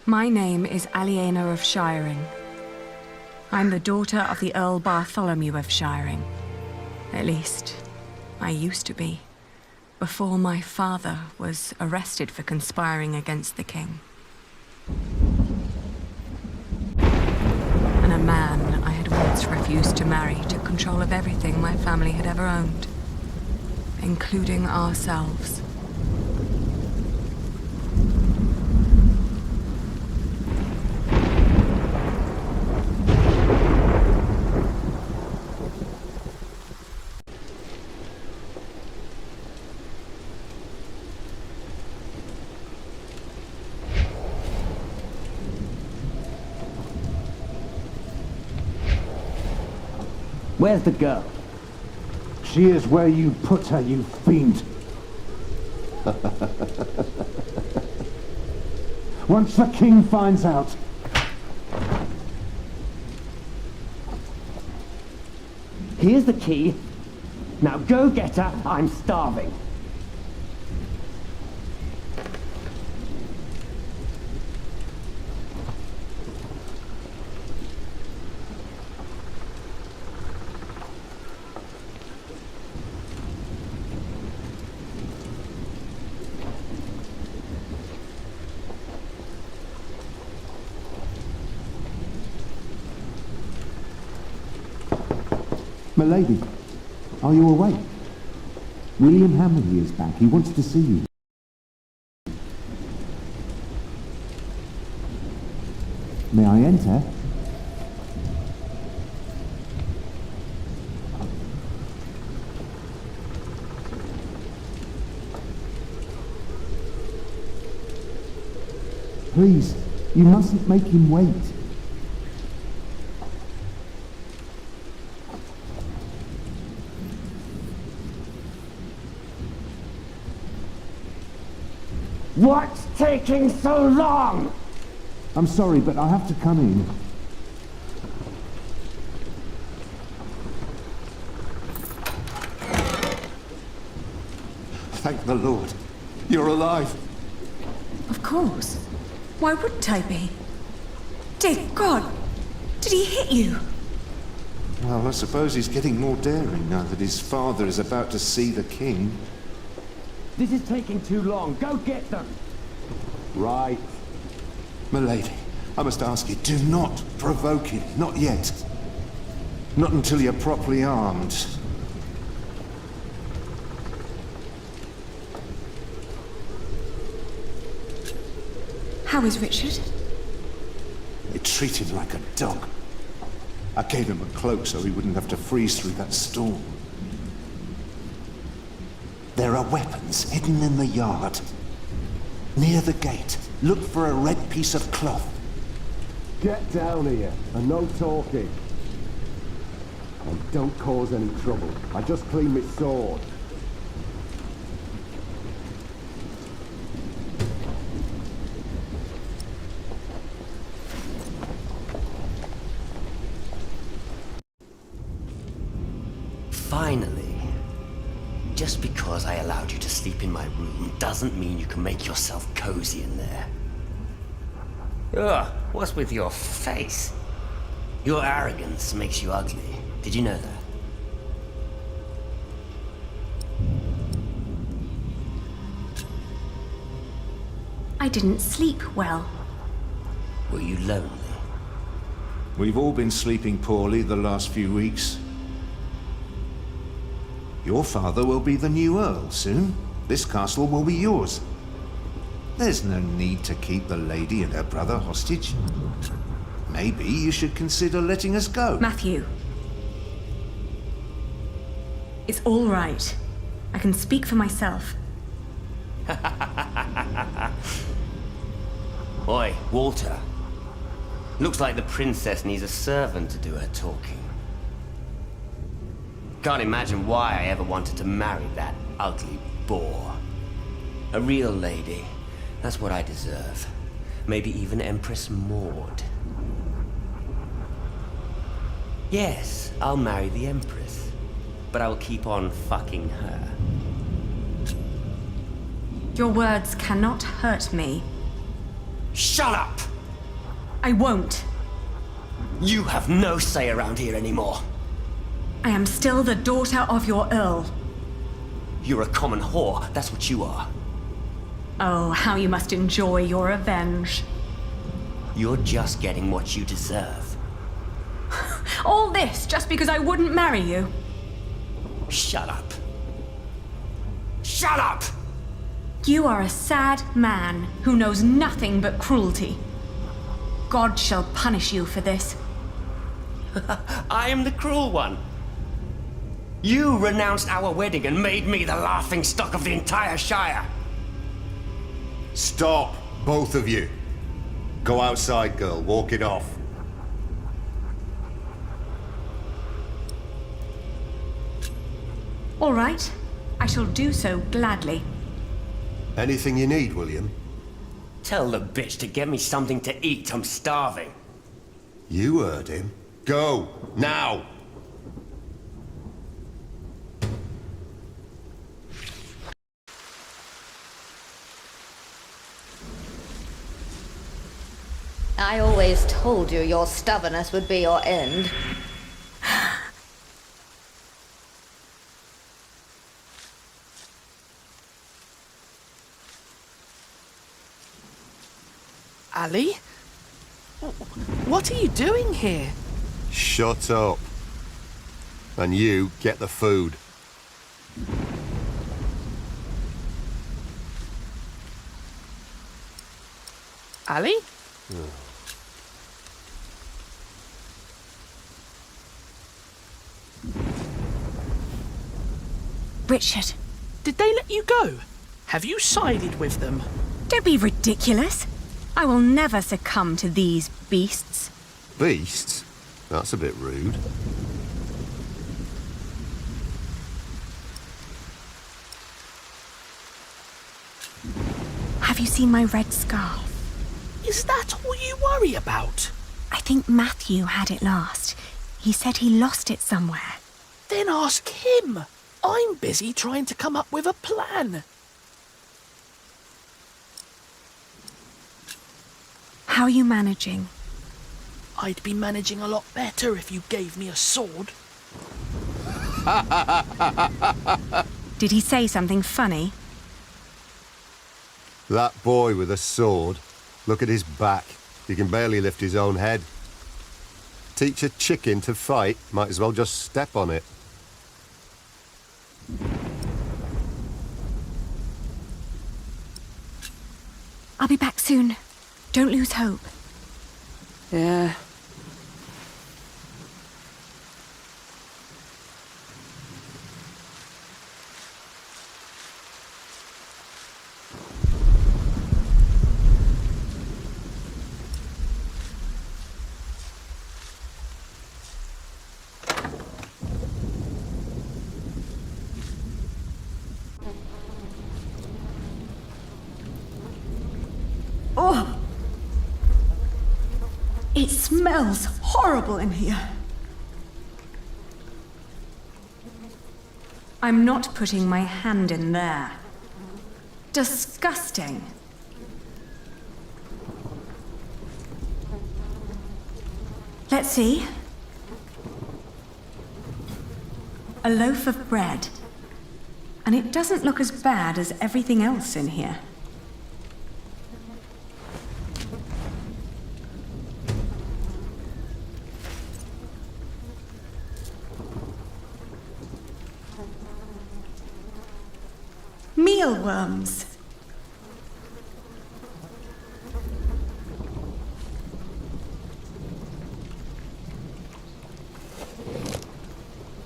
My name is Aliena of Shiring. I'm the daughter of the Earl Bartholomew of Shiring. At least, I used to be, before my father was arrested for conspiring against the king. And a man I had once refused to marry took control of everything my family had ever owned, including ourselves. Where's the girl? She is where you put her, you fiend. Once the king finds out... Here's the key. Now go get her, I'm starving. Milady, are you awake? William Hammerly is back. He wants to see you. May I enter? Please, you mustn't make him wait. What's taking so long? I'm sorry, but I have to come in. Thank the Lord. You're alive. Of course. Why wouldn't I be? Dear God! Did he hit you? Well, I suppose he's getting more daring now that his father is about to see the king. This is taking too long. Go get them. Right. Milady, I must ask you, do not provoke him. Not yet. Not until you're properly armed. How is Richard? They treat him like a dog. I gave him a cloak so he wouldn't have to freeze through that storm. There are weapons hidden in the yard. Near the gate, look for a red piece of cloth. Get down here, and no talking. And don't cause any trouble. I just cleaned my sword. Finally. Just because I allowed you to sleep in my room doesn't mean you can make yourself cozy in there. Ugh, what's with your face? Your arrogance makes you ugly. Did you know that? I didn't sleep well. Were you lonely? We've all been sleeping poorly the last few weeks. Your father will be the new Earl soon. This castle will be yours. There's no need to keep the lady and her brother hostage. Maybe you should consider letting us go. Matthew. It's all right. I can speak for myself. Oi, Walter. Looks like the princess needs a servant to do her talking. Can't imagine why I ever wanted to marry that ugly boor. A real lady. That's what I deserve. Maybe even Empress Maud. Yes, I'll marry the Empress. But I will keep on fucking her. Your words cannot hurt me. Shut up! I won't. You have no say around here anymore. I am still the daughter of your Earl. You're a common whore, that's what you are. Oh, how you must enjoy your revenge. You're just getting what you deserve. All this just because I wouldn't marry you. Shut up. Shut up! You are a sad man who knows nothing but cruelty. God shall punish you for this. I am the cruel one. You renounced our wedding and made me the laughingstock of the entire Shire. Stop, both of you. Go outside, girl. Walk it off. All right, I shall do so gladly. Anything you need, William? Tell the bitch to get me something to eat. I'm starving. You heard him. Go, now! I always told you your stubbornness would be your end. Ali? What are you doing here? Shut up. And you get the food. Ali? Richard, Did they let you go? Have you sided with them? don't be ridiculous. I will never succumb to these beasts. Beasts? That's a bit rude. Have you seen my red scarf? Is that all you worry about? I think Matthew had it last. He said he lost it somewhere. Then ask him. I'm busy trying to come up with a plan. How are you managing? I'd be managing a lot better if you gave me a sword. Did he say something funny? That boy with a sword. Look at his back. He can barely lift his own head. Teach a chicken to fight, might as well just step on it. I'll be back soon. Don't lose hope. Yeah. Oh! It smells horrible in here. I'm not putting my hand in there. Disgusting. Let's see. A loaf of bread. And it doesn't look as bad as everything else in here. Mealworms.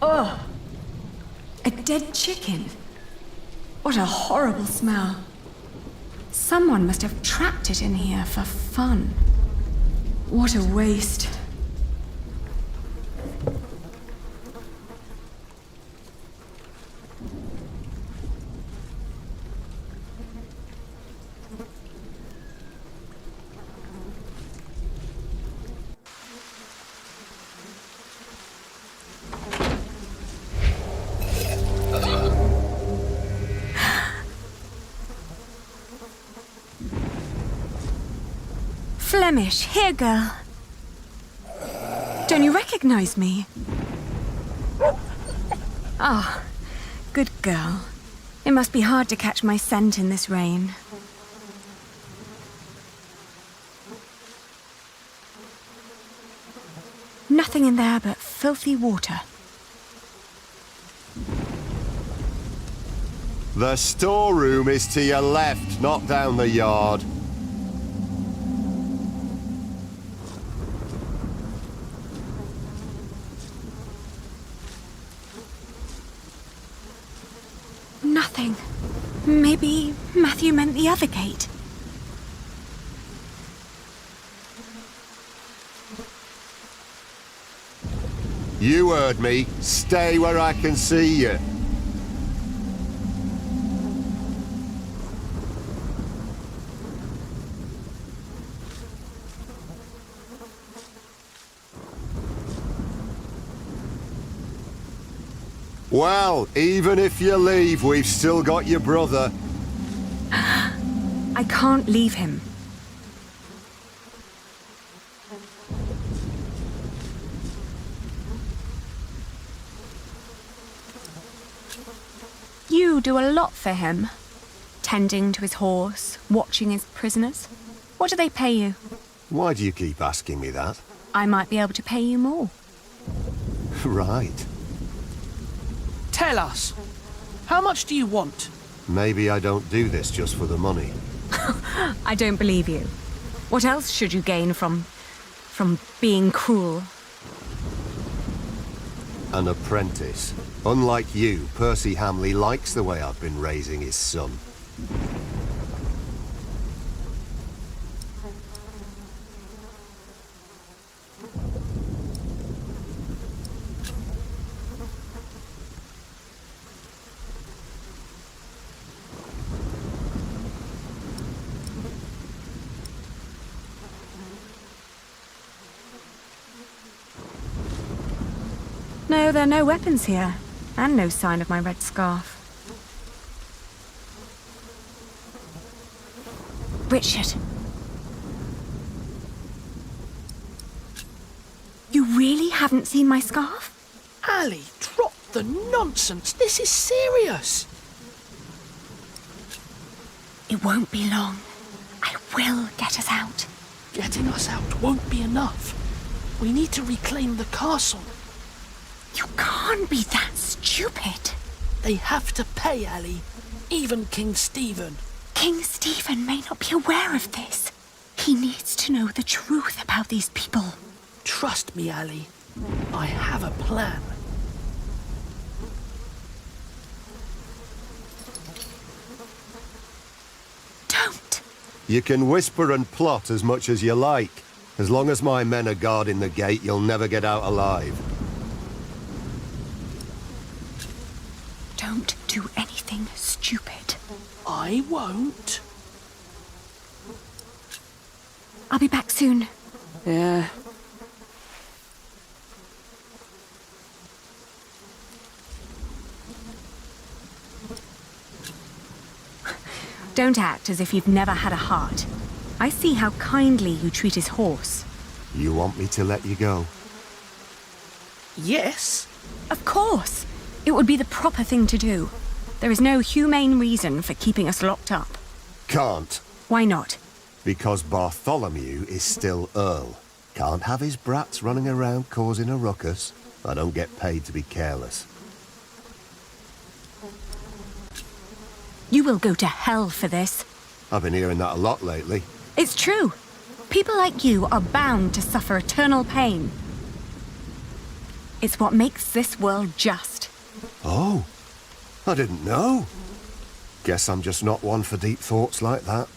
Oh, a dead chicken. What a horrible smell. Someone must have trapped it in here for fun. What a waste. Flemish, here, girl. Don't you recognize me? Ah, good girl. It must be hard to catch my scent in this rain. Nothing in there but filthy water. The storeroom is to your left, not down the yard. Nothing. Maybe Matthew meant the other gate. You heard me. Stay where I can see you. Well, even if you leave, we've still got your brother. I can't leave him. You do a lot for him. Tending to his horse, watching his prisoners. What do they pay you? Why do you keep asking me that? I might be able to pay you more. Right. Tell us. How much do you want? Maybe I don't do this just for the money. I don't believe you. What else should you gain from being cruel? An apprentice. Unlike you, Percy Hamley likes the way I've been raising his son. No, there are no weapons here, and no sign of my red scarf. Richard. You really haven't seen my scarf? Ali, drop the nonsense. This is serious. It won't be long. I will get us out. Getting us out won't be enough. We need to reclaim the castle. You can't be that stupid. They have to pay, Ali. Even King Stephen. King Stephen may not be aware of this. He needs to know the truth about these people. Trust me, Ali. I have a plan. Don't. You can whisper and plot as much as you like. As long as my men are guarding the gate, you'll never get out alive. Don't do anything stupid. I won't. I'll be back soon. Yeah. Don't act as if you've never had a heart. I see how kindly you treat his horse. You want me to let you go? Yes. Of course. It would be the proper thing to do. There is no humane reason for keeping us locked up. Can't. Why not? Because Bartholomew is still Earl. Can't have his brats running around causing a ruckus. I don't get paid to be careless. You will go to hell for this. I've been hearing that a lot lately. It's true. People like you are bound to suffer eternal pain. It's what makes this world just. Oh, I didn't know. Guess I'm just not one for deep thoughts like that.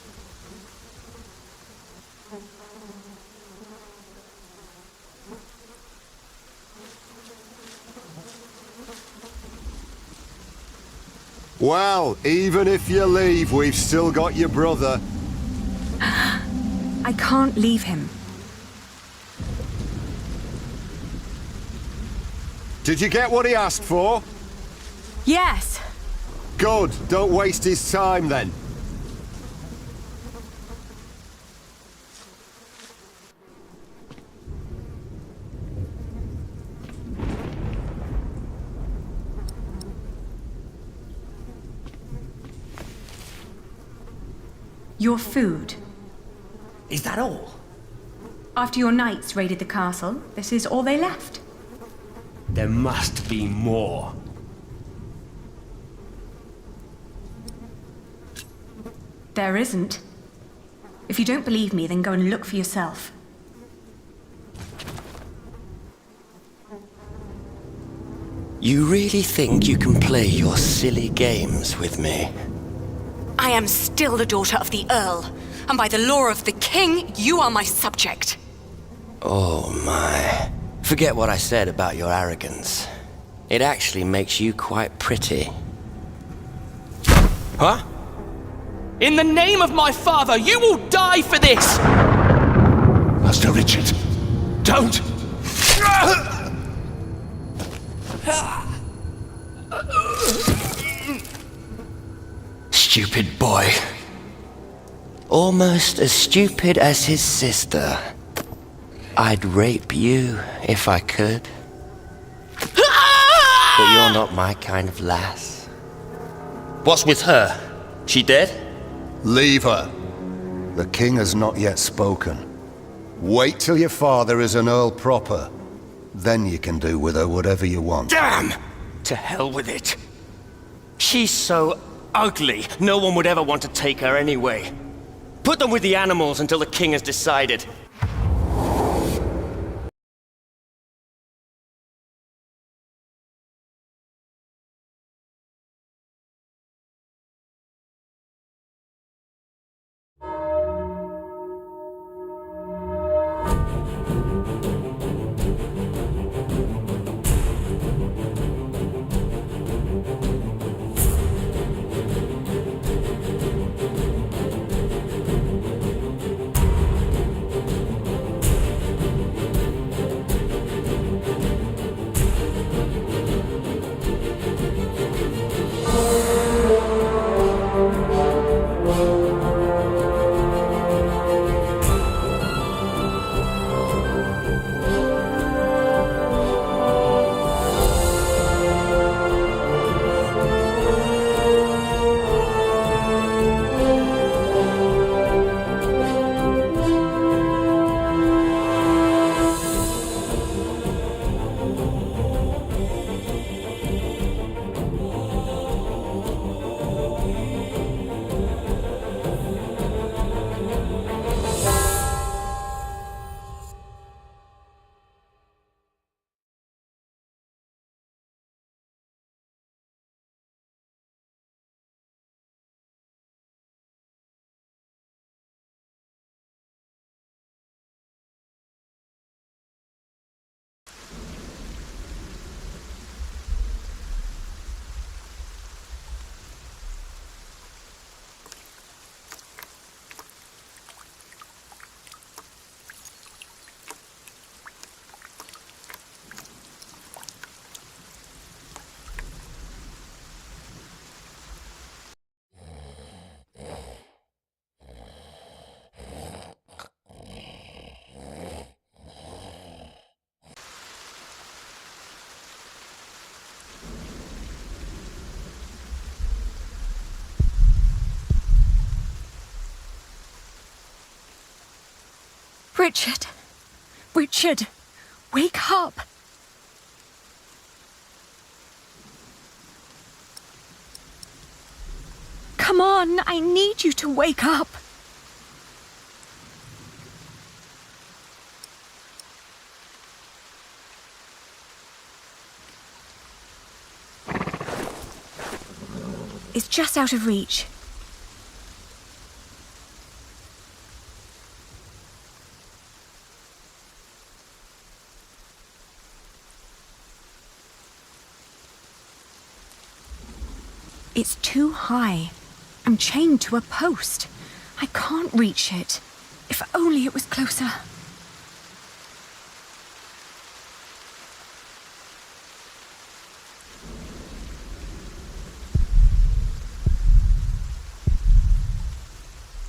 Well, even if you leave, we've still got your brother. I can't leave him. Did you get what he asked for? Yes. Good. Don't waste his time then. Your food. Is that all? After your knights raided the castle, this is all they left. There must be more. There isn't. If you don't believe me, then go and look for yourself. You really think you can play your silly games with me? I am still the daughter of the Earl, and by the law of the King, you are my subject. Oh my. Forget what I said about your arrogance. It actually makes you quite pretty. Huh? In the name of my father, you will die for this! Master Richard, don't! Stupid boy. Almost as stupid as his sister. I'd rape you if I could. But you're not my kind of lass. What's with her? She dead? Leave her. The king has not yet spoken. Wait till your father is an earl proper. Then you can do with her whatever you want. Damn! To hell with it. She's so ugly, no one would ever want to take her anyway. Put them with the animals until the king has decided. Richard! Richard! Wake up! Come on, I need you to wake up! It's just out of reach. It's too high. I'm chained to a post. I can't reach it. If only it was closer.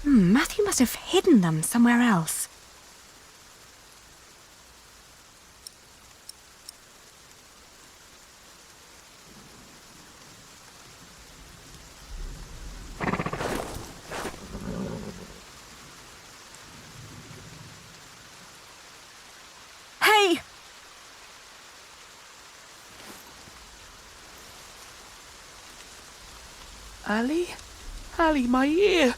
Matthew must have hidden them somewhere else. Ali? Ali, my ear!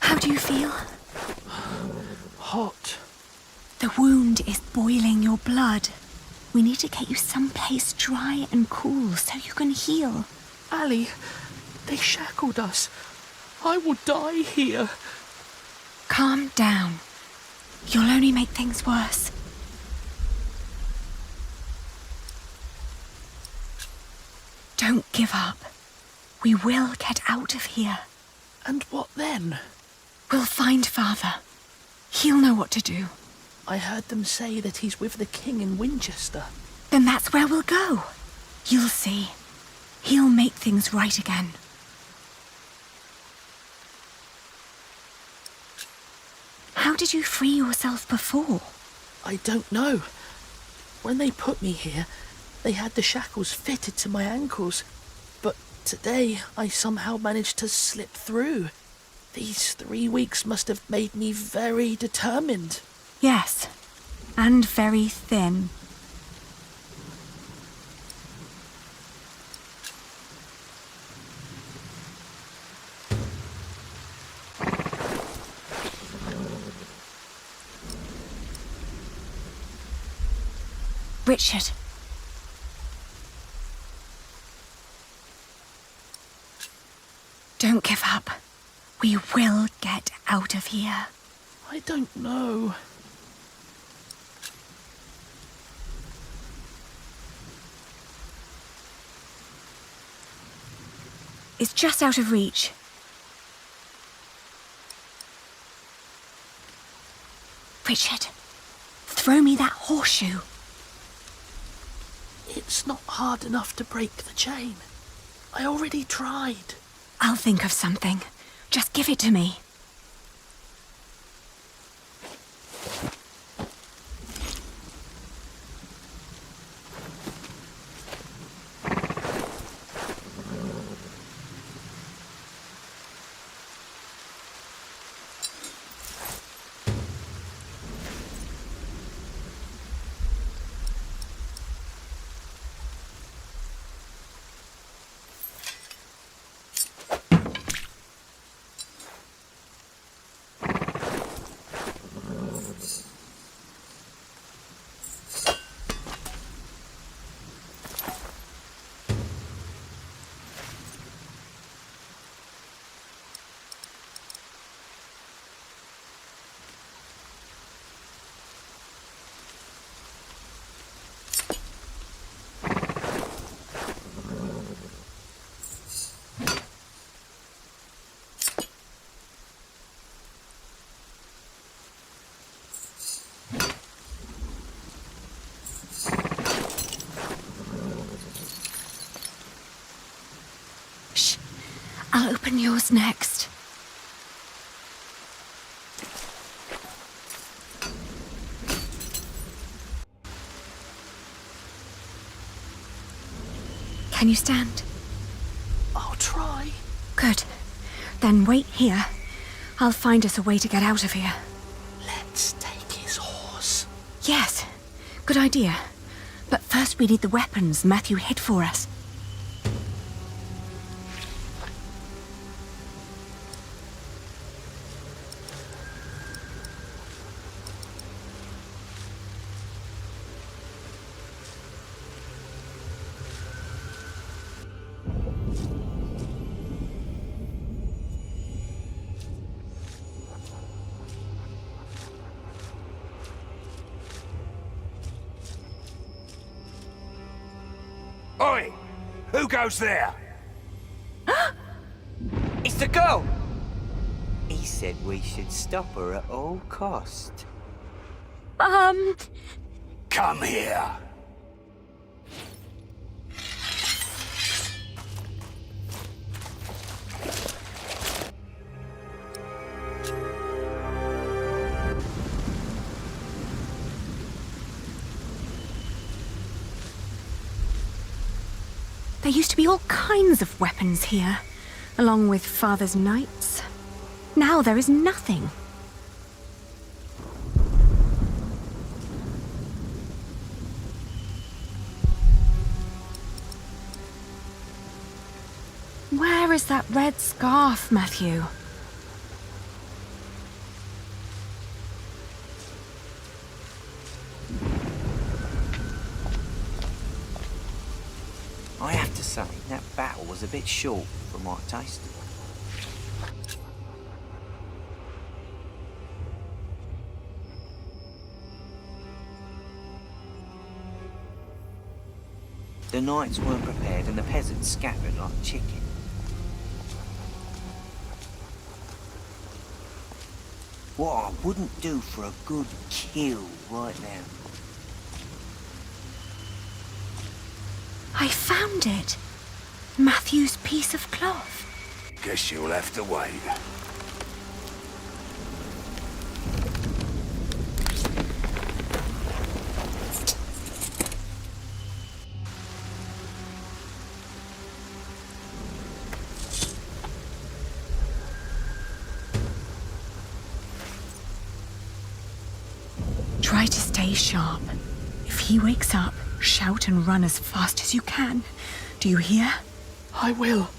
How do you feel? Hot. The wound is boiling your blood. We need to get you someplace dry and cool so you can heal. Ali, they shackled us. I will die here. Calm down. You'll only make things worse. Don't give up. We will get out of here. And what then? We'll find Father. He'll know what to do. I heard them say that he's with the king in Winchester. Then that's where we'll go. You'll see. He'll make things right again. How did you free yourself before? I don't know. When they put me here, they had the shackles fitted to my ankles. But today, I somehow managed to slip through. These 3 weeks must have made me very determined. Yes, and very thin. Richard. Don't give up. We will get out of here. I don't know. It's just out of reach. Richard, throw me that horseshoe. It's not hard enough to break the chain. I already tried. I'll think of something. Just give it to me. I'll open yours next. Can you stand? I'll try. Good. Then wait here. I'll find us a way to get out of here. Let's take his horse. Yes, good idea. But first we need the weapons Matthew hid for us. Oi! Who goes there? It's the girl! He said we should stop her at all cost. Come here. There used to be all kinds of weapons here, along with Father's knights. Now there is nothing. Where is that red scarf, Matthew? I have to say, that battle was a bit short for my taste. The knights weren't prepared and the peasants scattered like chicken. What I wouldn't do for a good kill right now. I found it. Matthew's piece of cloth. Guess you'll have to wait. Try to stay sharp. If he wakes up, shout and run as fast as you can. Do you hear? I will.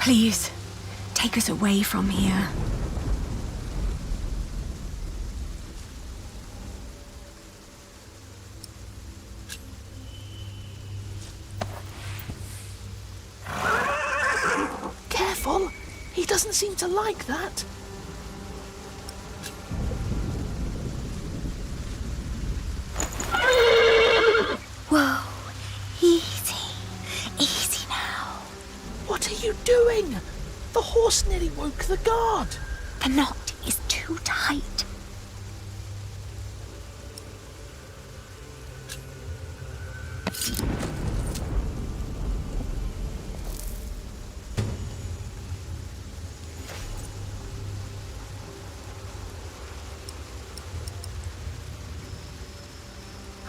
Please, take us away from here. Careful! He doesn't seem to like that. Whoa, easy. Easy now. What are you doing? The horse nearly woke the guard. The knot is too tight.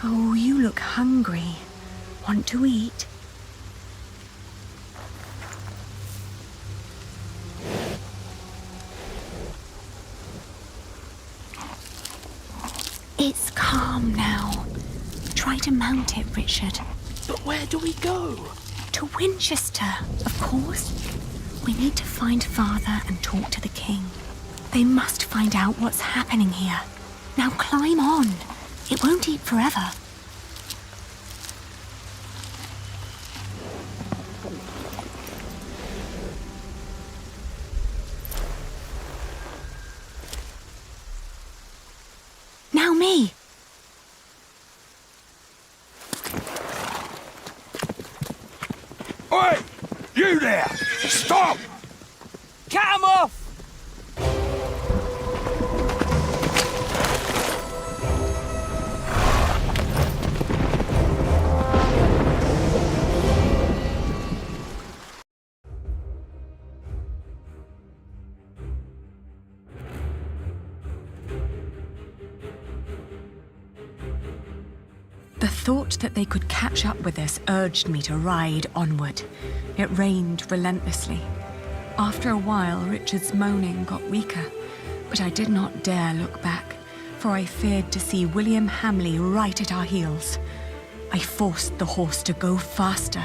Oh, you look hungry. Want to eat? It's calm now. Try to mount it, Richard. But where do we go? To Winchester, of course. We need to find Father and talk to the king. They must find out what's happening here. Now climb on. It won't eat forever. Now me. Oi! You there! Stop! Cut 'em off! The thought that they could catch up with us urged me to ride onward. It rained relentlessly. After a while, Richard's moaning got weaker, but I did not dare look back, for I feared to see William Hamley right at our heels. I forced the horse to go faster,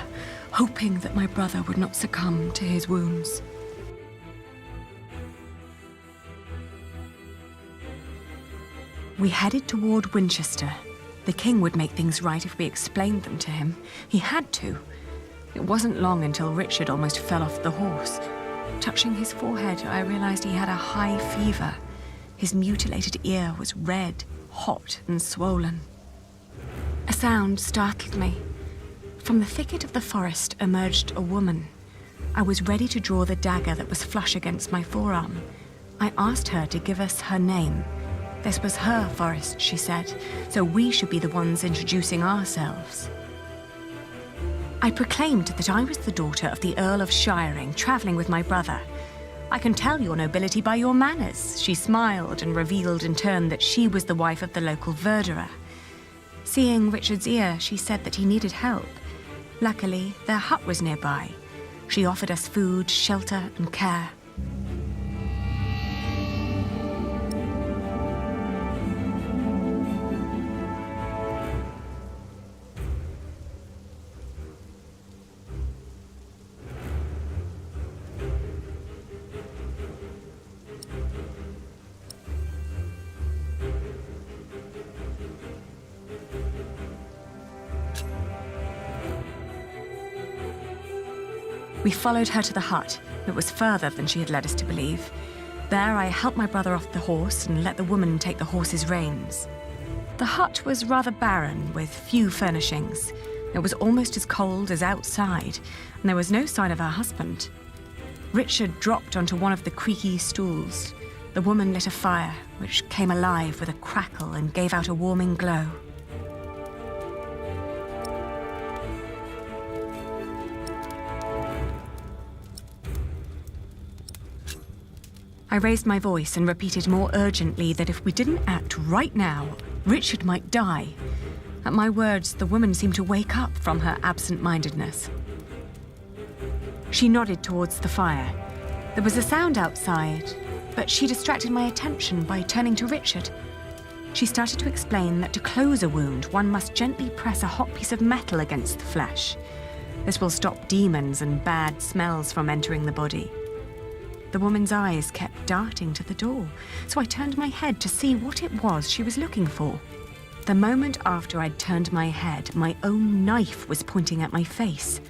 hoping that my brother would not succumb to his wounds. We headed toward Winchester. The king would make things right if we explained them to him. He had to. It wasn't long until Richard almost fell off the horse. Touching his forehead, I realized he had a high fever. His mutilated ear was red, hot, and swollen. A sound startled me. From the thicket of the forest emerged a woman. I was ready to draw the dagger that was flush against my forearm. I asked her to give us her name. This was her forest, she said, so we should be the ones introducing ourselves. I proclaimed that I was the daughter of the Earl of Shiring, traveling with my brother. I can tell your nobility by your manners. She smiled and revealed in turn that she was the wife of the local verderer. Seeing Richard's ear, she said that he needed help. Luckily, their hut was nearby. She offered us food, shelter, and care. We followed her to the hut. It was further than she had led us to believe. There I helped my brother off the horse and let the woman take the horse's reins. The hut was rather barren, with few furnishings. It was almost as cold as outside, and there was no sign of her husband. Richard dropped onto one of the creaky stools. The woman lit a fire, which came alive with a crackle and gave out a warming glow. I raised my voice and repeated more urgently that if we didn't act right now, Richard might die. At my words, the woman seemed to wake up from her absent-mindedness. She nodded towards the fire. There was a sound outside, but she distracted my attention by turning to Richard. She started to explain that to close a wound, one must gently press a hot piece of metal against the flesh. This will stop demons and bad smells from entering the body. The woman's eyes kept darting to the door, so I turned my head to see what it was she was looking for. The moment after I'd turned my head, my own knife was pointing at my face.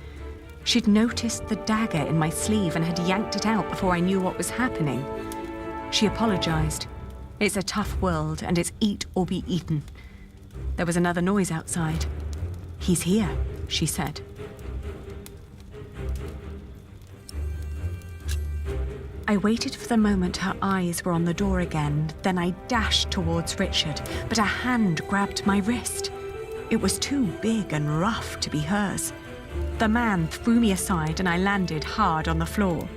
She'd noticed the dagger in my sleeve and had yanked it out before I knew what was happening. She apologized. It's a tough world, and it's eat or be eaten. There was another noise outside. "He's here," she said. I waited for the moment her eyes were on the door again, then I dashed towards Richard, but a hand grabbed my wrist. It was too big and rough to be hers. The man threw me aside and I landed hard on the floor.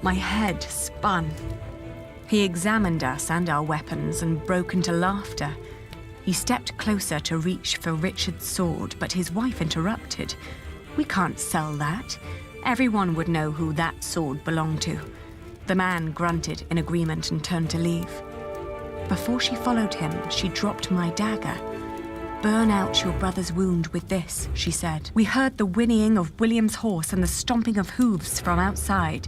My head spun. He examined us and our weapons and broke into laughter. He stepped closer to reach for Richard's sword, but his wife interrupted. "We can't sell that. Everyone would know who that sword belonged to." The man grunted in agreement and turned to leave. Before she followed him, she dropped my dagger. "Burn out your brother's wound with this," she said. We heard the whinnying of William's horse and the stomping of hooves from outside.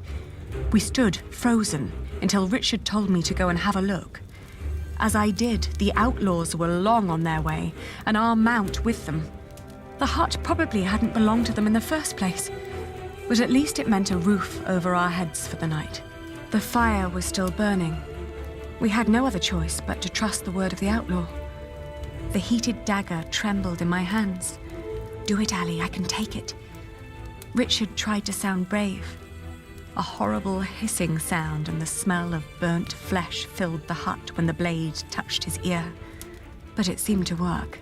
We stood frozen until Richard told me to go and have a look. As I did, the outlaws were long on their way, and our mount with them. The hut probably hadn't belonged to them in the first place, but at least it meant a roof over our heads for the night. The fire was still burning. We had no other choice but to trust the word of the outlaw. The heated dagger trembled in my hands. "Do it, Ali, I can take it." Richard tried to sound brave. A horrible hissing sound and the smell of burnt flesh filled the hut when the blade touched his ear. But it seemed to work.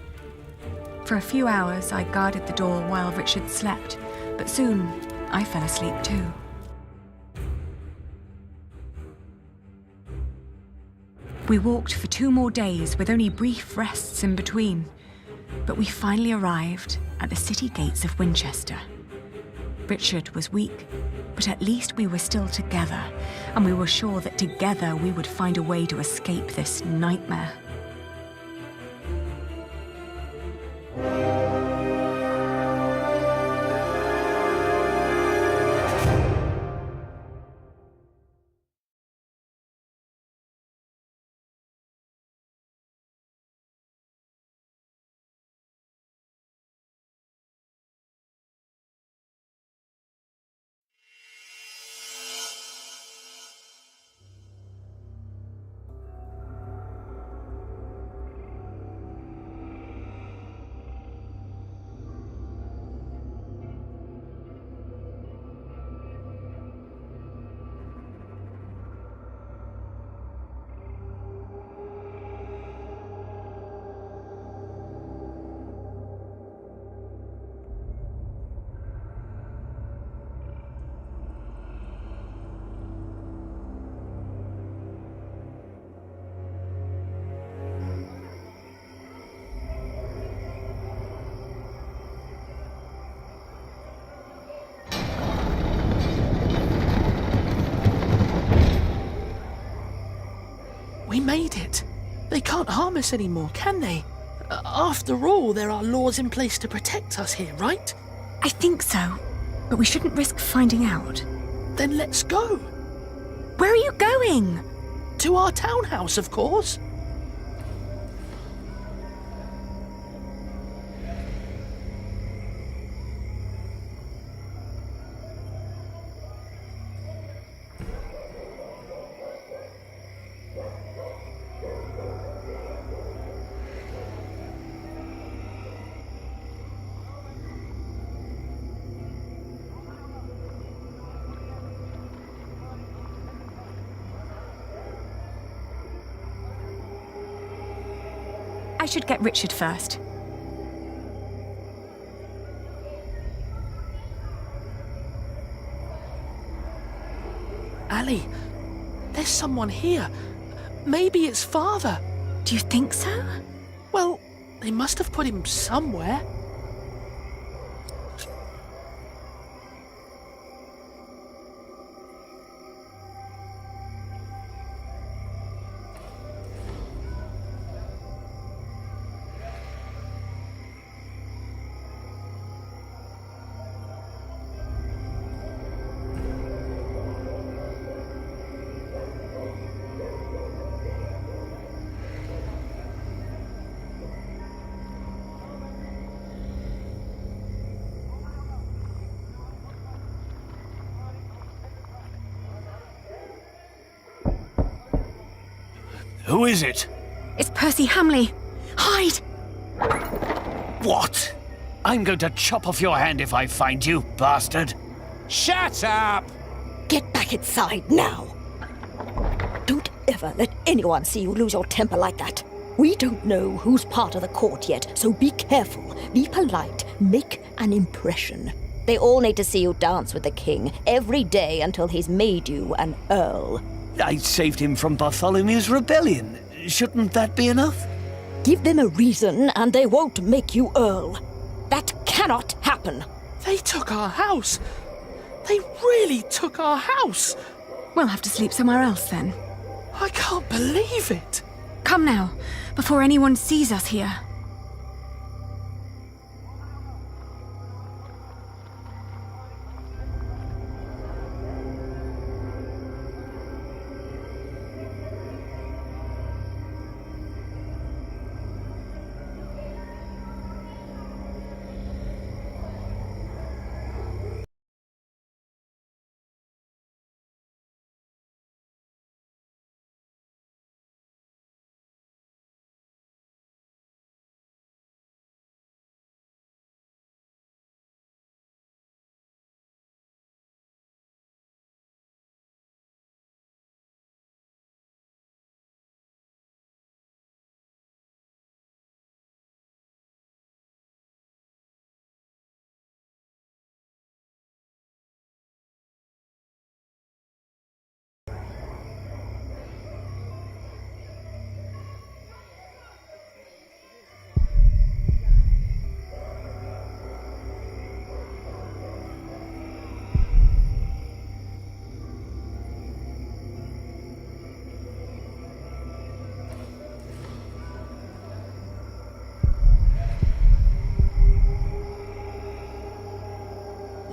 For a few hours I guarded the door while Richard slept, but soon I fell asleep too. We walked for 2 more days with only brief rests in between, but we finally arrived at the city gates of Winchester. Richard was weak, but at least we were still together, and we were sure that together we would find a way to escape this nightmare. made it. They can't harm us anymore, can they? After all, there are laws in place to protect us here, right? I think so, but we shouldn't risk finding out. Then let's go. Where are you going? To our townhouse, of course. I should get Richard first. Ali, there's someone here. Maybe it's Father. Do you think so? Well, they must have put him somewhere. Who is it? It's Percy Hamley. Hide! What? I'm going to chop off your hand if I find you, bastard. Shut up! Get back inside now. Don't ever let anyone see you lose your temper like that. We don't know who's part of the court yet, so be careful, be polite, make an impression. They all need to see you dance with the king every day until he's made you an earl. I saved him from Bartholomew's rebellion. Shouldn't that be enough? Give them a reason and they won't make you earl. That cannot happen. They took our house. They really took our house. We'll have to sleep somewhere else then. I can't believe it. Come now, before anyone sees us here.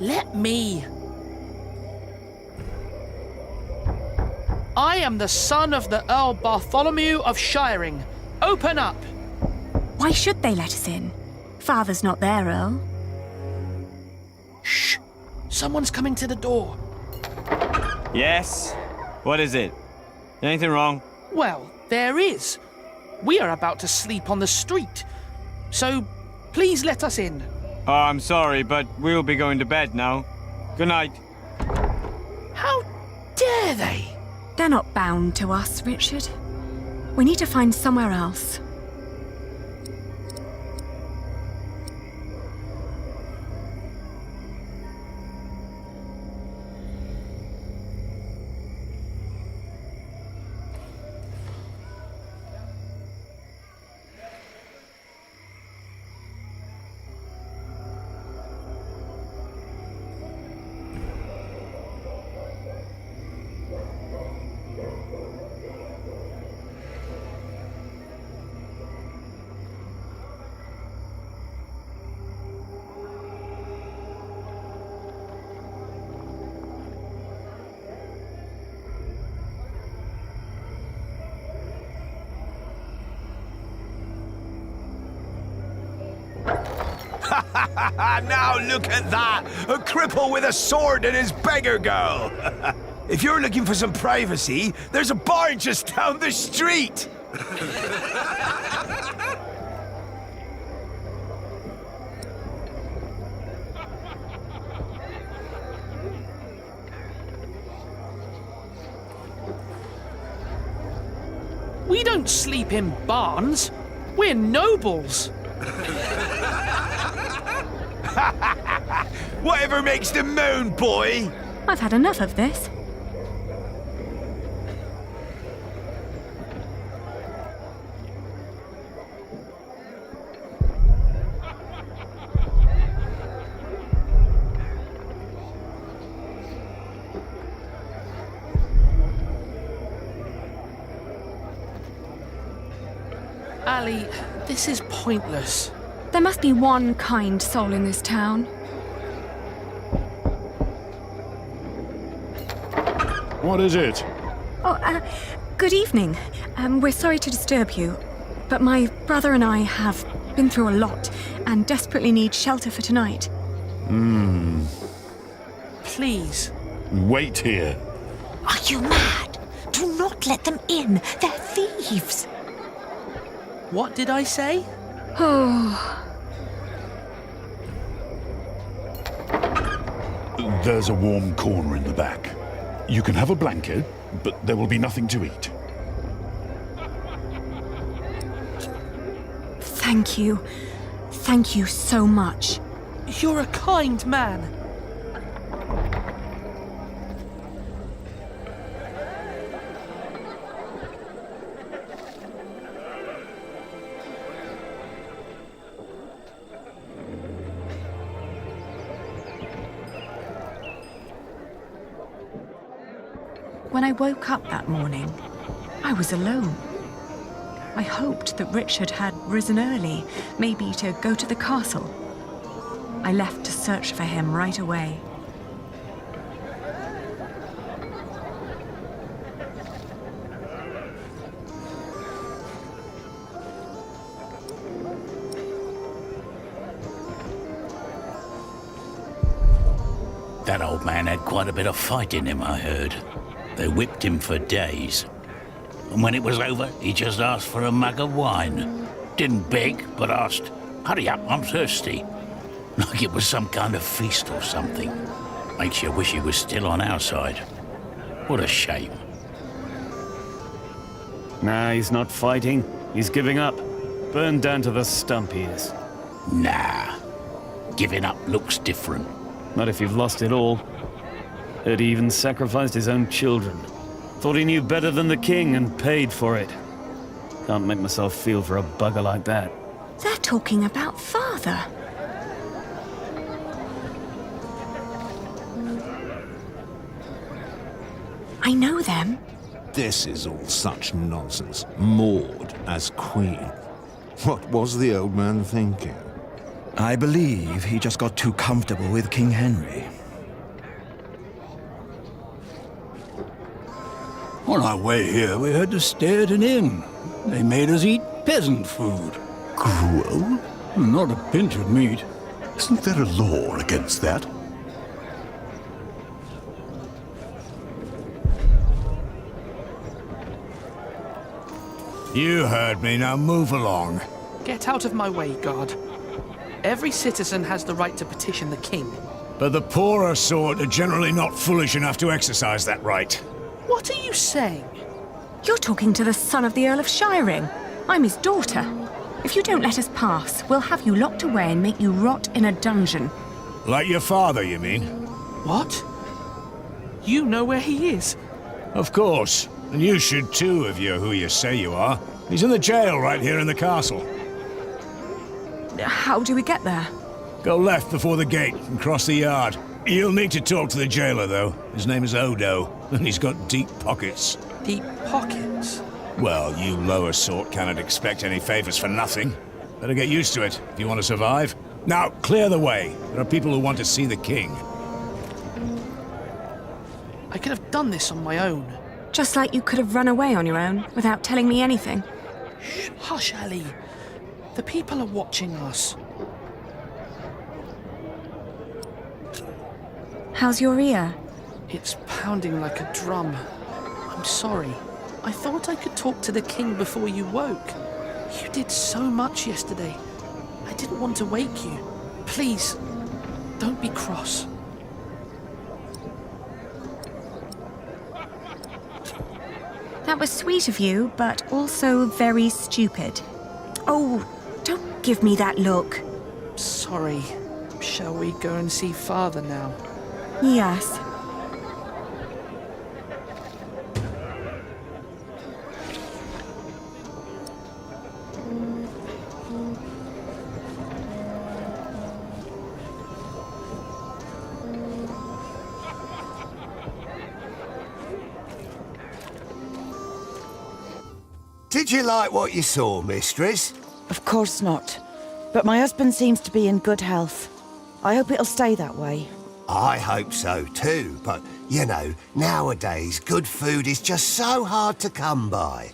Let me. I am the son of the Earl Bartholomew of Shiring. Open up! Why should they let us in? Father's not there, Earl. Shh! Someone's coming to the door. Yes? What is it? Anything wrong? Well, there is. We are about to sleep on the street. So, please let us in. Oh, I'm sorry, but we'll be going to bed now. Good night. How dare they? They're not bound to us, Richard. We need to find somewhere else. Now look at that! A cripple with a sword and his beggar girl! If you're looking for some privacy, there's a bar just down the street! We don't sleep in barns. We're nobles. Whatever makes the moon, boy! I've had enough of this. Ali, this is pointless. There must be one kind soul in this town. What is it? Oh, good evening. We're sorry to disturb you, but my brother and I have been through a lot and desperately need shelter for tonight. Please. Wait here. Are you mad? Do not let them in. They're thieves. What did I say? Oh, There's a warm corner in the back. You can have a blanket, but there will be nothing to eat. thank you. Thank you so much. You're a kind man. When I woke up that morning, I was alone. I hoped that Richard had risen early, maybe to go to the castle. I left to search for him right away. That old man had quite a bit of fight in him, I heard. They whipped him for days. And when it was over, he just asked for a mug of wine. Didn't beg, but asked, "Hurry up, I'm thirsty." Like it was some kind of feast or something. Makes you wish he was still on our side. What a shame. Nah, he's not fighting. He's giving up. Burned down to the stump he is. Nah. Giving up looks different. Not if you've lost it all. Heard he even sacrificed his own children. Thought he knew better than the king and paid for it. Can't make myself feel for a bugger like that. They're talking about father. I know them. This is all such nonsense. Maud as queen. What was the old man thinking? I believe he just got too comfortable with King Henry. On our way here, we had to stay at an inn. They made us eat peasant food. Gruel? Not a pinch of meat. Isn't there a law against that? You heard me, now move along. Get out of my way, guard. Every citizen has the right to petition the king. But the poorer sort are generally not foolish enough to exercise that right. What are you saying? You're talking to the son of the Earl of Shiring. I'm his daughter. If you don't let us pass, we'll have you locked away and make you rot in a dungeon. Like your father, you mean? What? You know where he is? Of course. And you should too, if you're who you say you are. He's in the jail right here in the castle. How do we get there? Go left before the gate and cross the yard. You'll need to talk to the jailer, though. His name is Odo, and he's got deep pockets. Deep pockets? Well, you lower sort cannot expect any favors for nothing. Better get used to it if you want to survive. Now, clear the way. There are people who want to see the king. I could have done this on my own. Just like you could have run away on your own without telling me anything. Shh, hush, Ali. The people are watching us. How's your ear? It's pounding like a drum. I'm sorry. I thought I could talk to the king before you woke. You did so much yesterday. I didn't want to wake you. Please, don't be cross. That was sweet of you, but also very stupid. Oh, don't give me that look. Sorry. Shall we go and see Father now? Yes. Did you like what you saw, mistress? Of course not. But my husband seems to be in good health. I hope it'll stay that way. I hope so too, but, you know, nowadays good food is just so hard to come by.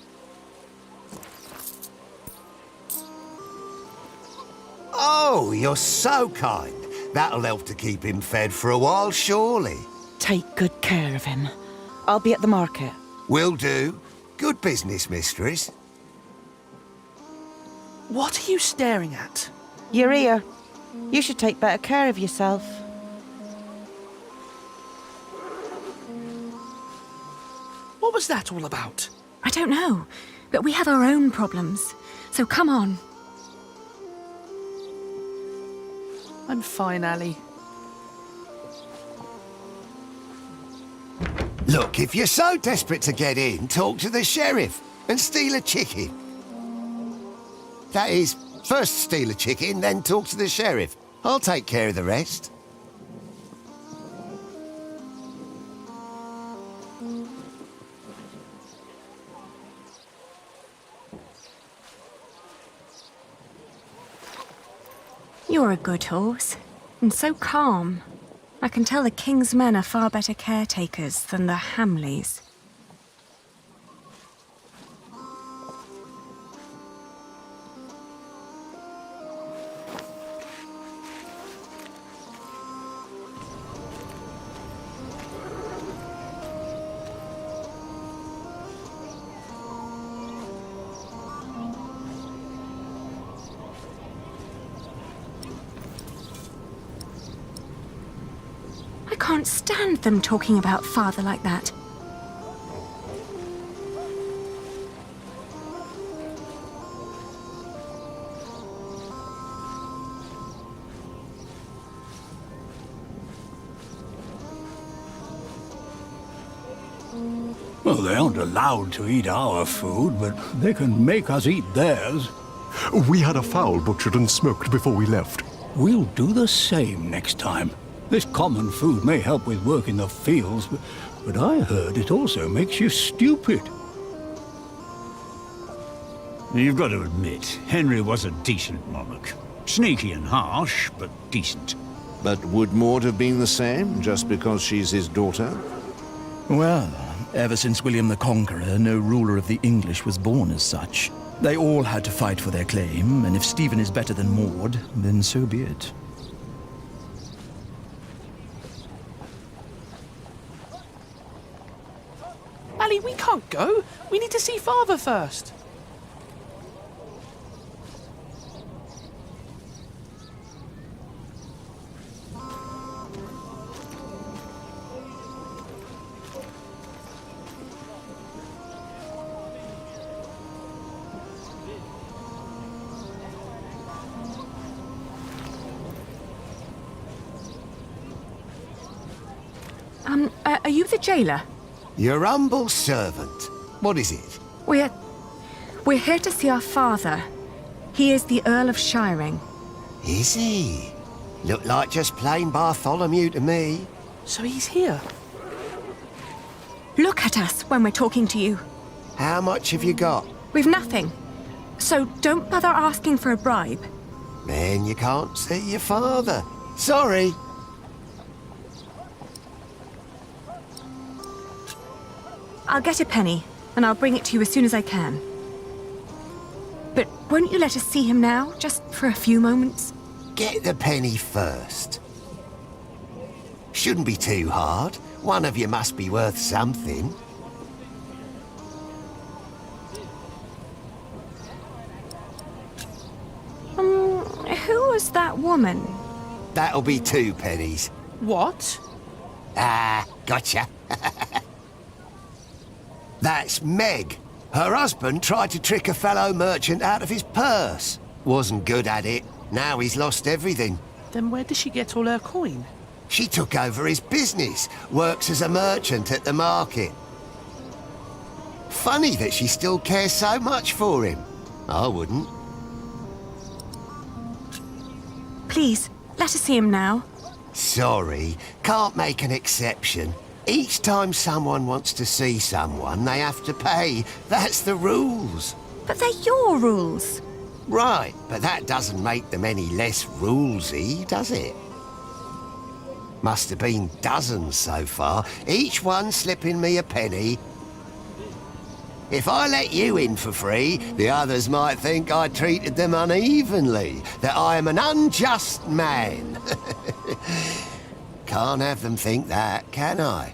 Oh, you're so kind. That'll help to keep him fed for a while, surely. Take good care of him. I'll be at the market. Will do. Good business, mistress. What are you staring at? Your ear. You should take better care of yourself. What was that all about? I don't know, but we have our own problems. So come on. I'm fine, Ali. Look, if you're so desperate to get in, talk to the sheriff and steal a chicken. That is, first steal a chicken, then talk to the sheriff. I'll take care of the rest. You're a good horse, and so calm. I can tell the king's men are far better caretakers than the Hamleys. I can't stand them talking about father like that. Well, they aren't allowed to eat our food, but they can make us eat theirs. We had a fowl butchered and smoked before we left. We'll do the same next time. This common food may help with work in the fields, but I heard it also makes you stupid. You've got to admit, Henry was a decent monarch. Sneaky and harsh, but decent. But would Maud have been the same, just because she's his daughter? Well, ever since William the Conqueror, no ruler of the English was born as such. They all had to fight for their claim, and if Stephen is better than Maud, then so be it. Ali, we can't go. We need to see Father first. Are you the jailer? Your humble servant. What is it? We're here to see our father. He is the Earl of Shiring. Is he? Look like just plain Bartholomew to me. So he's here. Look at us when we're talking to you. How much have you got? We've nothing. So don't bother asking for a bribe. Then you can't see your father. Sorry. I'll get a penny, and I'll bring it to you as soon as I can. But won't you let us see him now, just for a few moments? Get the penny first. Shouldn't be too hard. One of you must be worth something. Who was that woman? That'll be 2 pennies. What? Ah, gotcha. That's Meg. Her husband tried to trick a fellow merchant out of his purse. Wasn't good at it. Now he's lost everything. Then where does she get all her coin? She took over his business, works as a merchant at the market. Funny that she still cares so much for him. I wouldn't. Please, let us see him now. Sorry, can't make an exception. Each time someone wants to see someone, they have to pay. That's the rules. But they're your rules. Right, but that doesn't make them any less rulesy, does it? Must have been dozens so far, each one slipping me a penny. If I let you in for free, the others might think I treated them unevenly, that I am an unjust man. Can't have them think that, can I?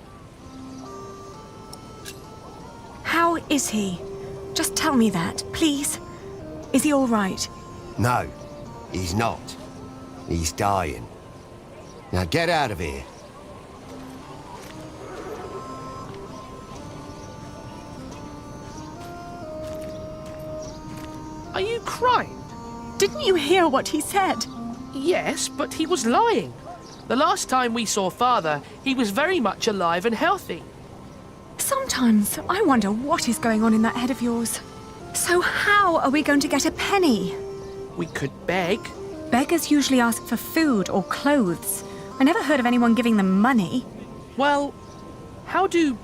How is he? Just tell me that, please. Is he all right? No, he's not. He's dying. Now get out of here. Are you crying? Didn't you hear what he said? Yes, but he was lying. The last time we saw Father, he was very much alive and healthy. Sometimes I wonder what is going on in that head of yours. So how are we going to get a penny? We could beg. Beggars usually ask for food or clothes. I never heard of anyone giving them money. Well, how do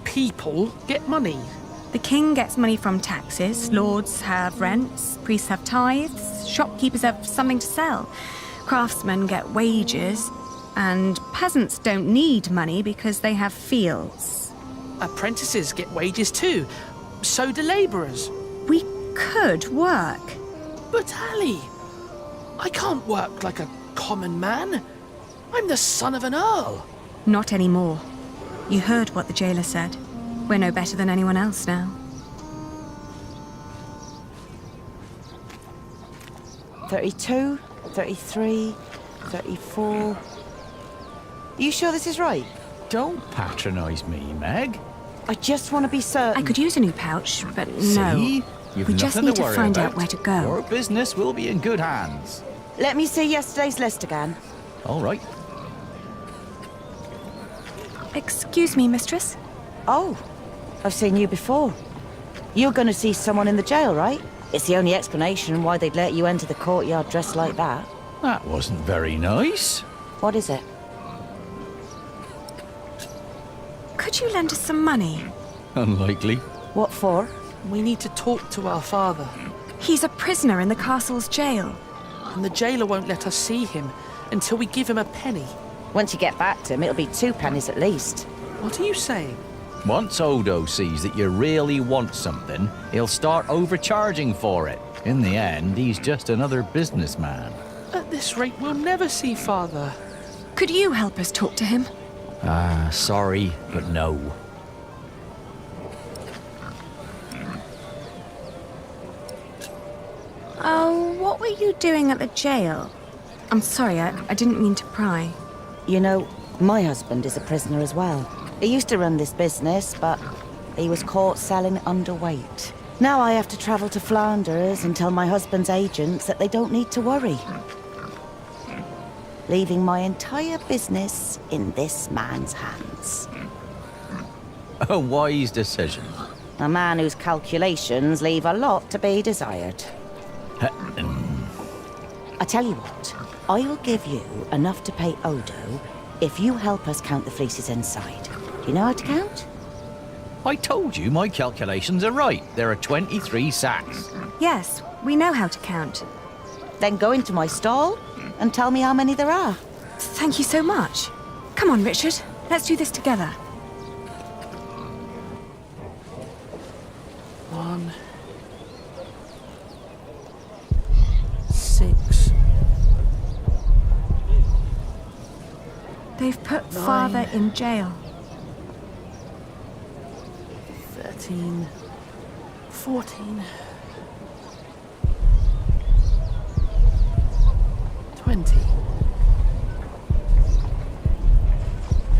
people get money? The king gets money from taxes, lords have rents, priests have tithes, shopkeepers have something to sell, craftsmen get wages, and peasants don't need money because they have fields. Apprentices get wages too. So do labourers. We could work. But Ali, I can't work like a common man. I'm the son of an earl. Not anymore. You heard what the jailer said. We're no better than anyone else now. 32, 33, 34. You sure this is right? Don't patronise me, Meg. I just want to be certain. I could use a new pouch, but no. See? You've We just nothing need to to worry find about. out where to go. Your business will be in good hands. Let me see yesterday's list again. All right. Excuse me, mistress? Oh, I've seen you before. You're going to see someone in the jail, right? It's the only explanation why they'd let you enter the courtyard dressed like that. That wasn't very nice. What is it? Could you lend us some money? Unlikely. What for? We need to talk to our father. He's a prisoner in the castle's jail. And the jailer won't let us see him until we give him a penny. Once you get back to him, it'll be 2 pennies at least. What are you saying? Once Odo sees that you really want something, he'll start overcharging for it. In the end, he's just another businessman. At this rate, we'll never see Father. Could you help us talk to him? Sorry, but no. Oh, what were you doing at the jail? I'm sorry, I didn't mean to pry. You know, my husband is a prisoner as well. He used to run this business, but he was caught selling underweight. Now I have to travel to Flanders and tell my husband's agents that they don't need to worry. Leaving my entire business in this man's hands. A wise decision. A man whose calculations leave a lot to be desired. I tell you what, I will give you enough to pay Odo if you help us count the fleeces inside. Do you know how to count? I told you my calculations are right. There are 23 sacks. Yes, we know how to count. Then go into my stall and tell me how many there are. Thank you so much. Come on, Richard. Let's do this together. 1, 6, They've put Father in jail. 13, 14, 20.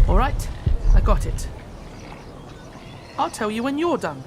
All right, I got it. I'll tell you when you're done.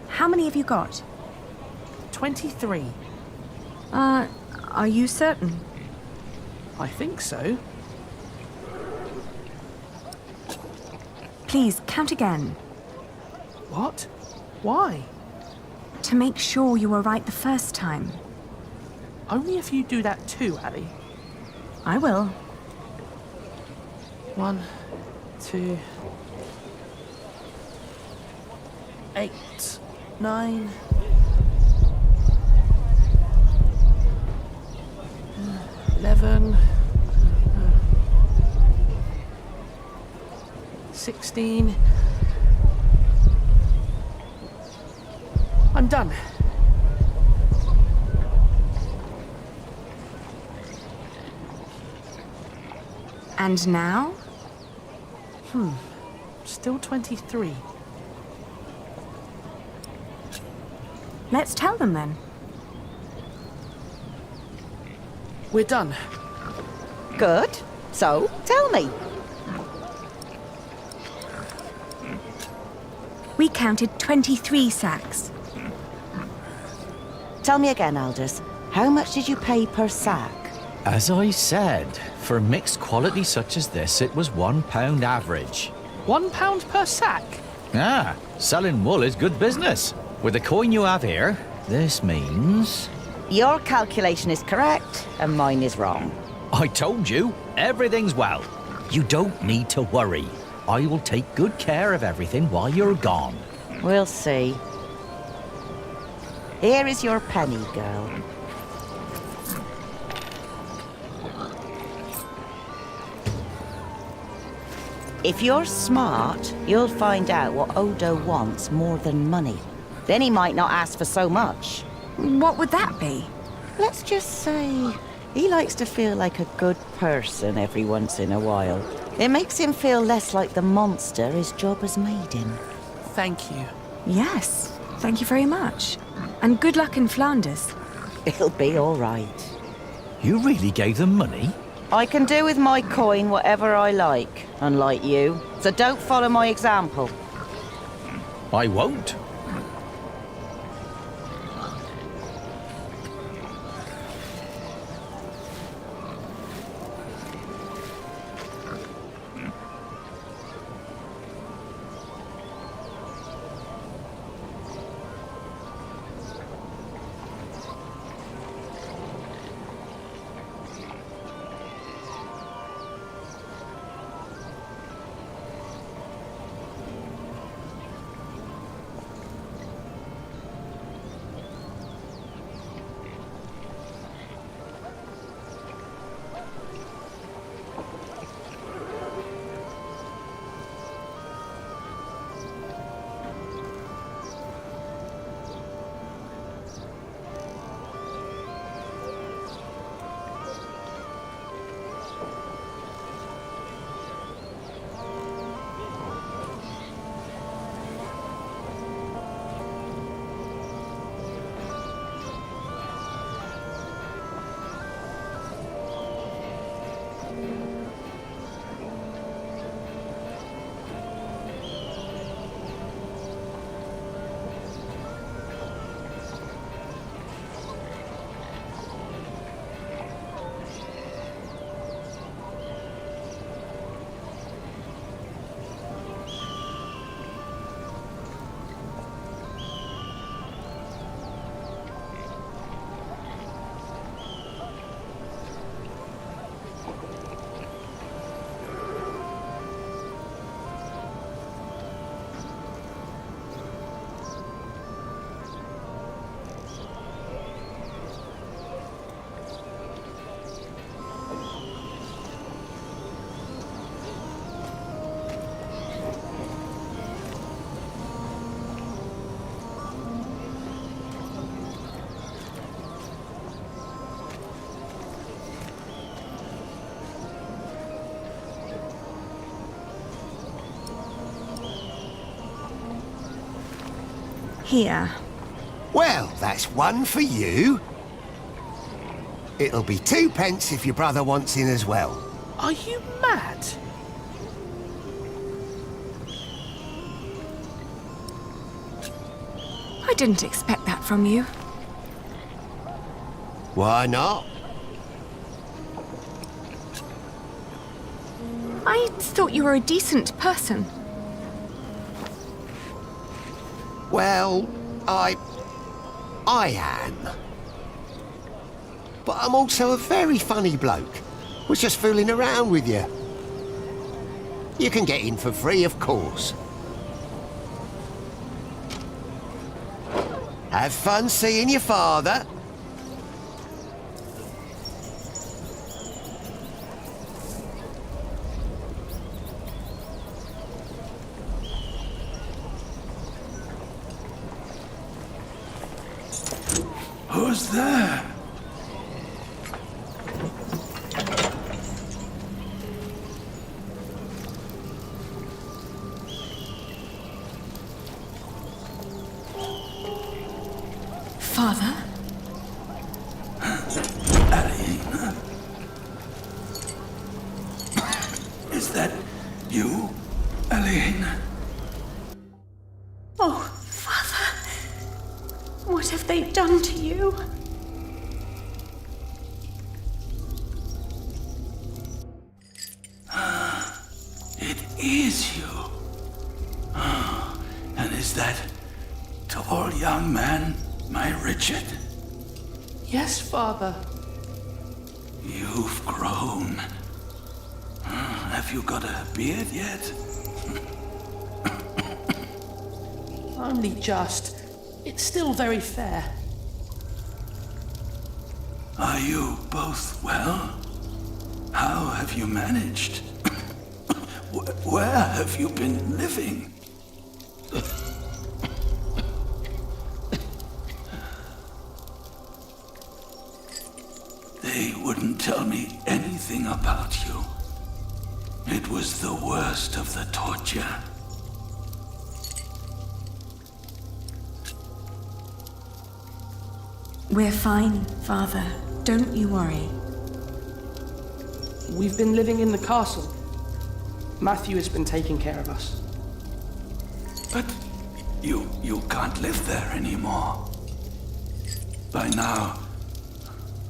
How many have you got? 23. Are you certain? I think so. Please, count again. What? Why? To make sure you were right the first time. Only if you do that too, Ali. I will. 1, 2, 8, 9, 11, 16. I'm done. And now? Still 23. Let's tell them then. We're done. Good. So, tell me. We counted 23 sacks. Tell me again, Aldous. How much did you pay per sack? As I said, for mixed quality such as this, it was £1 average. £1 per sack? Ah, selling wool is good business. With the coin you have here, this means... Your calculation is correct, and mine is wrong. I told you, everything's well. You don't need to worry. I will take good care of everything while you're gone. We'll see. Here is your penny, girl. If you're smart, you'll find out what Odo wants more than money. Then he might not ask for so much. What would that be? Let's just say he likes to feel like a good person every once in a while. It makes him feel less like the monster his job has made him. Thank you. Yes, thank you very much. And good luck in Flanders. It'll be all right. You really gave them money? I can do with my coin whatever I like, unlike you. So don't follow my example. I won't. Here. Well, that's one for you. It'll be 2 pence if your brother wants in as well. Are you mad? I didn't expect that from you. Why not? I thought you were a decent person. Well, I am. But I'm also a very funny bloke. Was just fooling around with you. You can get in for free, of course. Have fun seeing your father. Who's there? Father? Alina? Is that you, Alina? Oh, Father. What have they done to you? It is you. And is that tall young man my Richard? Yes, Father. You've grown. Have you got a beard yet? Only just. It's still very fair. Are you both well? How have you managed? Where have you been living? They wouldn't tell me anything about you. It was the worst of the torture. We're fine, Father. Don't you worry. We've been living in the castle. Matthew has been taking care of us. But you can't live there anymore. By now,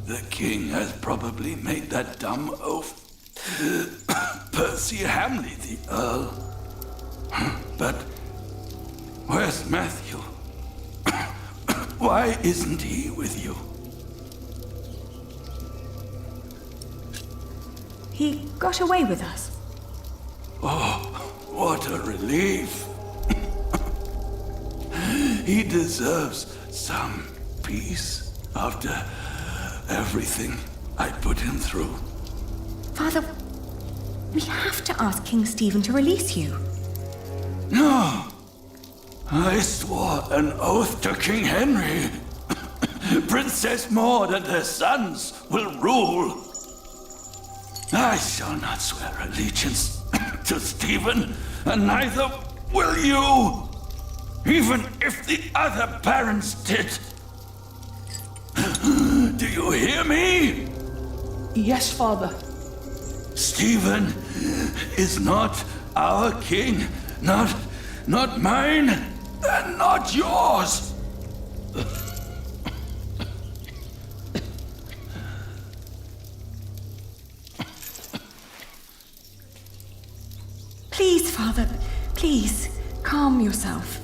the king has probably made that dumb oaf Percy Hamley the Earl. But where's Matthew? Why isn't he with you? He got away with us. Oh, what a relief. He deserves some peace after everything I put him through. Father, we have to ask King Stephen to release you. No. I swore an oath to King Henry. Princess Maud and her sons will rule. I shall not swear allegiance to Stephen, and neither will you, even if the other barons did. Do you hear me? Yes, Father. Stephen is not our king. Not mine, and not yours. Please, Father, please, calm yourself.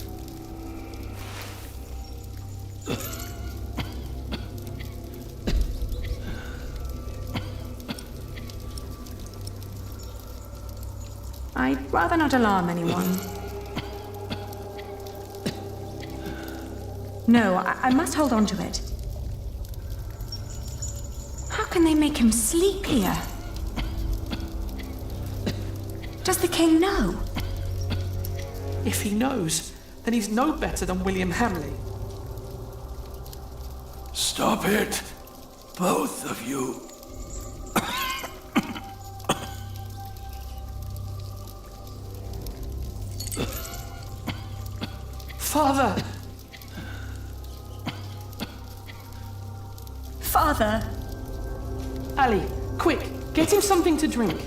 I'd rather not alarm anyone. No, I must hold on to it. How can they make him sleep here? Does the king know? If he knows, then he's no better than William Hamley. Stop it, both of you. Father! Father! Ali, quick, get him something to drink.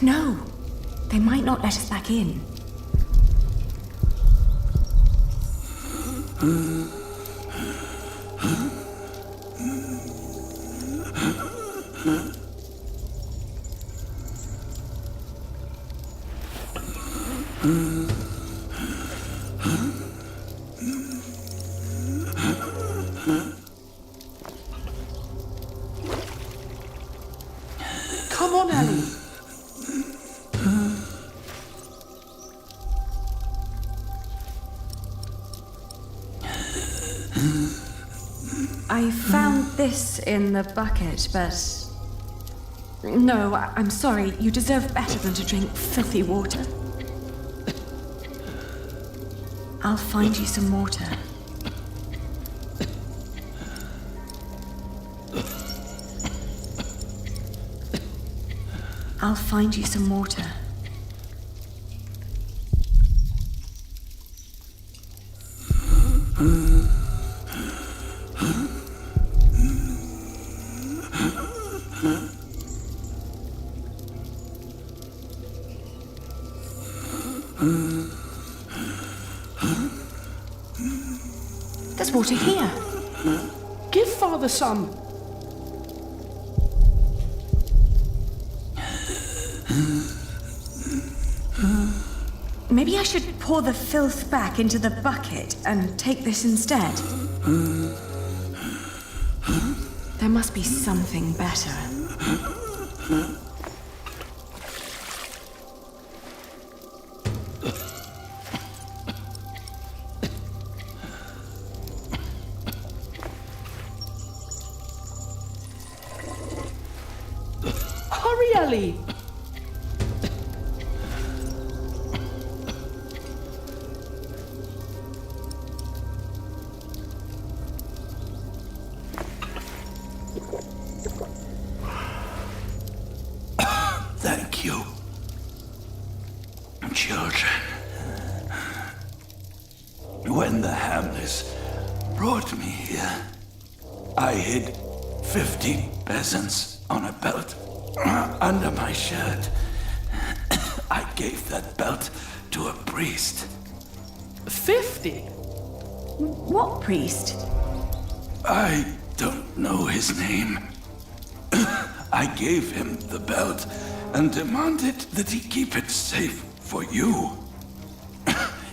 No, they might not let us back in. Come on, Ali. I found this in the bucket, but... No, I'm sorry. You deserve better than to drink filthy water. I'll find you some water. I'll find you some water. There's water here. Give Father some. Maybe I should pour the filth back into the bucket and take this instead. There must be something better. Hurry, Ali. Thank you, children. When the Hamleys brought me here, I hid 50 peasants on a belt under my shirt. I gave that belt to a priest. 50? What priest? I don't know his name. I gave him the belt and demanded that he keep it safe for you.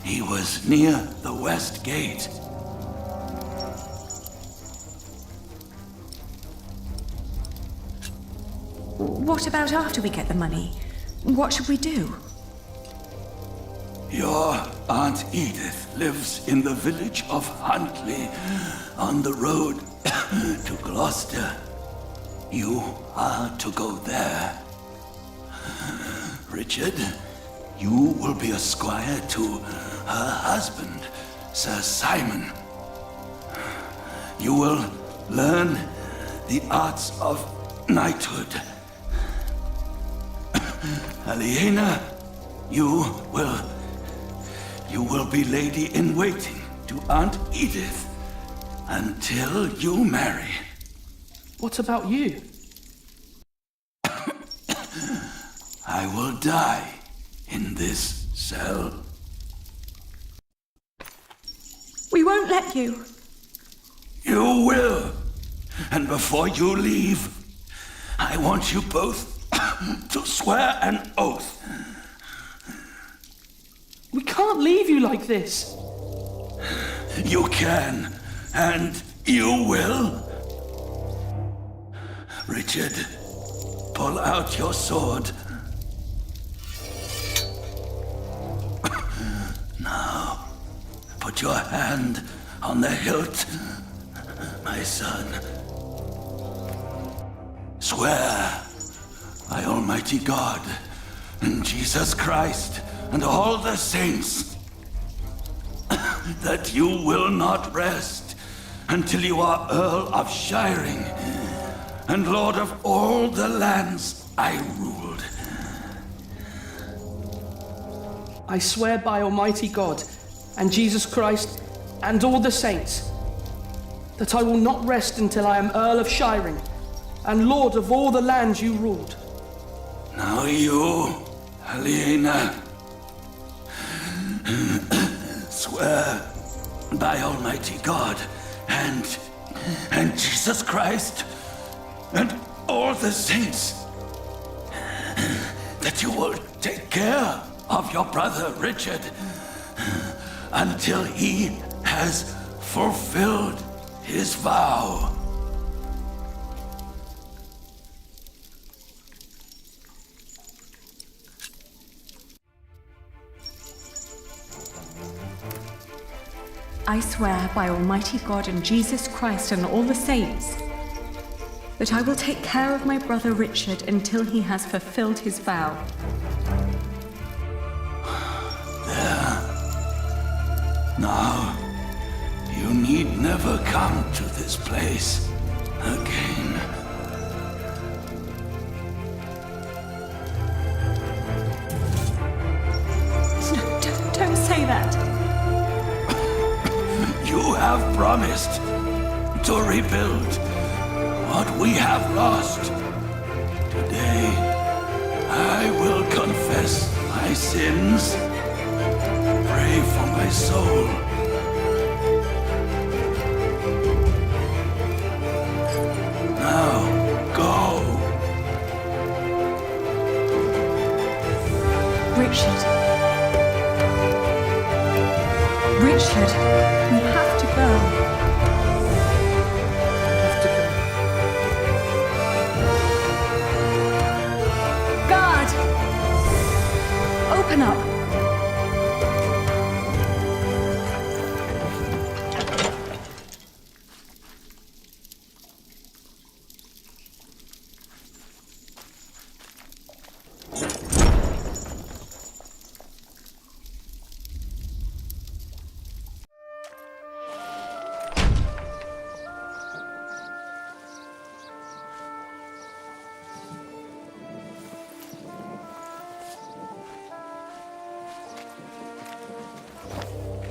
He was near the west gate. What about after we get the money? What should we do? Your Aunt Edith lives in the village of Huntley, on the road to Gloucester. You are to go there. Richard, You will be a squire to her husband, Sir Simon. You will learn the arts of knighthood. Aliena, you will be lady-in-waiting to Aunt Edith until you marry. What about you? I will die in this cell. We won't let you. You will. And before you leave, I want you both to swear an oath. We can't leave you like this. You can, and you will. Richard, pull out your sword. Now, put your hand on the hilt, my son. Swear by Almighty God and Jesus Christ and all the saints that you will not rest until you are Earl of Shiring and Lord of all the lands I ruled. I swear by Almighty God and Jesus Christ and all the saints that I will not rest until I am Earl of Shiring and Lord of all the lands you ruled. Now you, Aliena, swear by Almighty God and Jesus Christ and all the saints that you will take care of your brother Richard until he has fulfilled his vow. I swear by Almighty God and Jesus Christ and all the saints that I will take care of my brother Richard until he has fulfilled his vow. There. Now, you need never come to this place again. Don't say that. You have promised to rebuild what we have lost. Today, I will confess my sins, pray for my soul. Now, go. Richard. Richard, we have to go. Guard! Open up!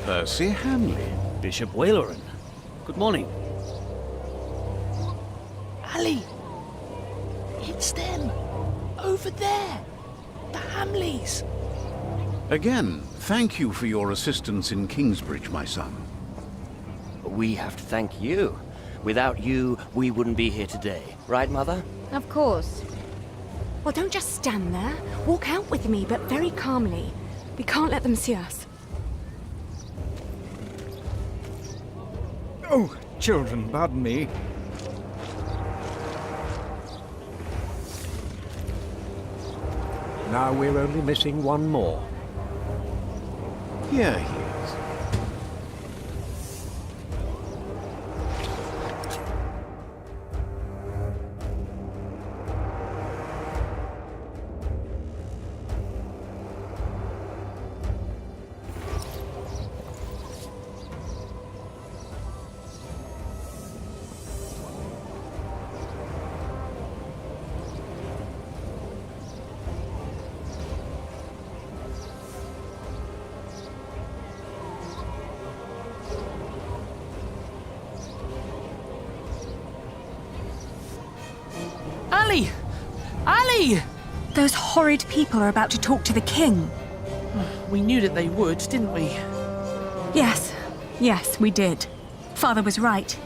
Percy Hamley. Bishop Waleran. Good morning. Ali! It's them! Over there! The Hamleys! Again, thank you for your assistance in Kingsbridge, my son. We have to thank you. Without you, we wouldn't be here today. Right, Mother? Of course. Well, don't just stand there. Walk out with me, but very calmly. We can't let them see us. Oh, children, pardon me. Now we're only missing one more. Here he is. money! Those horrid people are about to talk to the king. We knew that they would, didn't we? Yes, we did. Father was right.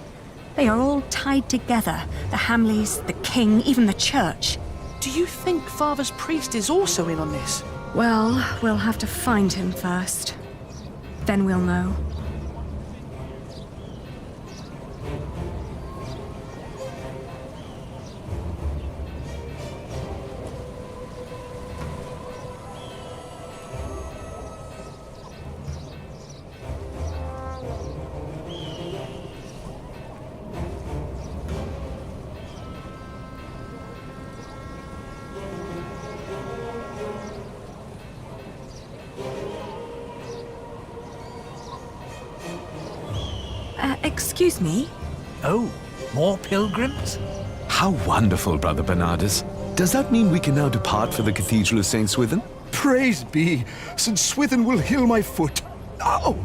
They are all tied together. The Hamleys, the king, even the church. Do you think Father's priest is also in on this? Well, we'll have to find him first. Then we'll know. Excuse me? Oh, more pilgrims? How wonderful, Brother Bernardus. Does that mean we can now depart for the Cathedral of St. Swithin? Praise be! St. Swithin will heal my foot. Ow!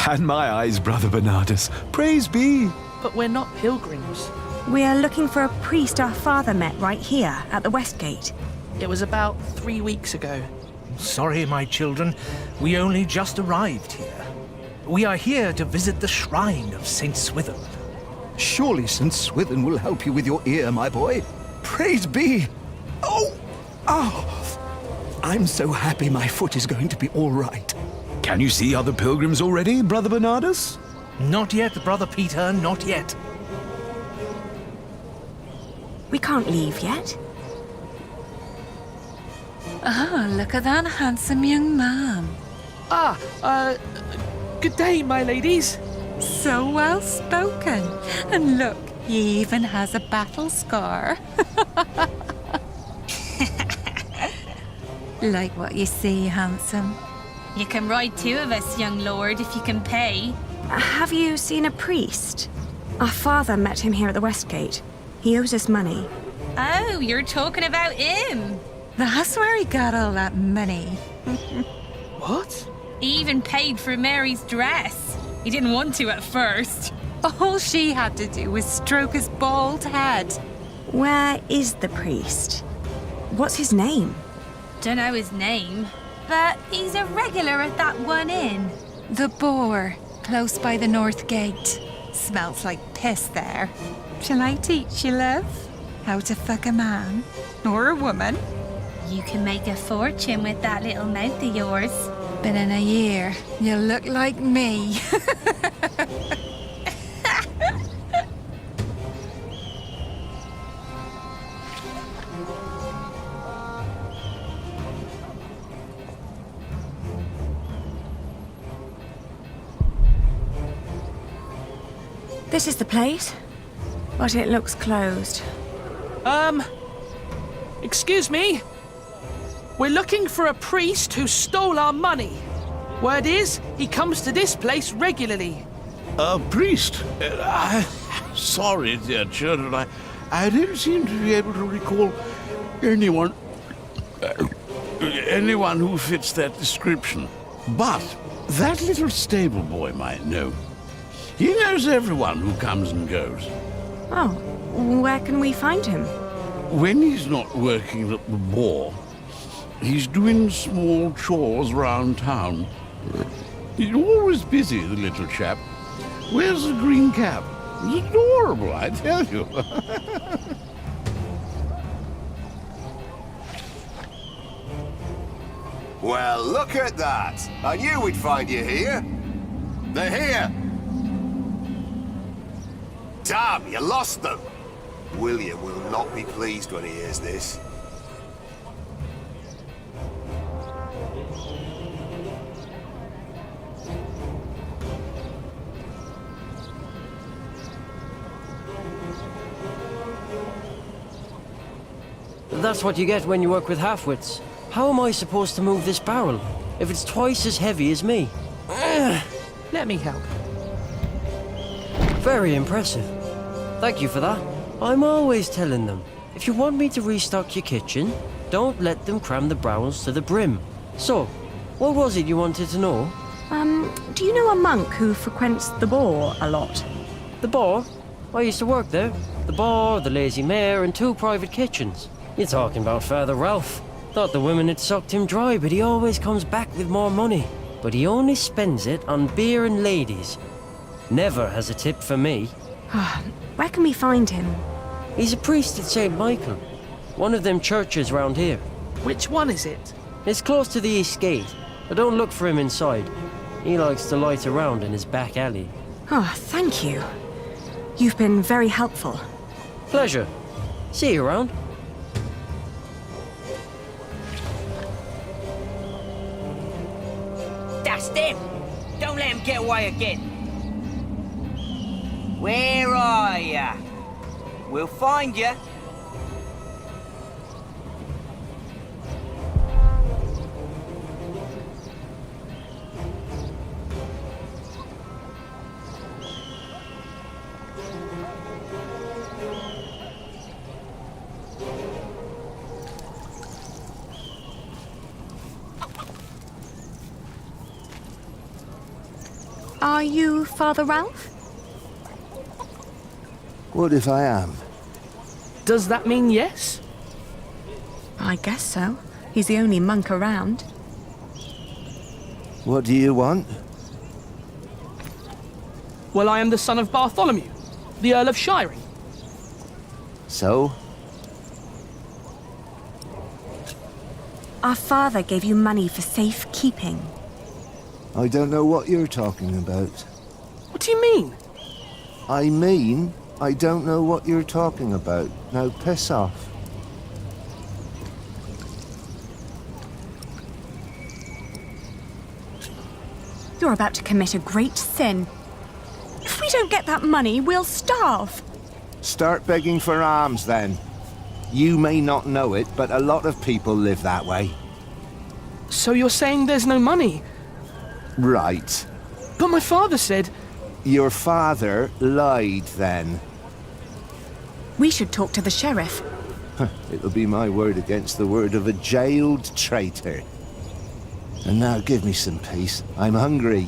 And my eyes, Brother Bernardus. Praise be! But we're not pilgrims. We are looking for a priest our father met right here, at the West Gate. It was about 3 weeks ago. Sorry, my children. We only just arrived here. We are here to visit the shrine of St. Swithin. Surely St. Swithin will help you with your ear, my boy. Praise be! Oh! I'm so happy my foot is going to be all right. Can you see other pilgrims already, Brother Bernardus? Not yet, Brother Peter, not yet. We can't leave yet. Ah, look at that handsome young man. Good day, my ladies. So well spoken. And look, he even has a battle scar. Like what you see, handsome. You can ride 2 of us, young lord, if you can pay. Have you seen a priest? Our father met him here at the West Gate. He owes us money. Oh, you're talking about him. That's where he got all that money. What? He even paid for Mary's dress. He didn't want to at first. All she had to do was stroke his bald head. Where is the priest? What's his name? Don't know his name, but he's a regular at that one inn. The Boar, close by the North Gate. Smells like piss there. Shall I teach you, love? How to fuck a man? Or a woman? You can make a fortune with that little mouth of yours. But in a year, you'll look like me. This is the place, but it looks closed. Excuse me? We're looking for a priest who stole our money. Word is, he comes to this place regularly. A priest? Sorry, dear children, I don't seem to be able to recall anyone who fits that description. But that little stable boy might know. He knows everyone who comes and goes. Oh, where can we find him? When he's not working at the Boar, he's doing small chores round town. He's always busy, the little chap. Wears a green cap. It's adorable, I tell you. Well, look at that. I knew we'd find you here. They're here. Damn, you lost them. William will not be pleased when he hears this. That's what you get when you work with half-wits. How am I supposed to move this barrel if it's twice as heavy as me? Let me help. Very impressive. Thank you for that. I'm always telling them, if you want me to restock your kitchen, don't let them cram the barrels to the brim. So, what was it you wanted to know? Do you know a monk who frequents the Boar a lot? The Boar? I used to work there. The Boar, the Lazy Mare, and 2 private kitchens. You're talking about Father Ralph. Thought the women had sucked him dry, but he always comes back with more money. But he only spends it on beer and ladies. Never has a tip for me. Where can we find him? He's a priest at St. Michael. One of them churches round here. Which one is it? It's close to the east gate, but don't look for him inside. He likes to light around in his back alley. Oh, thank you. You've been very helpful. Pleasure. See you around. That's them! Don't let him get away again! Where are ya? We'll find ya! Are you Father Ralph? What if I am? Does that mean yes? I guess so. He's the only monk around. What do you want? Well, I am the son of Bartholomew, the Earl of Shiring. So? Our father gave you money for safekeeping. I don't know what you're talking about. What do you mean? I mean, I don't know what you're talking about. Now piss off. You're about to commit a great sin. If we don't get that money, we'll starve. Start begging for alms then. You may not know it, but a lot of people live that way. So you're saying there's no money? Right. But my father said... Your father lied then. We should talk to the sheriff. It'll be my word against the word of a jailed traitor. And now give me some peace. I'm hungry.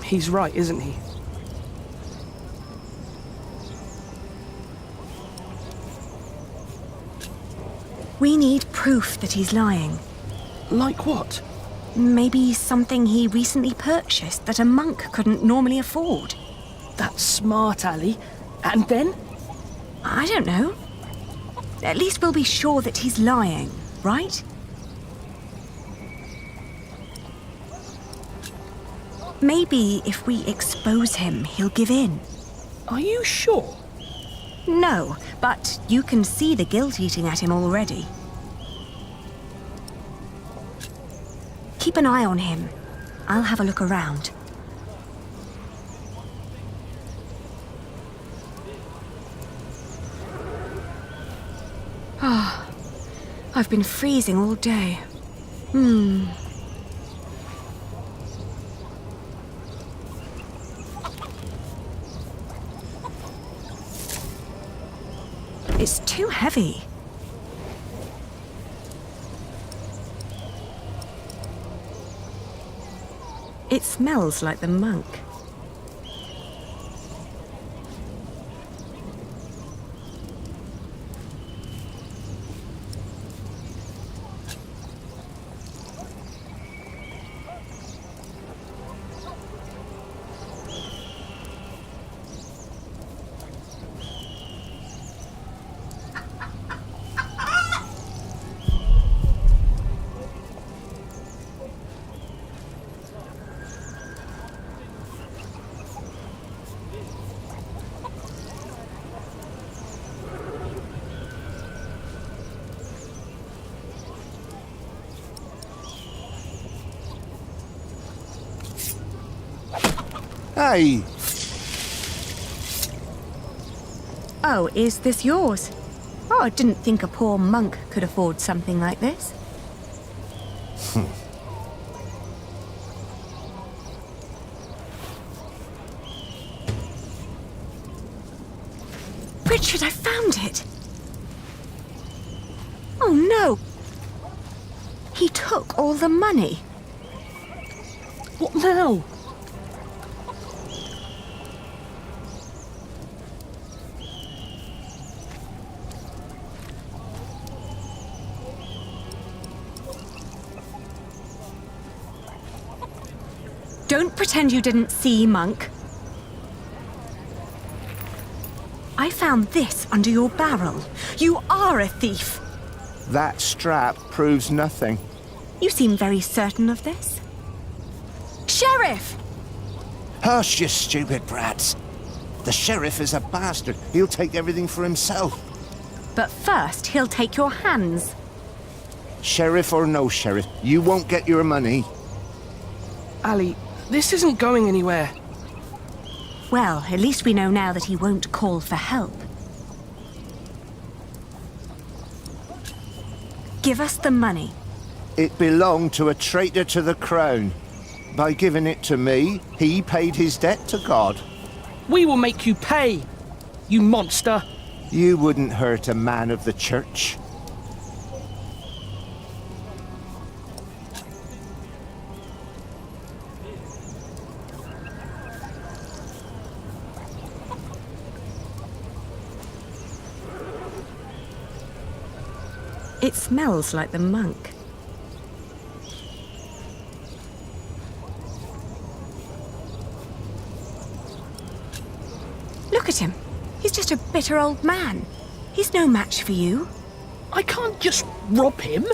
He's right, isn't he? We need proof that he's lying. Like what? Maybe something he recently purchased that a monk couldn't normally afford. That's smart, Ali. And then? I don't know. At least we'll be sure that he's lying, right? Maybe if we expose him, he'll give in. Are you sure? No, but you can see the guilt eating at him already. Keep an eye on him. I'll have a look around. Ah, I've been freezing all day. It's too heavy. It smells like the monk. Hey! Oh, is this yours? Oh, I didn't think a poor monk could afford something like this. Richard, I found it! Oh no! He took all the money. What now? Don't pretend you didn't see, monk. I found this under your barrel. You are a thief. That strap proves nothing. You seem very certain of this. Sheriff! Hush, you stupid brats. The sheriff is a bastard. He'll take everything for himself. But first, he'll take your hands. Sheriff or no sheriff, you won't get your money. Ali, this isn't going anywhere. Well, at least we know now that he won't call for help. Give us the money. It belonged to a traitor to the crown. By giving it to me, he paid his debt to God. We will make you pay, you monster. You wouldn't hurt a man of the church. It smells like the monk. Look at him. He's just a bitter old man. He's no match for you. I can't just rob him.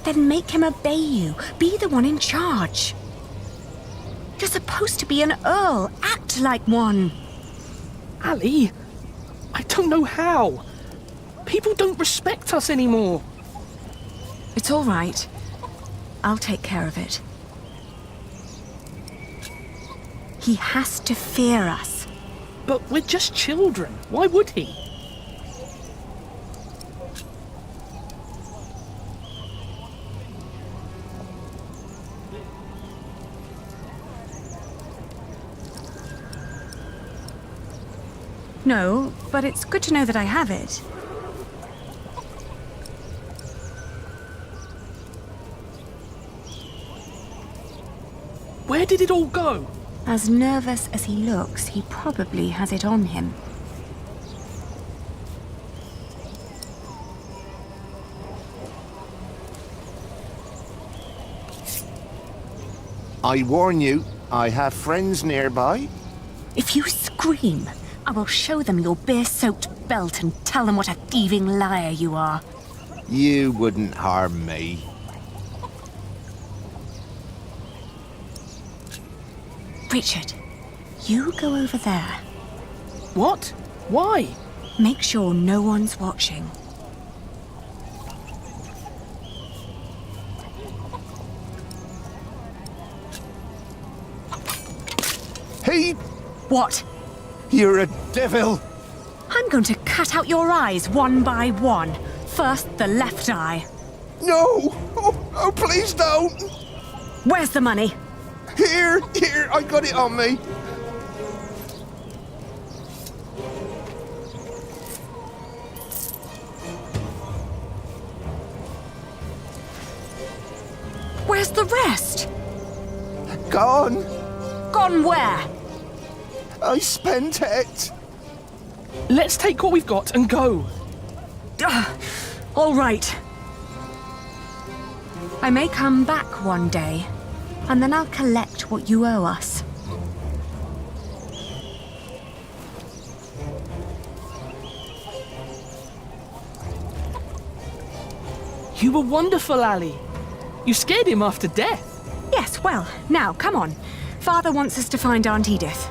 Then make him obey you. Be the one in charge. You're supposed to be an earl. Act like one. Ali, I don't know how. People don't respect us anymore. It's all right. I'll take care of it. He has to fear us. But we're just children. Why would he? No, but it's good to know that I have it. Where did it all go? As nervous as he looks, he probably has it on him. I warn you, I have friends nearby. If you scream, I will show them your beer-soaked belt and tell them what a thieving liar you are. You wouldn't harm me. Richard, you go over there. What? Why? Make sure no one's watching. Hey! What? You're a devil! I'm going to cut out your eyes one by one. First, the left eye. No! Oh, please don't! Where's the money? Here, I got it on me. Where's the rest? Gone. Gone where? I spent it. Let's take what we've got and go. All right. I may come back one day, and then I'll collect what you owe us. You were wonderful, Ali. You scared him after death. Yes, well, now, come on. Father wants us to find Aunt Edith.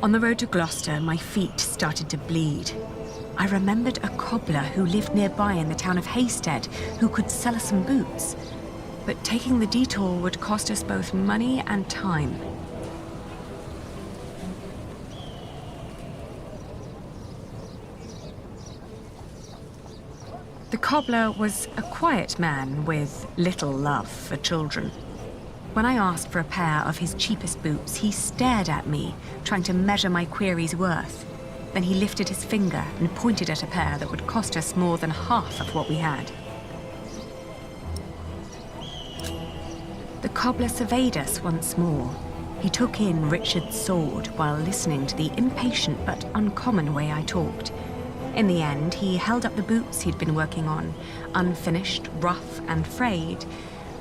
On the road to Gloucester, my feet started to bleed. I remembered a cobbler who lived nearby in the town of Hastead who could sell us some boots. But taking the detour would cost us both money and time. The cobbler was a quiet man with little love for children. When I asked for a pair of his cheapest boots, he stared at me, trying to measure my query's worth. Then he lifted his finger and pointed at a pair that would cost us more than half of what we had. The cobbler surveyed us once more. He took in Richard's sword while listening to the impatient but uncommon way I talked. In the end, he held up the boots he'd been working on, unfinished, rough and frayed,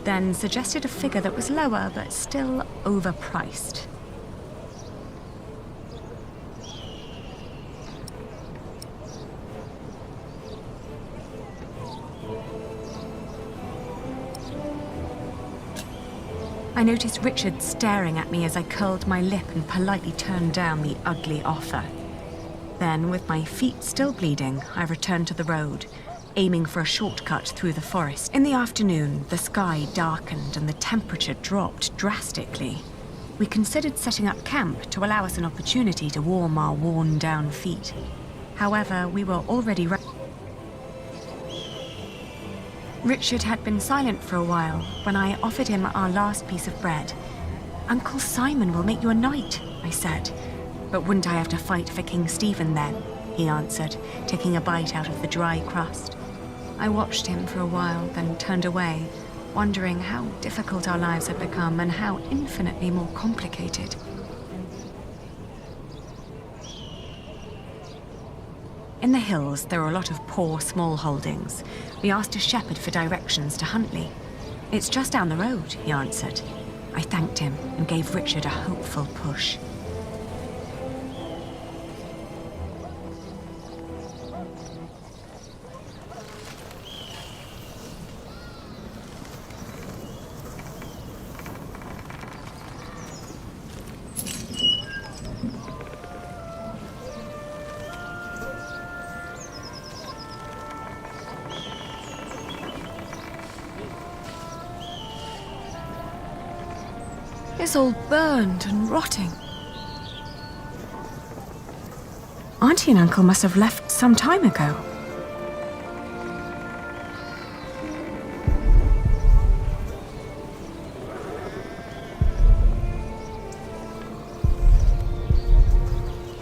then suggested a figure that was lower but still overpriced. I noticed Richard staring at me as I curled my lip and politely turned down the ugly offer. Then, with my feet still bleeding, I returned to the road, aiming for a shortcut through the forest. In the afternoon, the sky darkened and the temperature dropped drastically. We considered setting up camp to allow us an opportunity to warm our worn-down feet. However, we were already ready. Richard had been silent for a while when I offered him our last piece of bread. "Uncle Simon will make you a knight," I said. "But wouldn't I have to fight for King Stephen then?" he answered, taking a bite out of the dry crust. I watched him for a while, then turned away, wondering how difficult our lives had become and how infinitely more complicated. In the hills, there were a lot of poor, small holdings. We asked a shepherd for directions to Huntley. "It's just down the road," he answered. I thanked him and gave Richard a hopeful push. It's all burned and rotting. Auntie and Uncle must have left some time ago.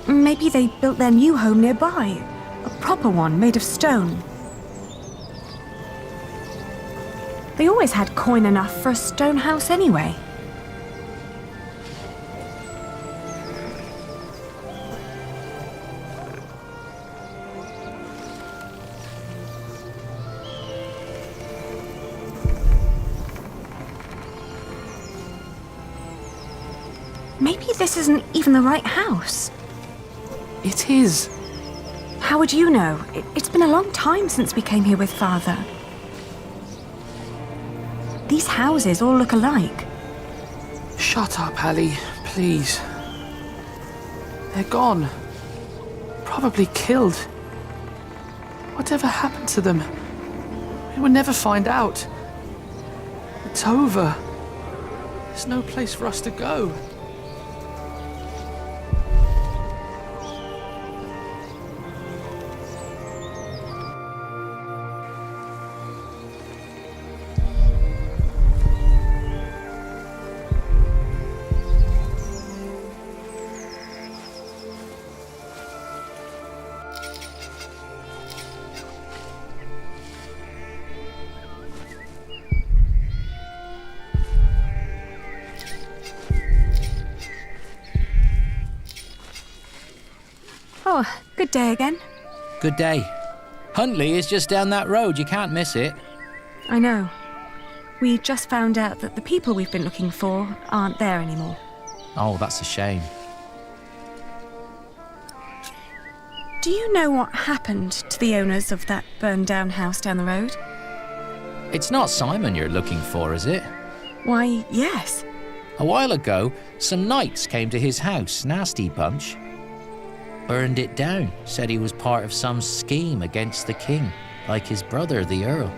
Maybe they built their new home nearby. A proper one made of stone. They always had coin enough for a stone house anyway. Maybe this isn't even the right house. It is. How would you know? It's been a long time since we came here with Father. These houses all look alike. Shut up, Hallie, please. They're gone. Probably killed. Whatever happened to them? We will never find out. It's over. There's no place for us to go. Oh, good day again. Good day. Huntley is just down that road. You can't miss it. I know. We just found out that the people we've been looking for aren't there anymore. Oh, that's a shame. Do you know what happened to the owners of that burned-down house down the road? It's not Simon you're looking for, is it? Why, yes. A while ago, some knights came to his house, nasty bunch. Burned it down, said he was part of some scheme against the king, like his brother, the Earl.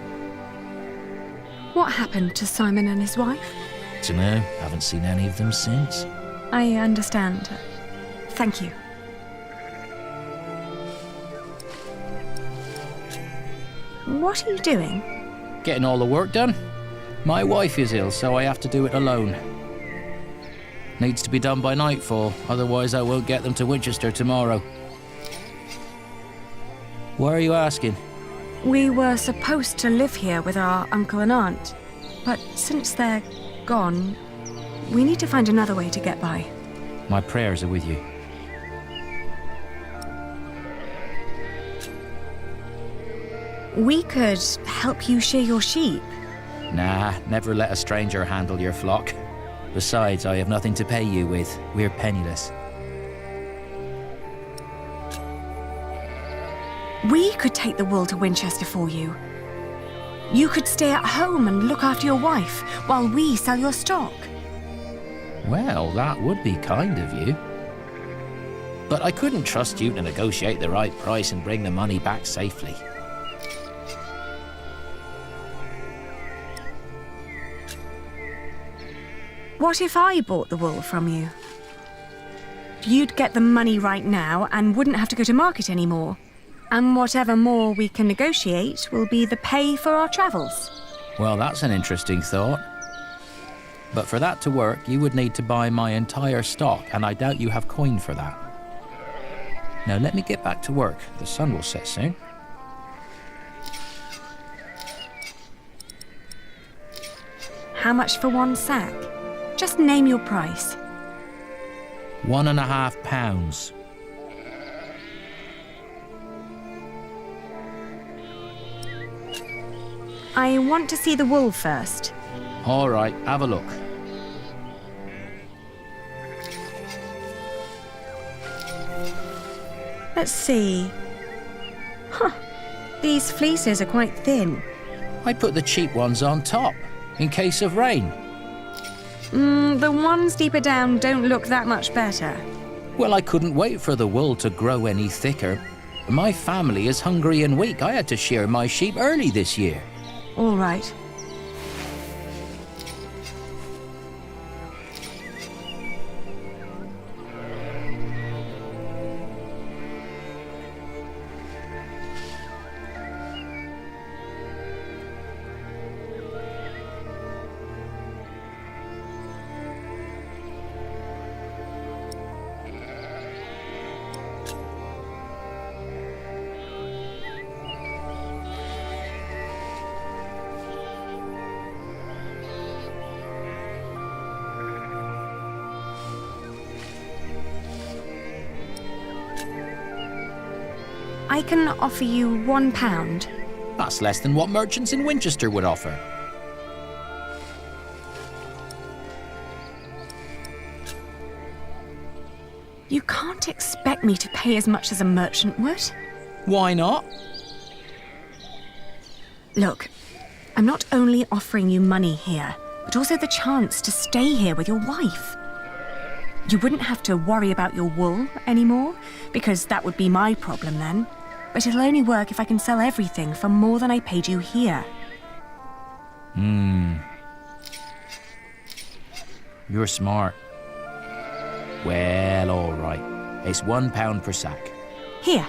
What happened to Simon and his wife? Dunno, haven't seen any of them since. I understand. Thank you. What are you doing? Getting all the work done. My wife is ill, so I have to do it alone. Needs to be done by nightfall, otherwise I won't get them to Winchester tomorrow. Why are you asking? We were supposed to live here with our uncle and aunt, but since they're gone, we need to find another way to get by. My prayers are with you. We could help you shear your sheep. Nah, never let a stranger handle your flock. Besides, I have nothing to pay you with. We're penniless. We could take the wool to Winchester for you. You could stay at home and look after your wife while we sell your stock. Well, that would be kind of you. But I couldn't trust you to negotiate the right price and bring the money back safely. What if I bought the wool from you? You'd get the money right now and wouldn't have to go to market anymore. And whatever more we can negotiate will be the pay for our travels. Well, that's an interesting thought. But for that to work, you would need to buy my entire stock, and I doubt you have coin for that. Now let me get back to work. The sun will set soon. How much for one sack? Just name your price. £1.50. I want to see the wool first. All right, have a look. Let's see. Huh. These fleeces are quite thin. I put the cheap ones on top, in case of rain. The ones deeper down don't look that much better. Well, I couldn't wait for the wool to grow any thicker. My family is hungry and weak. I had to shear my sheep early this year. All right. I can offer you £1. That's less than what merchants in Winchester would offer. You can't expect me to pay as much as a merchant would. Why not? Look, I'm not only offering you money here, but also the chance to stay here with your wife. You wouldn't have to worry about your wool anymore, because that would be my problem then. But it'll only work if I can sell everything for more than I paid you here. You're smart. Well, all right. It's £1 per sack. Here.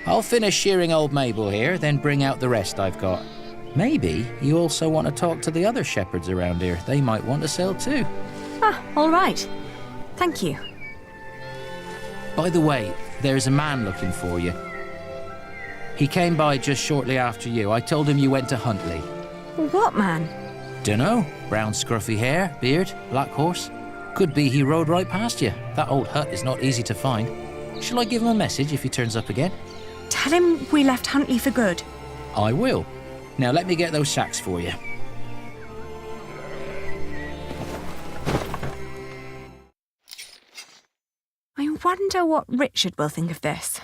I'll finish shearing old Mabel here, then bring out the rest I've got. Maybe you also want to talk to the other shepherds around here. They might want to sell too. Ah, all right. Thank you. By the way, there's a man looking for you. He came by just shortly after you. I told him you went to Huntley. What man? Dunno. Brown scruffy hair, beard, black horse. Could be he rode right past you. That old hut is not easy to find. Shall I give him a message if he turns up again? Tell him we left Huntley for good. I will. Now let me get those sacks for you. I wonder what Richard will think of this.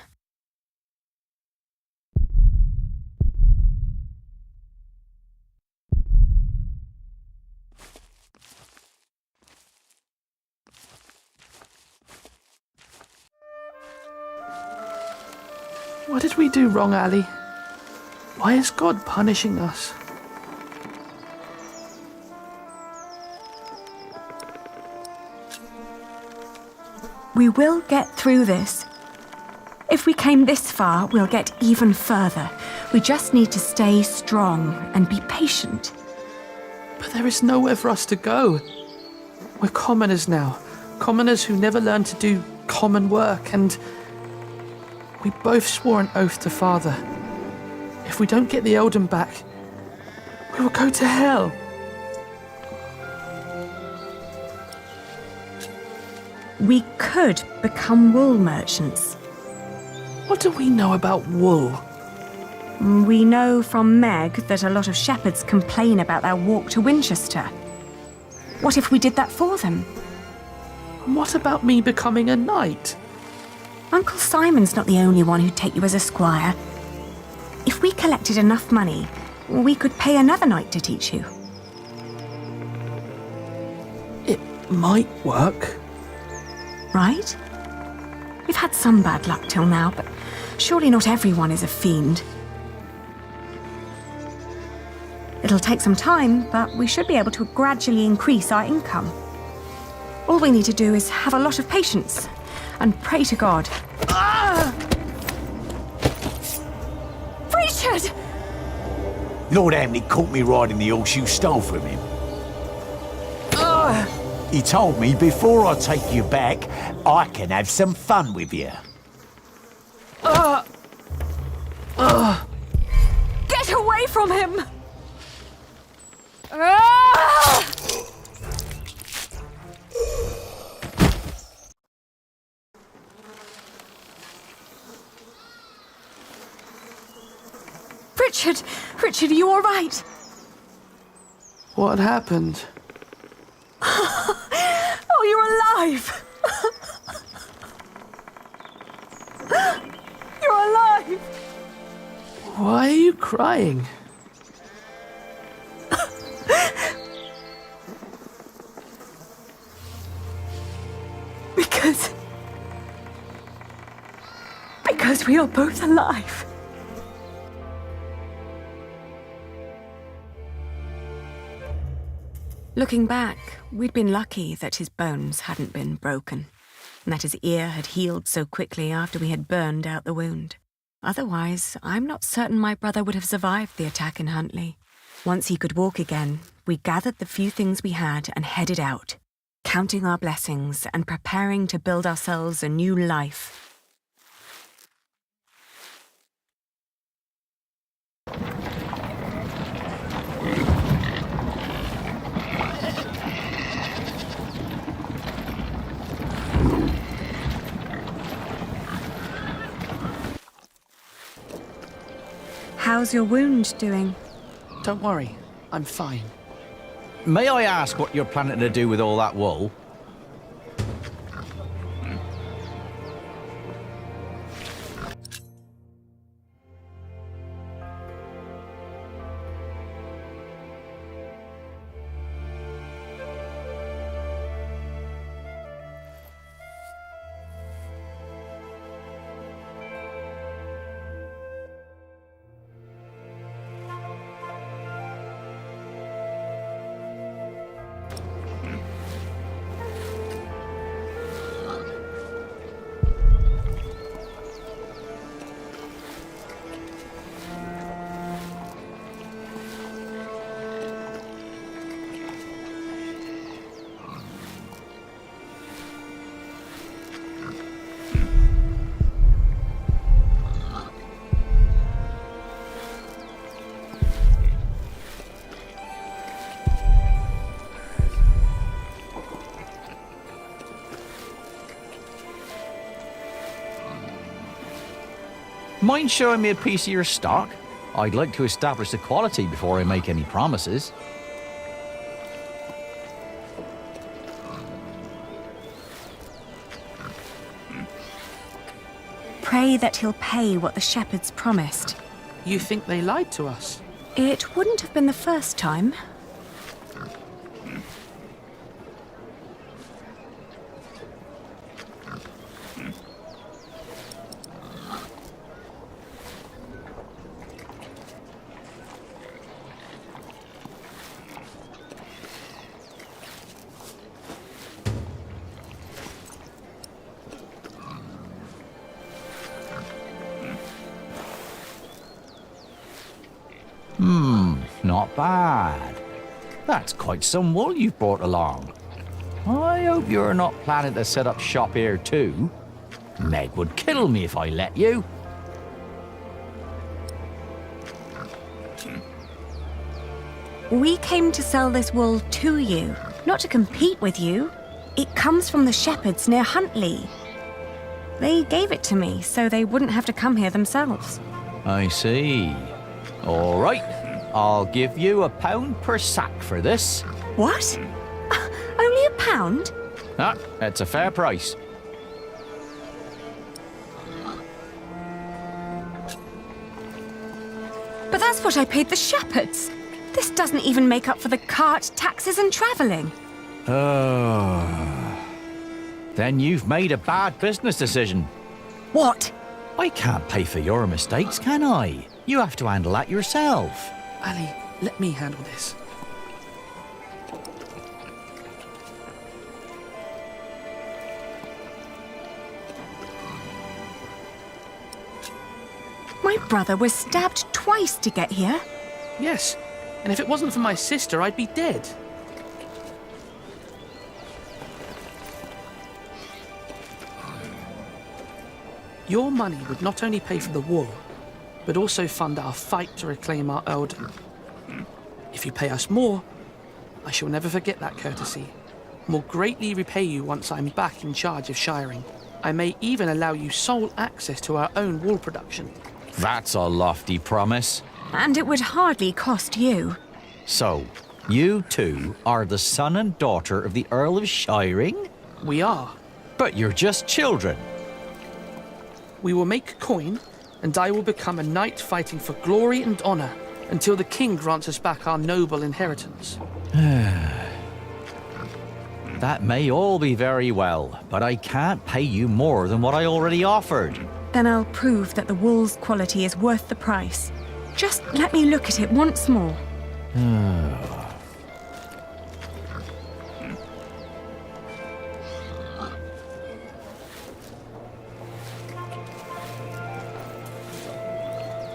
What did we do wrong, Ali? Why is God punishing us? We will get through this. If we came this far, we'll get even further. We just need to stay strong and be patient. But there is nowhere for us to go. We're commoners now. Commoners who never learned to do common work, and we both swore an oath to Father. If we don't get the Eldon back, we will go to hell. We could become wool merchants. What do we know about wool? We know from Meg that a lot of shepherds complain about their walk to Winchester. What if we did that for them? What about me becoming a knight? Uncle Simon's not the only one who'd take you as a squire. If we collected enough money, we could pay another knight to teach you. It might work. Right? We've had some bad luck till now, but surely not everyone is a fiend. It'll take some time, but we should be able to gradually increase our income. All we need to do is have a lot of patience and pray to God. Ah! Richard! Lord Hamlet caught me riding the horse you stole from him. He told me before I take you back, I can have some fun with you. Get away from him! Ah! Richard, are you all right? What happened? Oh, you're alive! You're alive! Why are you crying? Because we are both alive. Looking back, we'd been lucky that his bones hadn't been broken, and that his ear had healed so quickly after we had burned out the wound. Otherwise, I'm not certain my brother would have survived the attack in Huntley. Once he could walk again, we gathered the few things we had and headed out, counting our blessings and preparing to build ourselves a new life. How's your wound doing? Don't worry, I'm fine. May I ask what you're planning to do with all that wool? Mind showing me a piece of your stock? I'd like to establish the quality before I make any promises. Pray that he'll pay what the shepherds promised. You think they lied to us? It wouldn't have been the first time. Not bad. That's quite some wool you've brought along. I hope you're not planning to set up shop here too. Meg would kill me if I let you. We came to sell this wool to you, not to compete with you. It comes from the shepherds near Huntley. They gave it to me so they wouldn't have to come here themselves. I see. All right, I'll give you £1 per sack for this. What? Only £1? Ah, that's a fair price. But that's what I paid the shepherds. This doesn't even make up for the cart, taxes and travelling. Oh. Then you've made a bad business decision. What? I can't pay for your mistakes, can I? You have to handle that yourself. Ali, let me handle this. My brother was stabbed twice to get here. Yes, and if it wasn't for my sister, I'd be dead. Your money would not only pay for the war, but also fund our fight to reclaim our earldom. If you pay us more, I shall never forget that courtesy, and will greatly repay you once I'm back in charge of shiring. I may even allow you sole access to our own wool production. That's a lofty promise. And it would hardly cost you. So, you two are the son and daughter of the Earl of Shiring? We are. But you're just children. We will make coin, and I will become a knight fighting for glory and honor until the king grants us back our noble inheritance. That may all be very well, but I can't pay you more than what I already offered. Then I'll prove that the wool's quality is worth the price. Just let me look at it once more.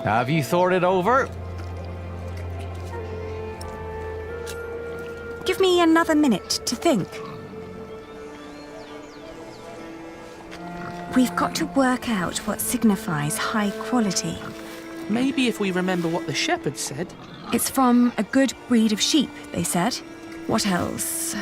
Have you thought it over? Give me another minute to think. We've got to work out what signifies high quality. Maybe if we remember what the shepherd said. It's from a good breed of sheep, they said. What else?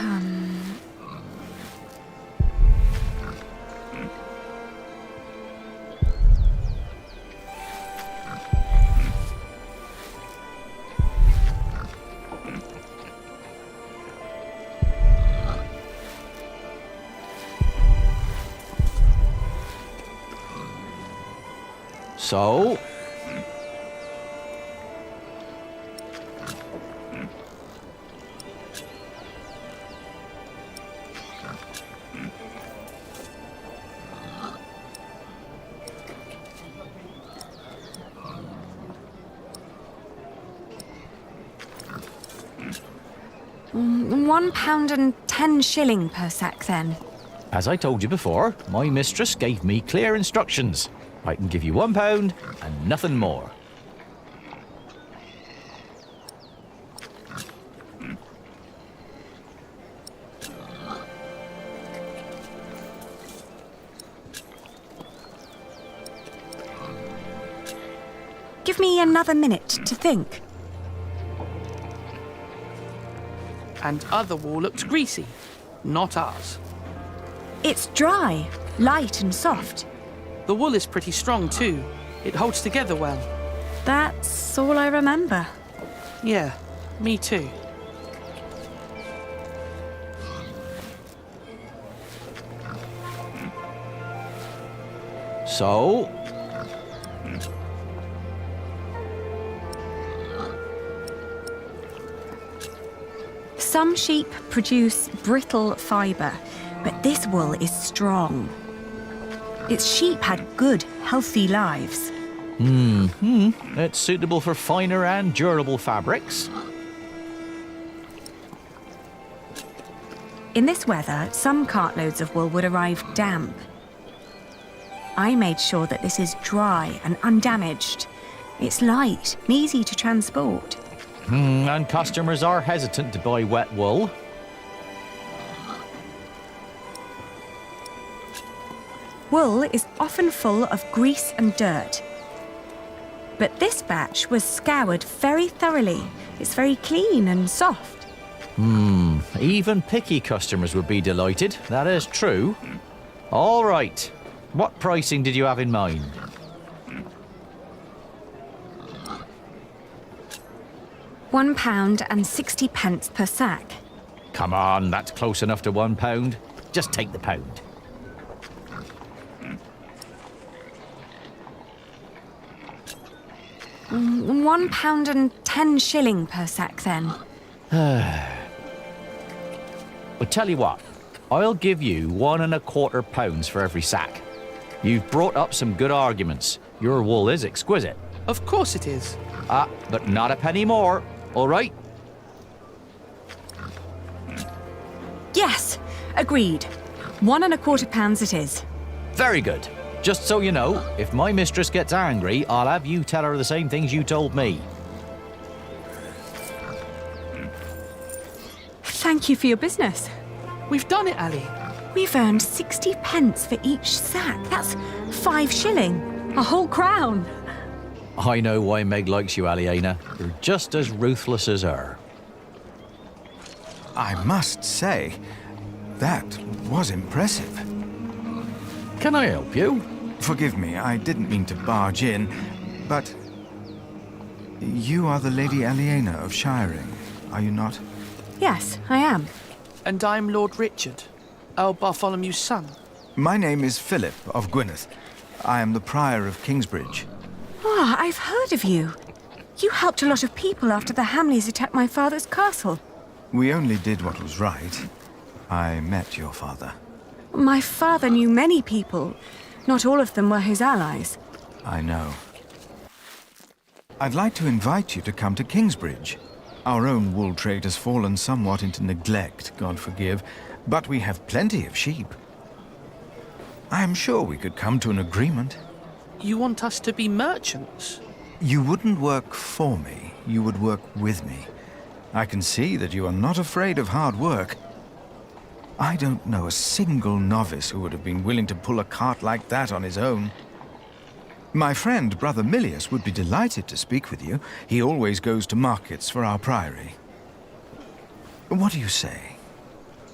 So? £1.10 per sack, then. As I told you before, my mistress gave me clear instructions. I can give you £1 and nothing more. Give me another minute to think. And other wool looks greasy, not ours. It's dry, light and soft. The wool is pretty strong too. It holds together well. That's all I remember. Yeah, me too. So? Some sheep produce brittle fibre, but this wool is strong. Its sheep had good, healthy lives. It's suitable for finer and durable fabrics. In this weather, some cartloads of wool would arrive damp. I made sure that this is dry and undamaged. It's light and easy to transport. And customers are hesitant to buy wet wool. Wool is often full of grease and dirt. But this batch was scoured very thoroughly. It's very clean and soft. Even picky customers would be delighted. That is true. All right. What pricing did you have in mind? £1.60 per sack. Come on, that's close enough to £1. Just take the pound. £1.10 per sack, then. Well, tell you what, I'll give you £1.25 for every sack. You've brought up some good arguments. Your wool is exquisite. Of course it is. But not a penny more, all right? Yes, agreed. £1.25 it is. Very good. Just so you know, if my mistress gets angry, I'll have you tell her the same things you told me. Thank you for your business. We've done it, Ali. We've earned 60p for each sack. That's 5 shilling. A whole crown. I know why Meg likes you, Aliena. You're just as ruthless as her. I must say, that was impressive. Can I help you? Forgive me, I didn't mean to barge in, but you are the Lady Aliena of Shiring, are you not? Yes, I am. And I'm Lord Richard, Earl Bartholomew's son. My name is Philip of Gwynedd. I am the Prior of Kingsbridge. Ah, I've heard of you. You helped a lot of people after the Hamleys attacked my father's castle. We only did what was right. I met your father. My father knew many people. Not all of them were his allies. I know. I'd like to invite you to come to Kingsbridge. Our own wool trade has fallen somewhat into neglect, God forgive, but we have plenty of sheep. I am sure we could come to an agreement. You want us to be merchants? You wouldn't work for me, you would work with me. I can see that you are not afraid of hard work. I don't know a single novice who would have been willing to pull a cart like that on his own. My friend, Brother Milius, would be delighted to speak with you. He always goes to markets for our priory. What do you say?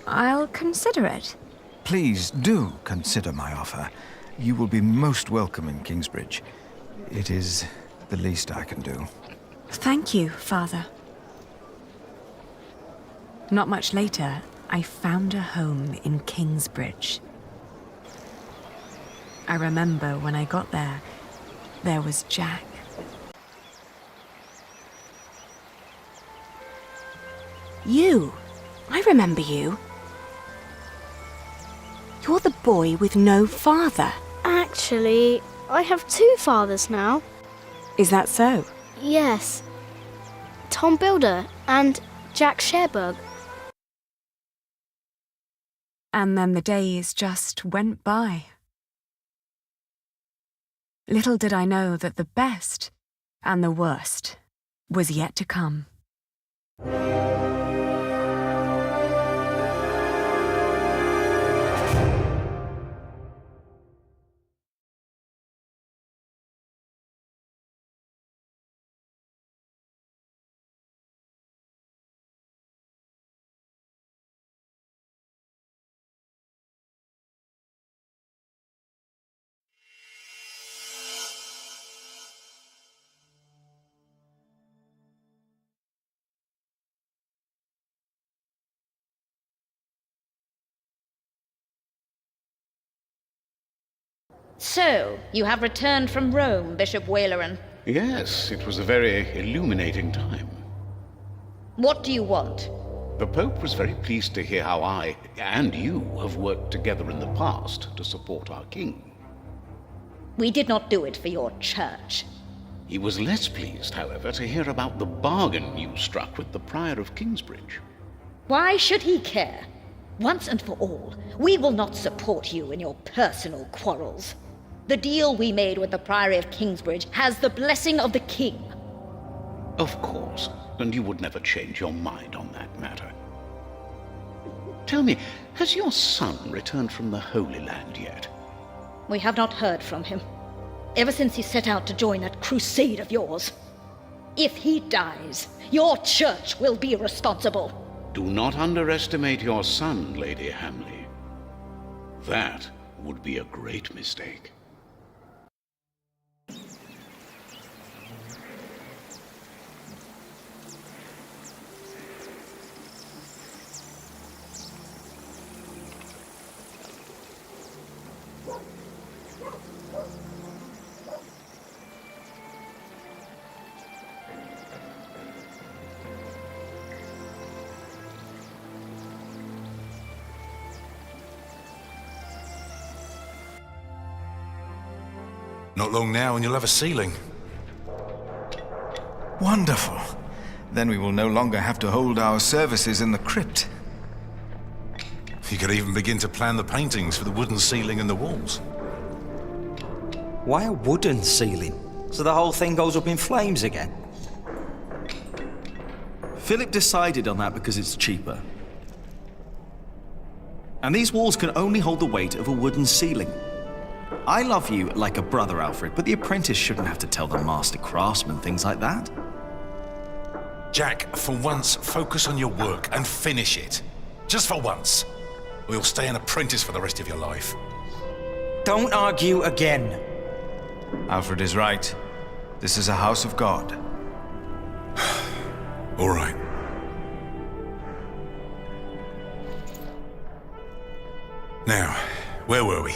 I'll consider it. Please do consider my offer. You will be most welcome in Kingsbridge. It is the least I can do. Thank you, Father. Not much later, I found a home in Kingsbridge. I remember when I got there, there was Jack. You! I remember you. You're the boy with no father. Actually, I have 2 fathers now. Is that so? Yes. Tom Builder and Jack Sherburg. And then the days just went by. Little did I know that the best and the worst was yet to come. So, you have returned from Rome, Bishop Waleran. Yes, it was a very illuminating time. What do you want? The Pope was very pleased to hear how I, and you, have worked together in the past to support our king. We did not do it for your church. He was less pleased, however, to hear about the bargain you struck with the Prior of Kingsbridge. Why should he care? Once and for all, we will not support you in your personal quarrels. The deal we made with the Priory of Kingsbridge has the blessing of the king. Of course, and you would never change your mind on that matter. Tell me, has your son returned from the Holy Land yet? We have not heard from him, ever since he set out to join that crusade of yours. If he dies, your church will be responsible. Do not underestimate your son, Lady Hamley. That would be a great mistake. Not long now and you'll have a ceiling. Wonderful. Then we will no longer have to hold our services in the crypt. You could even begin to plan the paintings for the wooden ceiling and the walls. Why a wooden ceiling? So the whole thing goes up in flames again? Philip decided on that because it's cheaper. And these walls can only hold the weight of a wooden ceiling. I love you like a brother, Alfred, but the apprentice shouldn't have to tell the master craftsman things like that. Jack, for once, focus on your work and finish it. Just for once. Or you'll stay an apprentice for the rest of your life. Don't argue again. Alfred is right. This is a house of God. All right. Now, where were we?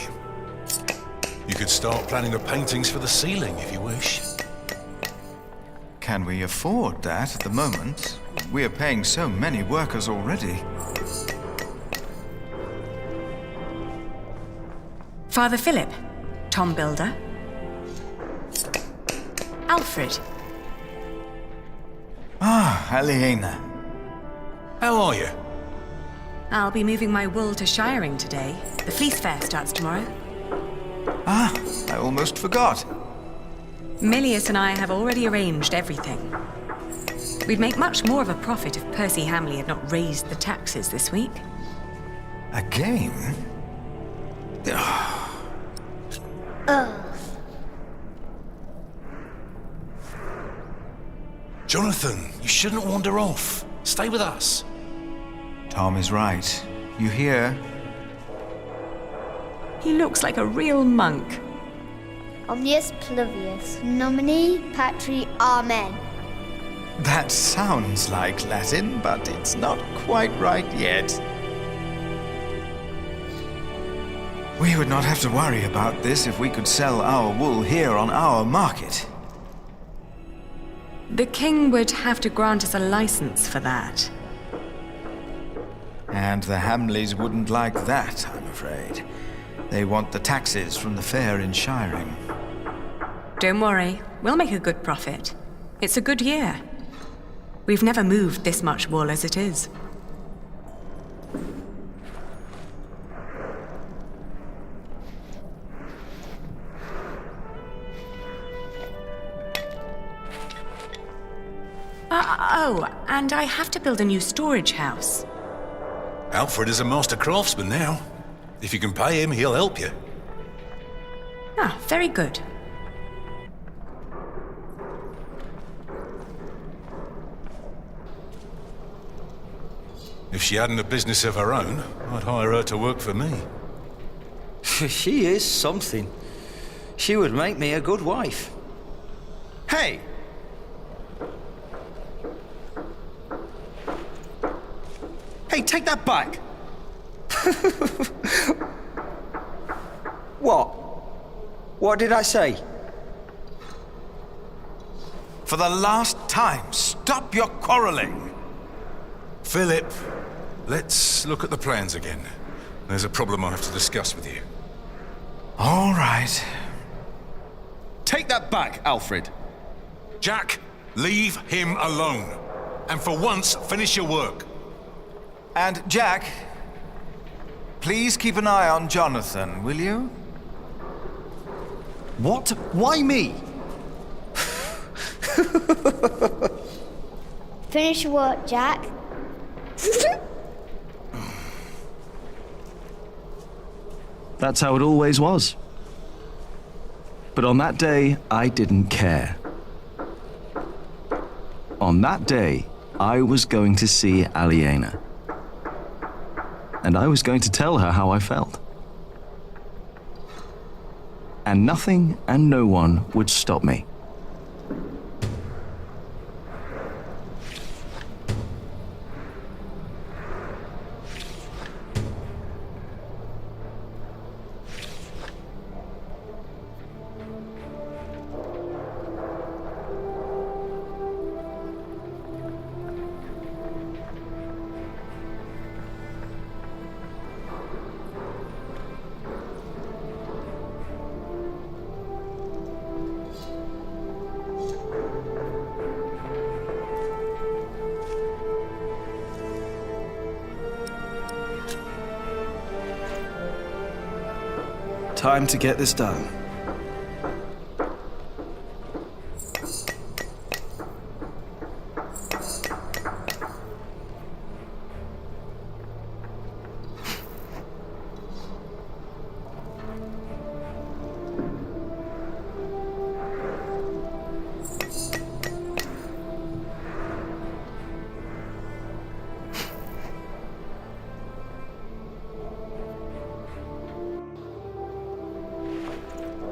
You could start planning the paintings for the ceiling if you wish. Can we afford that at the moment? We are paying so many workers already. Father Philip, Tom Builder. Alfred. Ah, Aliena. How are you? I'll be moving my wool to Shiring today. The fleece fair starts tomorrow. Ah, I almost forgot. Milius and I have already arranged everything. We'd make much more of a profit if Percy Hamley had not raised the taxes this week. Again? Jonathan, you shouldn't wander off. Stay with us. Tom is right. You hear? He looks like a real monk. Omnius Pluvius, nomine patri amen. That sounds like Latin, but it's not quite right yet. We would not have to worry about this if we could sell our wool here on our market. The king would have to grant us a license for that. And the Hamleys wouldn't like that, I'm afraid. They want the taxes from the fair in Shiring. Don't worry, we'll make a good profit. It's a good year. We've never moved this much wool as it is. Oh, and I have to build a new storage house. Alfred is a master craftsman now. If you can pay him, he'll help you. Ah, very good. If she hadn't a business of her own, I'd hire her to work for me. She is something. She would make me a good wife. Hey! Hey, take that back! What? What did I say? For the last time, stop your quarreling! Philip, let's look at the plans again. There's a problem I have to discuss with you. All right. Take that back, Alfred. Jack, leave him alone. And for once, finish your work. And Jack, please keep an eye on Jonathan, will you? What? Why me? Finish your work, Jack. That's how it always was. But on that day, I didn't care. On that day, I was going to see Aliena. And I was going to tell her how I felt. And nothing and no one would stop me. Time to get this done.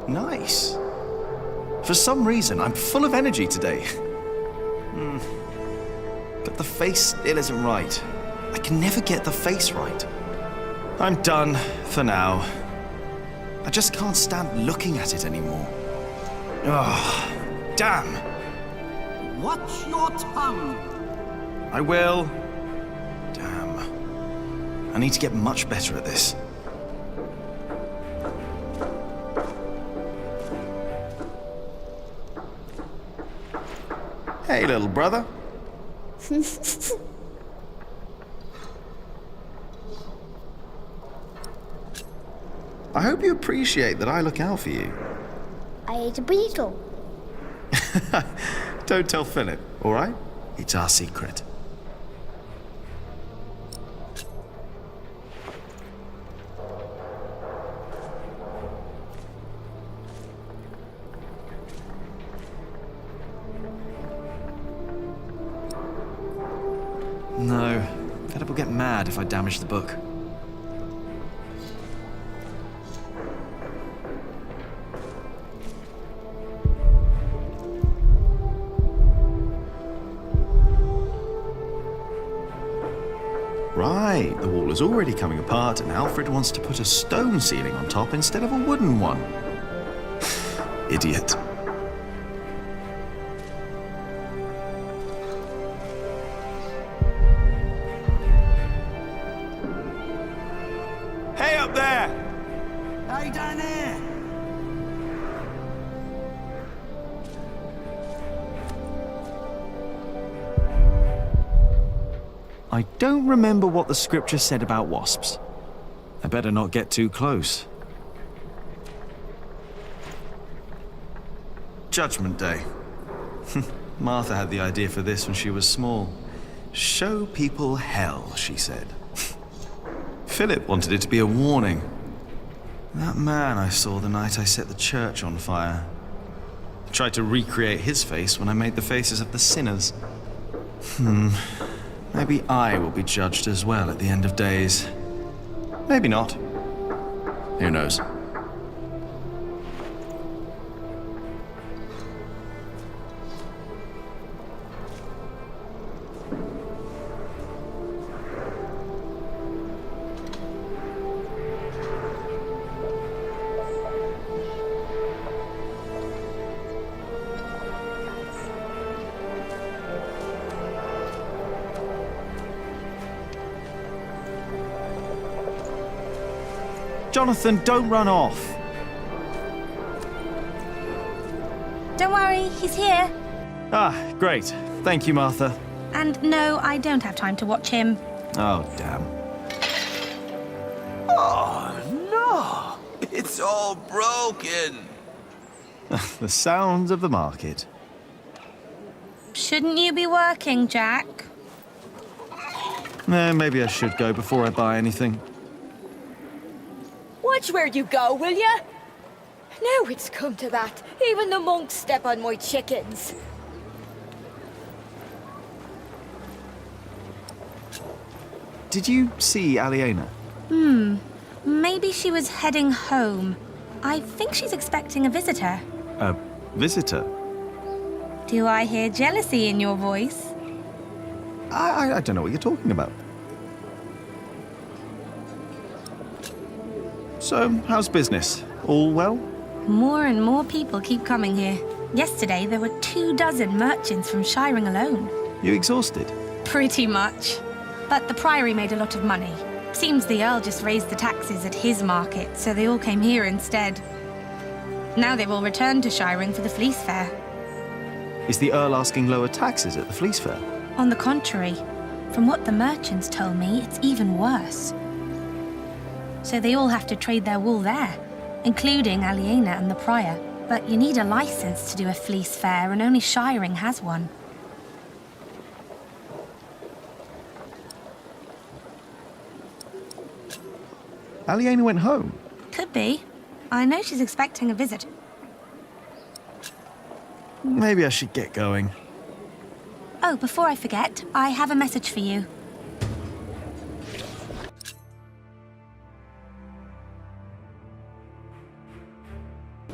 Nice. For some reason, I'm full of energy today. But the face still isn't right. I can never get the face right. I'm done for now. I just can't stand looking at it anymore. Oh, damn. Watch your tongue. I will. Damn. I need to get much better at this. Hey, little brother. I hope you appreciate that I look out for you. I ate a beetle. Don't tell Philip, all right? It's our secret. No, Philip will get mad if I damage the book. Right, the wall is already coming apart and Alfred wants to put a stone ceiling on top instead of a wooden one. Idiot. Hey up there! Hey down there! I don't remember what the scripture said about wasps. I better not get too close. Judgment Day. Martha had the idea for this when she was small. Show people hell, she said. Philip wanted it to be a warning. That man I saw the night I set the church on fire. I tried to recreate his face when I made the faces of the sinners. Maybe I will be judged as well at the end of days. Maybe not. Who knows? Jonathan, don't run off. Don't worry, he's here. Ah, great. Thank you, Martha. And no, I don't have time to watch him. Oh, damn. Oh, no! It's all broken. The sounds of the market. Shouldn't you be working, Jack? Maybe I should go before I buy anything. Watch where you go, will ya? Now it's come to that. Even the monks step on my chickens. Did you see Aliena? Maybe she was heading home. I think she's expecting a visitor. A visitor? Do I hear jealousy in your voice? I don't know what you're talking about. So, how's business? All well? More and more people keep coming here. Yesterday, there were 24 merchants from Shiring alone. You exhausted? Pretty much. But the Priory made a lot of money. Seems the Earl just raised the taxes at his market, so they all came here instead. Now they've all returned to Shiring for the Fleece Fair. Is the Earl asking lower taxes at the Fleece Fair? On the contrary, from what the merchants told me, it's even worse. So they all have to trade their wool there. including Aliena and the Prior. But you need a license to do a fleece fair, and only Shiring has one. Aliena went home. Could be. I know she's expecting a visit. Maybe I should get going. Oh, before I forget, I have a message for you.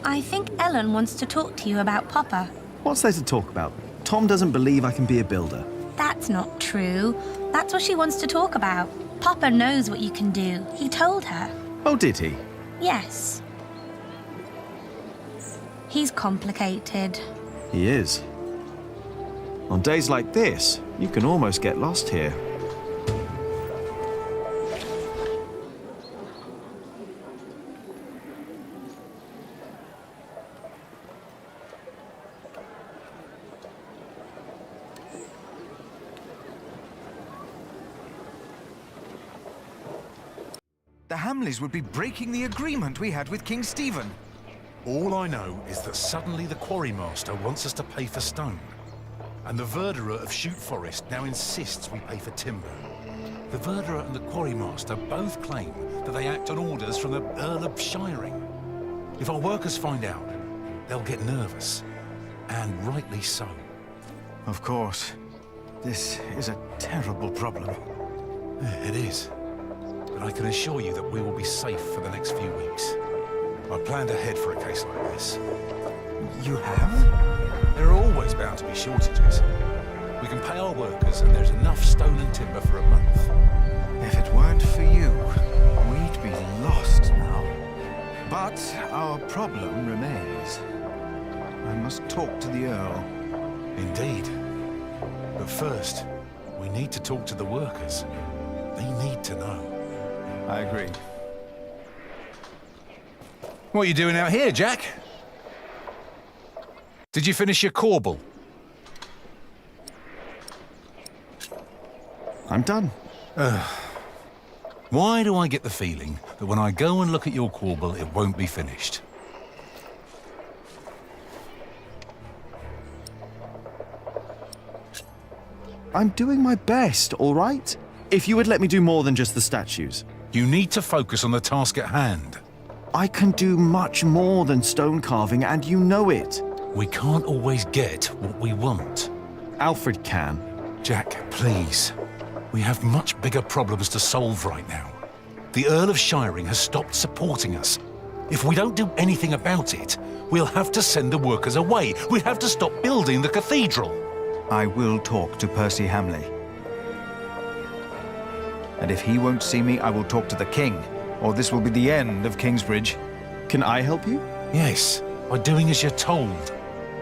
I think Ellen wants to talk to you about Popper. What's there to talk about? Tom doesn't believe I can be a builder. That's not true. That's what she wants to talk about. Popper knows what you can do. He told her. Oh, did he? Yes. He's complicated. He is. On days like this, you can almost get lost here. The Hamleys would be breaking the agreement we had with King Stephen. All I know is that suddenly the quarrymaster wants us to pay for stone. And the verderer of Shoot Forest now insists we pay for timber. The verderer and the quarrymaster both claim that they act on orders from the Earl of Shiring. If our workers find out, they'll get nervous. And rightly so. Of course. This is a terrible problem. It is. But I can assure you that we will be safe for the next few weeks. I planned ahead for a case like this. You have? There are always bound to be shortages. We can pay our workers and there's enough stone and timber for a month. If it weren't for you, we'd be lost now. But our problem remains. I must talk to the Earl. Indeed. But first, we need to talk to the workers. They need to know. I agree. What are you doing out here, Jack? Did you finish your corbel? I'm done. Why do I get the feeling that when I go and look at your corbel, it won't be finished? I'm doing my best, all right? If you would let me do more than just the statues. You need to focus on the task at hand. I can do much more than stone carving, and you know it. We can't always get what we want. Alfred can. Jack, please. We have much bigger problems to solve right now. The Earl of Shiring has stopped supporting us. If we don't do anything about it, we'll have to send the workers away. We'll have to stop building the cathedral. I will talk to Percy Hamley. And if he won't see me, I will talk to the king, or this will be the end of Kingsbridge. Can I help you? Yes, by doing as you're told.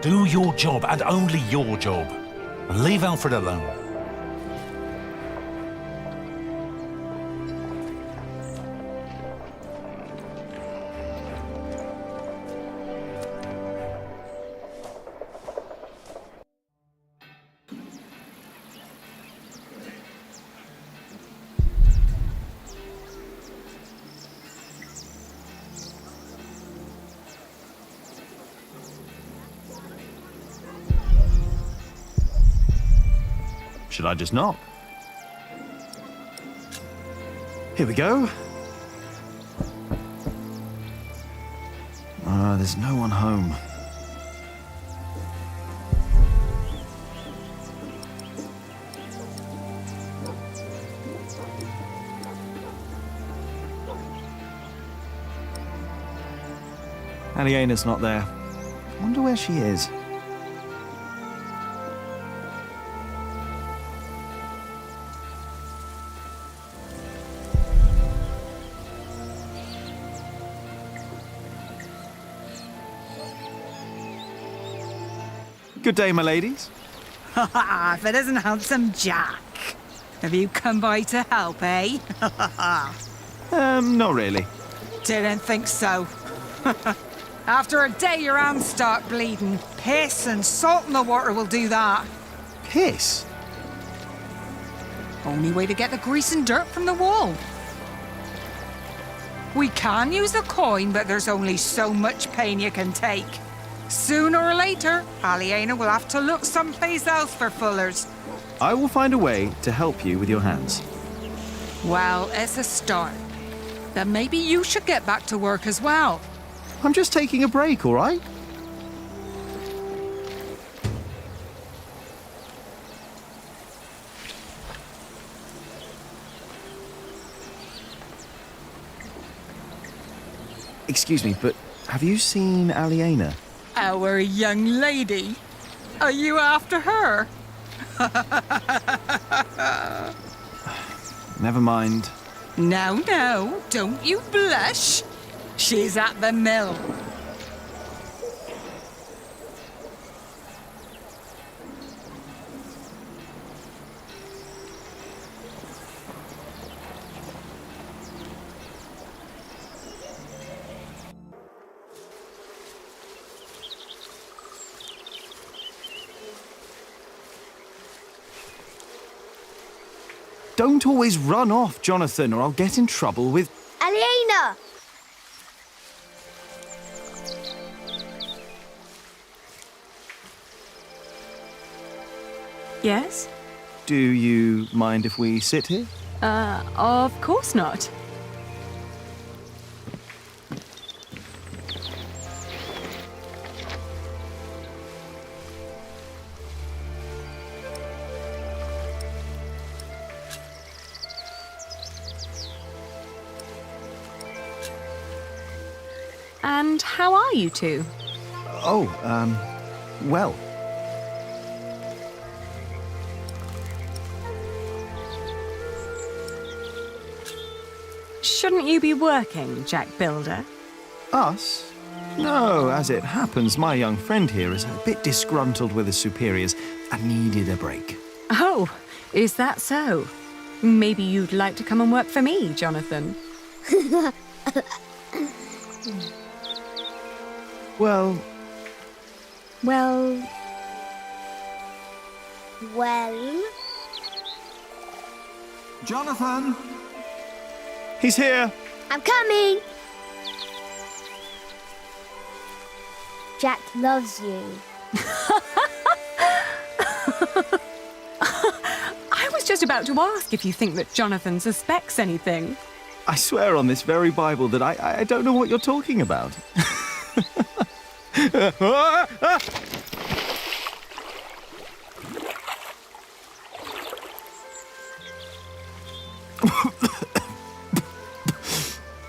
Do your job, and only your job. And leave Alfred alone. Should I just knock? Here we go. There's no one home. Aliena's not there. Wonder where she is. Good day, my ladies. If it isn't handsome Jack. Have you come by to help, eh? Not really. Didn't think so. After a day your hands start bleeding. Piss and salt in the water will do that. Piss? Only way to get the grease and dirt from the wall. We can use a coin, but there's only so much pain you can take. Sooner or later, Aliena will have to look someplace else for fullers. I will find a way to help you with your hands. Well, it's a start. Then maybe you should get back to work as well. I'm just taking a break, all right? Excuse me, but have you seen Aliena? Our young lady. Are you after her? Never mind. No, don't you blush. She's at the mill. Don't always run off, Jonathan, or I'll get in trouble with... Aliena! Yes? Do you mind if we sit here? Of course not. And how are you two? Oh, well. Shouldn't you be working, Jack Builder? Us? No, as it happens, my young friend here is a bit disgruntled with his superiors and needed a break. Oh, is that so? Maybe you'd like to come and work for me, Jonathan. Well... Well... Jonathan! He's here! I'm coming! Jack loves you. I was just about to ask if you think that Jonathan suspects anything. I swear on this very Bible that I don't know what you're talking about.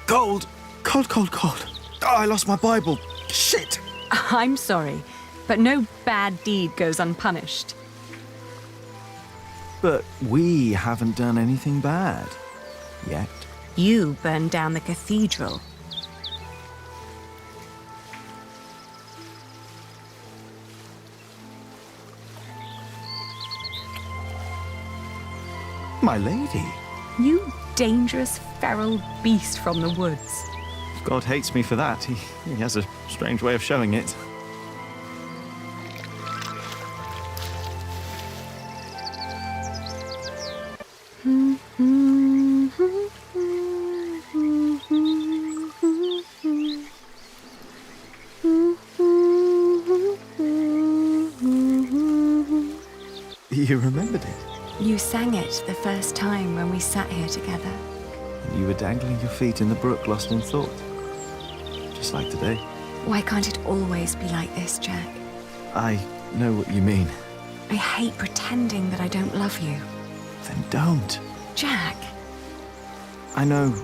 Cold. Cold. Oh, I lost my Bible. Shit. I'm sorry, but no bad deed goes unpunished. But we haven't done anything bad. Yet. You burned down the cathedral. My lady. You dangerous, feral beast from the woods. God hates me for that. He has a strange way of showing it. You remembered it? You sang it the first time when we sat here together. You were dangling your feet in the brook, lost in thought. Just like today. Why can't it always be like this, Jack? I know what you mean. I hate pretending that I don't love you. Then don't. Jack. I know.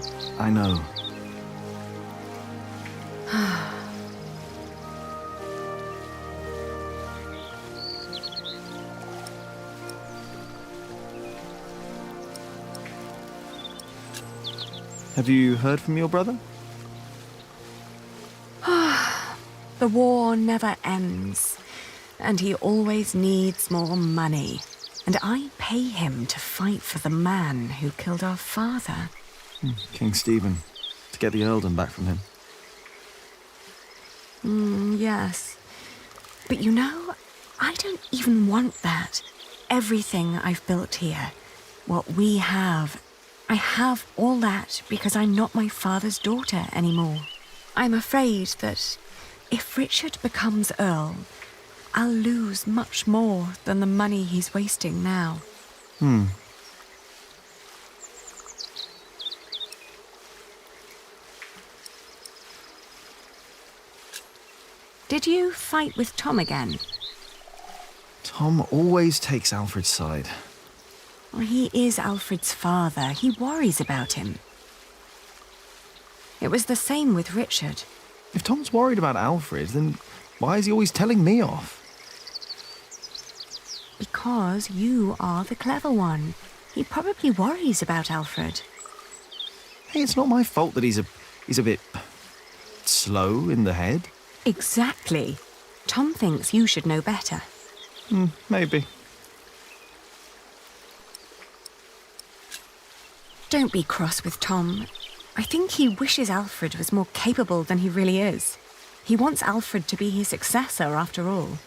Have you heard from your brother? The war never ends, and he always needs more money. And I pay him to fight for the man who killed our father. King Stephen, to get the earldom back from him. Yes. But you know, I don't even want that. Everything I've built here, what we have, I have all that because I'm not my father's daughter anymore. I'm afraid that if Richard becomes Earl, I'll lose much more than the money he's wasting now. Did you fight with Tom again? Tom always takes Alfred's side. Well, he is Alfred's father. He worries about him. It was the same with Richard. If Tom's worried about Alfred, then why is he always telling me off? Because you are the clever one. He probably worries about Alfred. Hey, it's not my fault that he's a bit slow in the head. Exactly. Tom thinks you should know better. Maybe. Don't be cross with Tom. I think he wishes Alfred was more capable than he really is. He wants Alfred to be his successor, after all.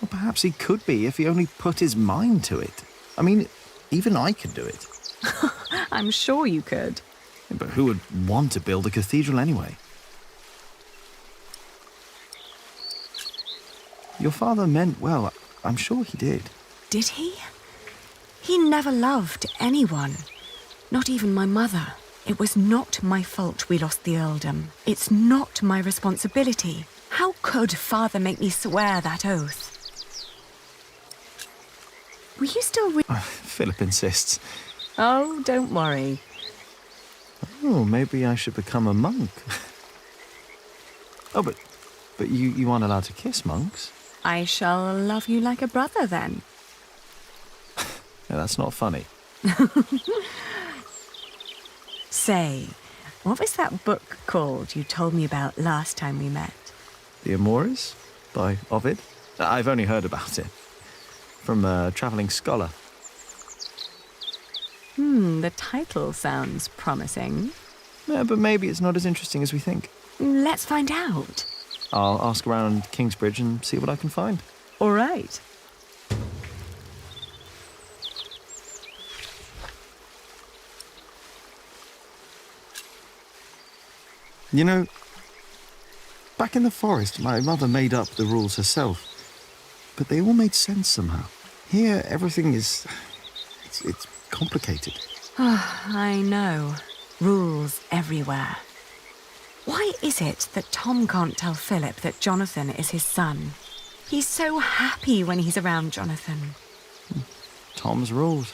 Well, perhaps he could be if he only put his mind to it. I mean, even I could do it. I'm sure you could. But who would want to build a cathedral anyway? Your father meant well. I'm sure he did. Did he? He never loved anyone. Not even my mother. It was not my fault we lost the earldom. It's not my responsibility. How could Father make me swear that oath? Were you still Philip insists. Oh, don't worry. Oh, maybe I should become a monk. Oh, but you aren't allowed to kiss monks. I shall love you like a brother, then. Yeah, that's not funny. Say, what was that book called you told me about last time we met? The Amores by Ovid. I've only heard about it from a travelling scholar. The title sounds promising. Yeah, but maybe it's not as interesting as we think. Let's find out. I'll ask around Kingsbridge and see what I can find. All right. You know, back in the forest, my mother made up the rules herself. But they all made sense somehow. Here, everything is... It's complicated. I know. Rules everywhere. Why is it that Tom can't tell Philip that Jonathan is his son? He's so happy when he's around Jonathan. Tom's rules.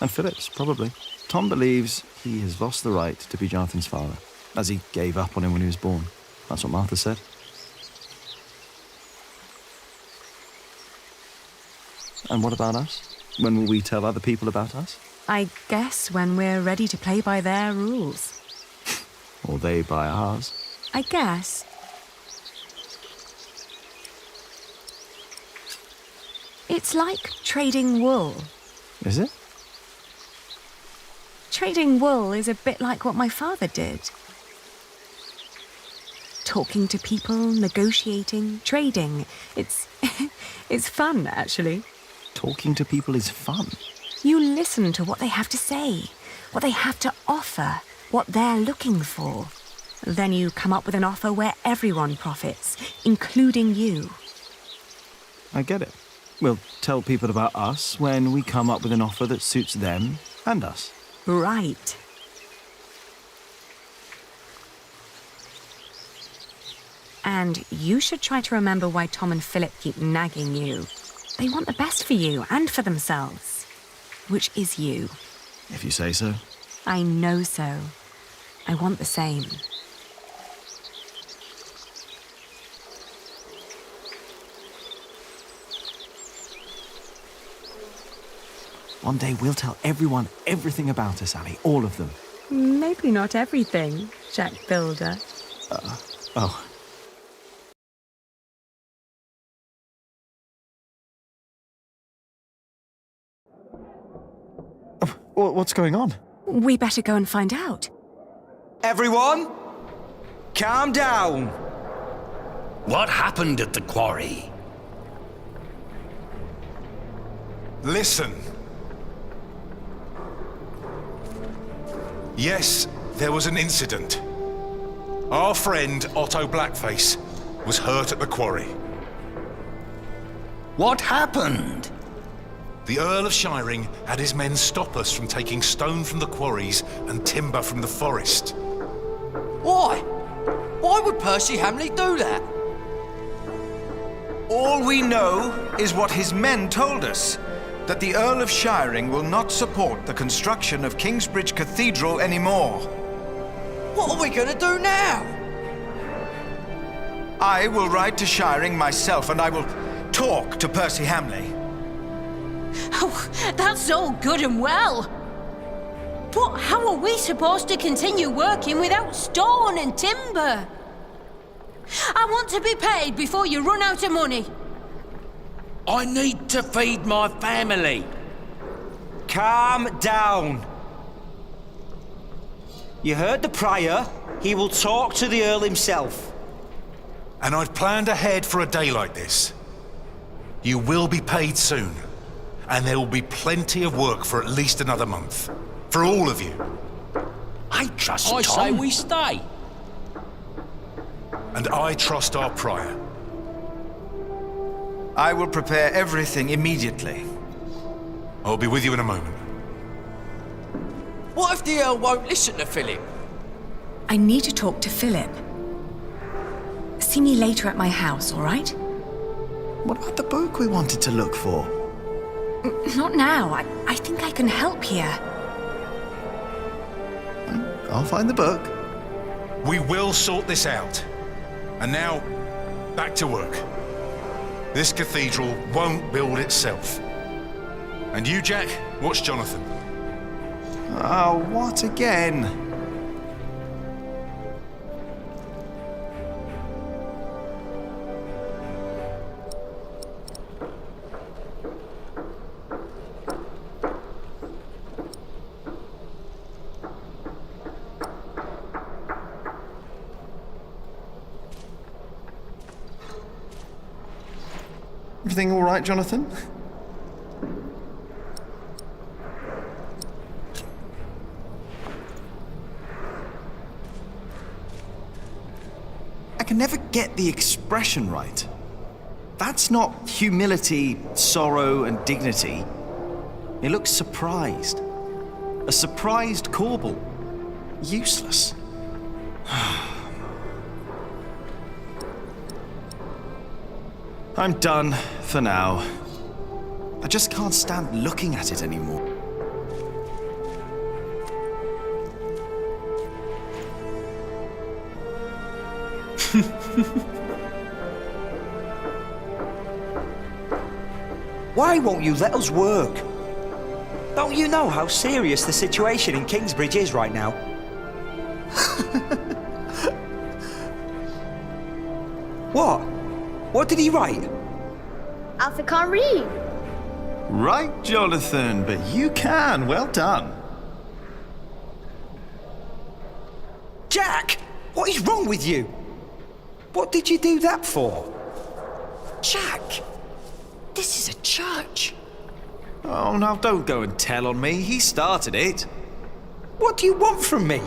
And Philip's, probably. Tom believes he has lost the right to be Jonathan's father, as he gave up on him when he was born. That's what Martha said. And what about us? When will we tell other people about us? I guess when we're ready to play by their rules. Or they by ours. I guess. It's like trading wool. Is it? Trading wool is a bit like what my father did. Talking to people, negotiating, trading. It's fun, actually. Talking to people is fun. You listen to what they have to say, what they have to offer, what they're looking for. Then you come up with an offer where everyone profits, including you. I get it. We'll tell people about us when we come up with an offer that suits them and us. Right. And you should try to remember why Tom and Philip keep nagging you. They want the best for you and for themselves. Which is you. If you say so. I know so. I want the same. One day we'll tell everyone everything about us, Ali. All of them. Maybe not everything, Jack Builder. Oh. What's going on? We better go and find out. Everyone, calm down. What happened at the quarry? Listen. Yes, there was an incident. Our friend, Otto Blackface, was hurt at the quarry. What happened? The Earl of Shiring had his men stop us from taking stone from the quarries and timber from the forest. Why? Why would Percy Hamley do that? All we know is what his men told us, that the Earl of Shiring will not support the construction of Kingsbridge Cathedral anymore. What are we gonna do now? I will ride to Shiring myself, and I will talk to Percy Hamley. Oh, that's all good and well. But how are we supposed to continue working without stone and timber? I want to be paid before you run out of money. I need to feed my family. Calm down. You heard the Prior. He will talk to the Earl himself. And I've planned ahead for a day like this. You will be paid soon, and there will be plenty of work for at least another month. For all of you. I trust Tom. I say we stay. And I trust our Prior. I will prepare everything immediately. I'll be with you in a moment. What if the Earl won't listen to Philip? I need to talk to Philip. See me later at my house, all right? What about the book we wanted to look for? Not now. I think I can help here. I'll find the book. We will sort this out. And now, back to work. This cathedral won't build itself. And you, Jack, watch Jonathan. Oh, what again? Everything all right, Jonathan? I can never get the expression right. That's not humility, sorrow, and dignity. It looks surprised. A surprised Corbel. Useless. I'm done for now. I just can't stand looking at it anymore. Why won't you let us work? Don't you know how serious the situation in Kingsbridge is right now? What? What did he write? Alfie can't read. Right, Jonathan, but you can. Well done. Jack! What is wrong with you? What did you do that for? Jack! This is a church. Oh, now don't go and tell on me. He started it. What do you want from me?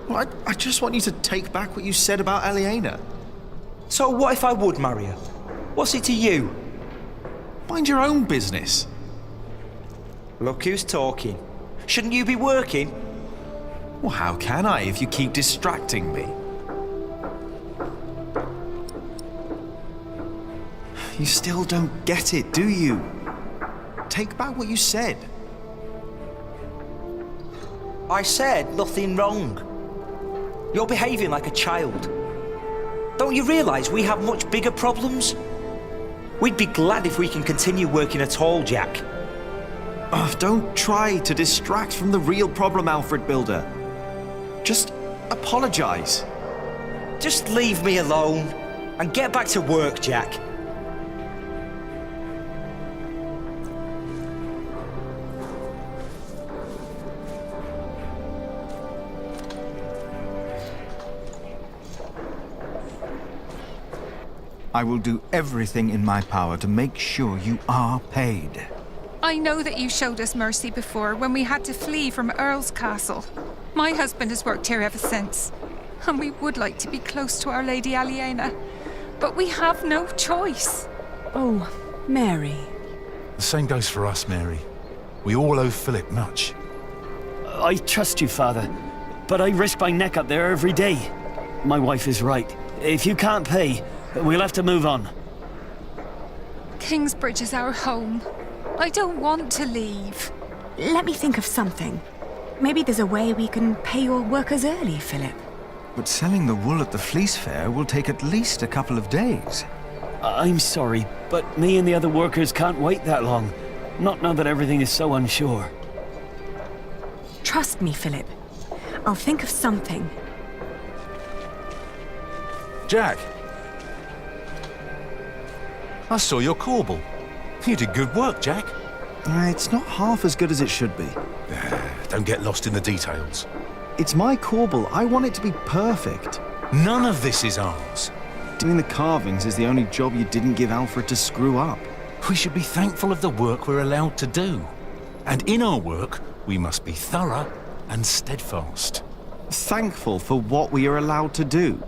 Well, I just want you to take back what you said about Aliena. So what if I would marry her? What's it to you? Mind your own business. Look who's talking. Shouldn't you be working? Well, how can I if you keep distracting me? You still don't get it, do you? Take back what you said. I said nothing wrong. You're behaving like a child. Don't you realise we have much bigger problems? We'd be glad if we can continue working at all, Jack. Oh, don't try to distract from the real problem, Alfred Builder. Just apologise. Just leave me alone and get back to work, Jack. I will do everything in my power to make sure you are paid. I know that you showed us mercy before when we had to flee from Earl's castle. My husband has worked here ever since, and we would like to be close to Our Lady Aliena, but we have no choice. Oh, Mary. The same goes for us, Mary. We all owe Philip much. I trust you, Father, but I risk my neck up there every day. My wife is right. If you can't pay, we'll have to move on. Kingsbridge is our home. I don't want to leave. Let me think of something. Maybe there's a way we can pay your workers early, Philip. But selling the wool at the fleece fair will take at least a couple of days. I'm sorry, but me and the other workers can't wait that long. Not now that everything is so unsure. Trust me, Philip. I'll think of something. Jack! I saw your corbel. You did good work, Jack. It's not half as good as it should be. Don't get lost in the details. It's my corbel. I want it to be perfect. None of this is ours. Doing the carvings is the only job you didn't give Alfred to screw up. We should be thankful of the work we're allowed to do. And in our work, we must be thorough and steadfast. Thankful for what we are allowed to do.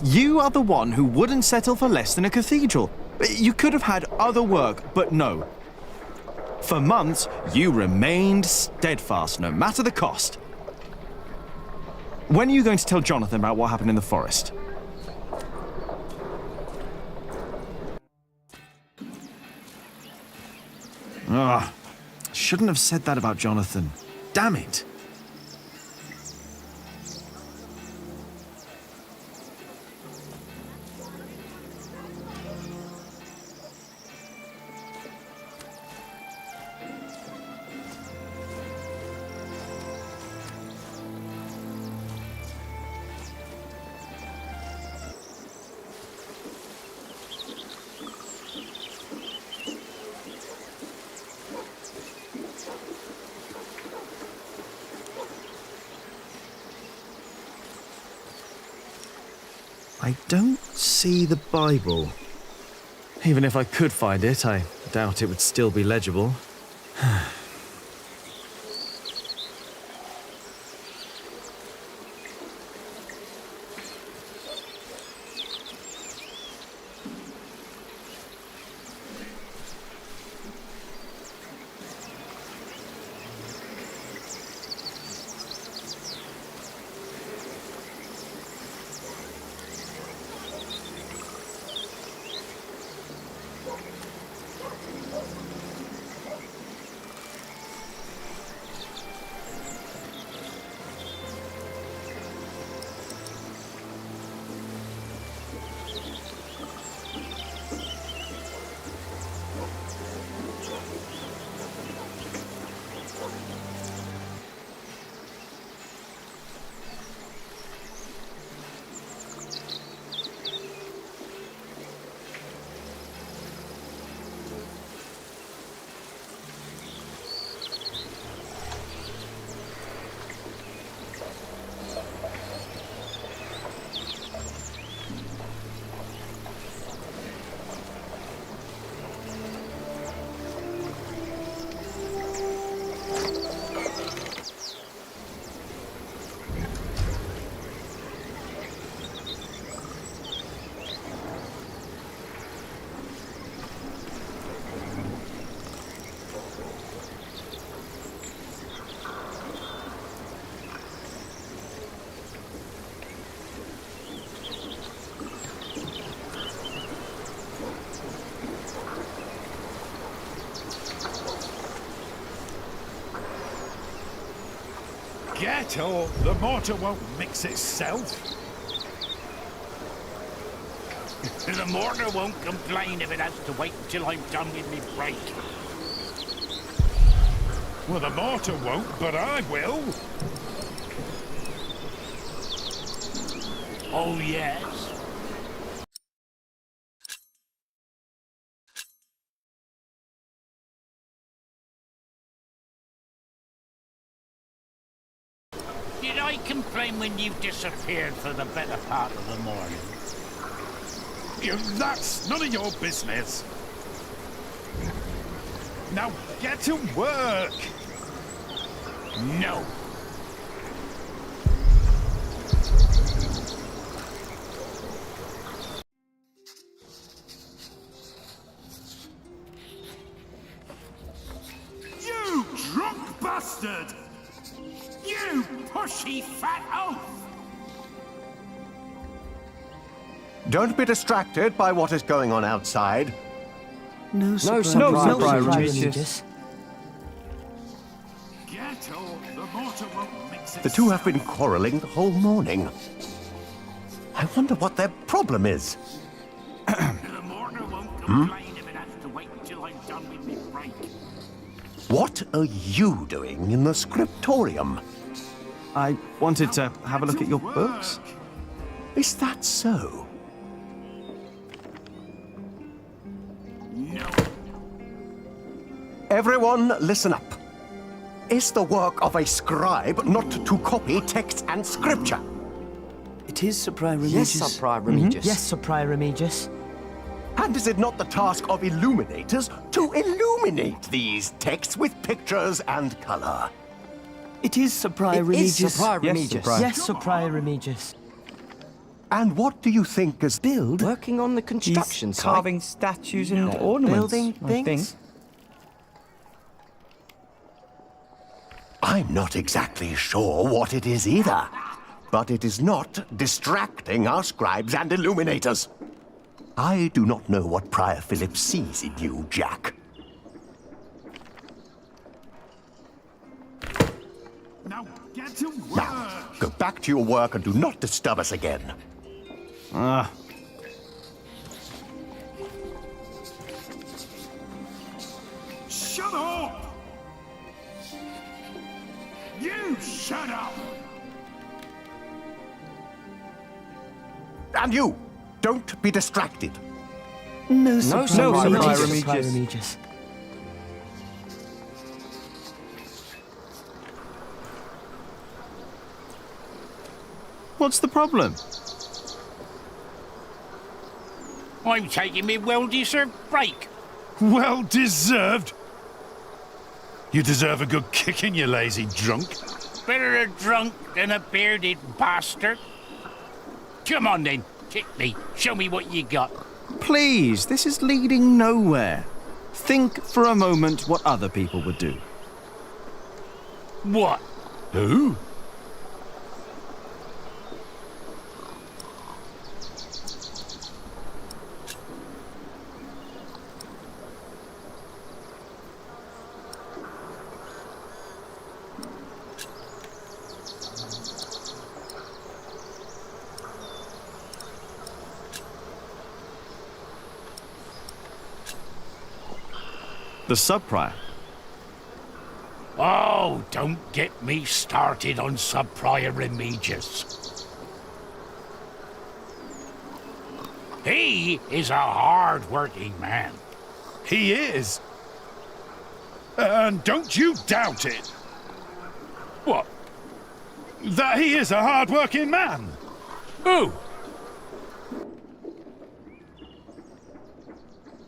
You are the one who wouldn't settle for less than a cathedral. You could have had other work, but no. For months, you remained steadfast, no matter the cost. When are you going to tell Jonathan about what happened in the forest? Ah, shouldn't have said that about Jonathan. Damn it. I don't see the Bible. Even if I could find it, I doubt it would still be legible. Get or the mortar won't mix itself. The mortar won't complain if it has to wait until I'm done with me break. Well, the mortar won't, but I will. Oh, yes. Did I complain when you disappeared for the better part of the morning? That's none of your business. Now get to work. No. bastard! You pushy fat oaf! Don't be distracted by what is going on outside. No surprise, Regis. Get off, the mortar won't mix it. The two have been quarreling the whole morning. I wonder what their problem is. The mortar won't complain if it has to wait until I'm done with me break. What are you doing in the scriptorium? I wanted to have a look at your books. Is that so? No. Everyone, listen up. Is the work of a scribe not to copy text and scripture? It is, Sir Prior Remigius. Yes, Sir Prior Remigius. Yes, Sir Prior Remigius. And is it not the task of illuminators to illuminate these texts with pictures and color? It is, Sir Prior It Remigius. is, Sir Prior Remigius. Yes, Sir Prior Remigius. And what do you think is Build? Working on the construction site. Carving statues and ornaments. Building I think. things. I'm not exactly sure what it is either. But it is not distracting our scribes and illuminators. I do not know what Prior Philip sees in you, Jack. Now get to work. Now, go back to your work and do not disturb us again. Shut up! You shut up! And you, don't be distracted. No, No, Sir Prior Remigius. Remigius. What's the problem? I'm taking me well-deserved break. Well deserved. You deserve a good kicking, you lazy drunk. Better a drunk than a bearded bastard. Come on then, kick me. Show me what you got. Please, this is leading nowhere. Think for a moment what other people would do. What? Who? The sub-prior. Oh, don't get me started on Sub-Prior Remigius. He is a hard-working man. He is. And don't you doubt it. What? That he is a hard-working man? Who?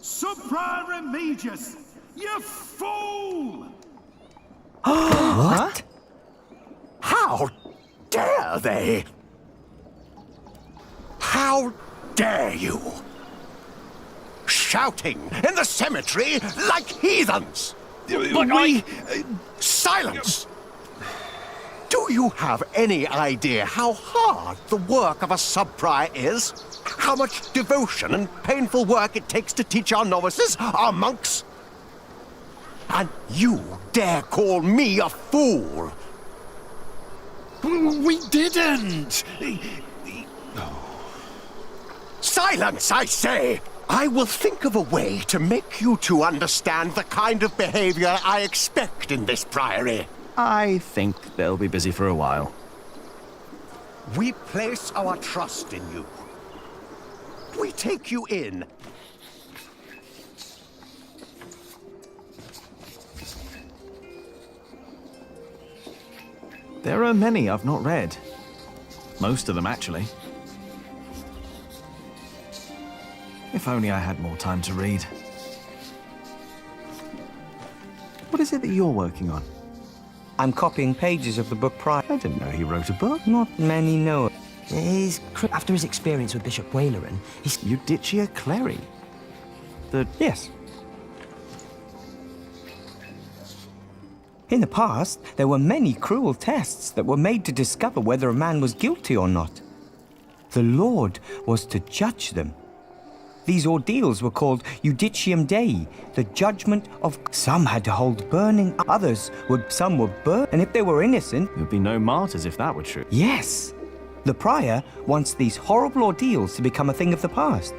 Sub-Prior Remigius, you fool! What? How dare they? How dare you? Shouting in the cemetery like heathens! But Silence! Do you have any idea how hard the work of a sub-prior is? How much devotion and painful work it takes to teach our novices, our monks? And you dare call me a fool? We didn't! Silence, I say! I will think of a way to make you two understand the kind of behavior I expect in this priory. I think they'll be busy for a while. We place our trust in you. We take you in. There are many I've not read. Most of them, actually. If only I had more time to read. What is it that you're working on? I'm copying pages of the book Prior. I didn't know he wrote a book. Not many know it. After his experience with Bishop Waleran, he's... Eudicia Clery? Yes. In the past, there were many cruel tests that were made to discover whether a man was guilty or not. The Lord was to judge them. These ordeals were called Judicium Dei, the judgment of... Some had to hold burning, some were burned, and if they were innocent... There'd be no martyrs if that were true. Yes. The prior wants these horrible ordeals to become a thing of the past.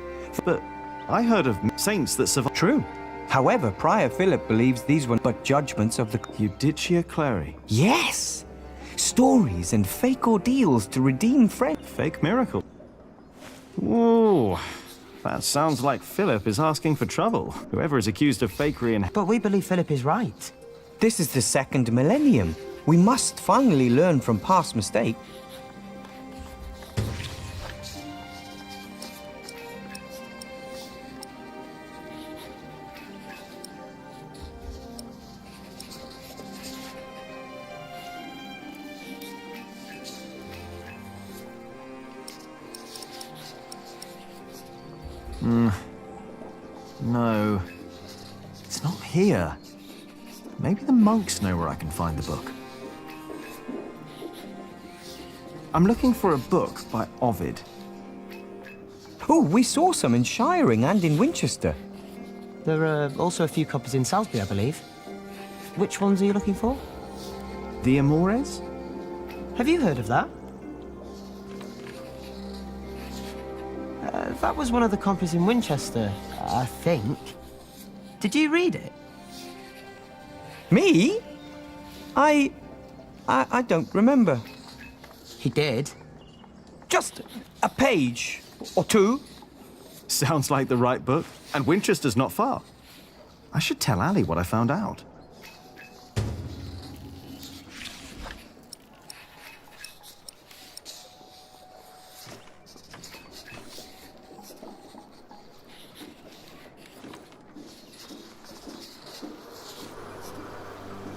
But I heard of saints that survived. True. However, Prior Philip believes these were but judgments of the... Judicia Cleri. Yes! Stories and fake ordeals to redeem friends. Fake miracle. Ooh, that sounds like Philip is asking for trouble. Whoever is accused of fakery and... But we believe Philip is right. This is the 2nd millennium. We must finally learn from past mistakes. No. It's not here. Maybe the monks know where I can find the book. I'm looking for a book by Ovid. Oh, we saw some in Shiring and in Winchester. There are also a few copies in Salisbury, I believe. Which ones are you looking for? The Amores? Have you heard of that? That was one of the copies in Winchester, I think. Did you read it? Me? I don't remember. He did. Just a page or two. Sounds like the right book. And Winchester's not far. I should tell Ali what I found out.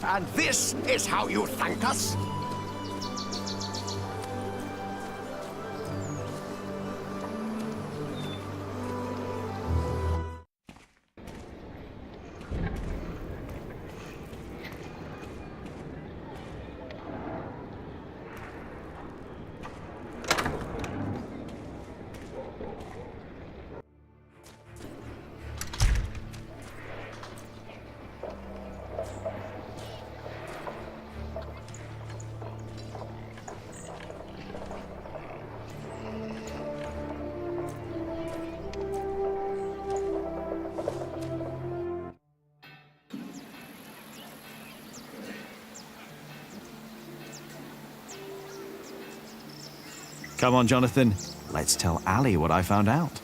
And this is how you thank us? Come on, Jonathan. Let's tell Ali what I found out.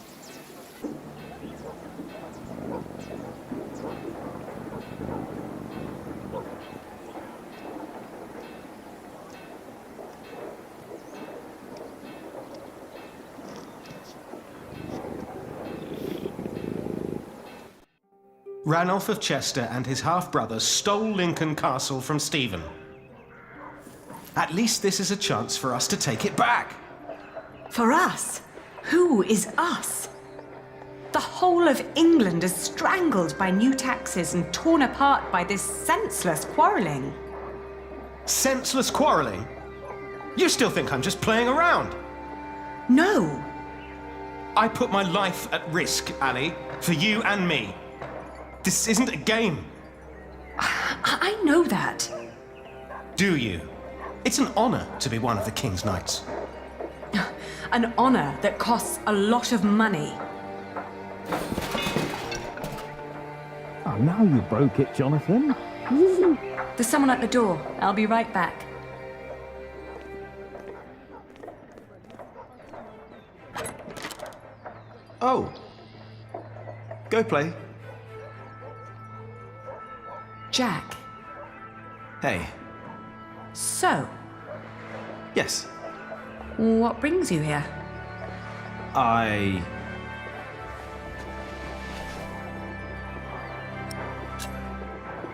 Ranulph of Chester and his half-brother stole Lincoln Castle from Stephen. At least this is a chance for us to take it back. For us? Who is us? The whole of England is strangled by new taxes and torn apart by this senseless quarrelling. Senseless quarrelling? You still think I'm just playing around? No. I put my life at risk, Ali, for you and me. This isn't a game. I know that. Do you? It's an honor to be one of the King's Knights. An honor that costs a lot of money. Oh, now you broke it, Jonathan. There's someone at the door. I'll be right back. Oh. Go play. Jack. Hey. So, Yes. what brings you here?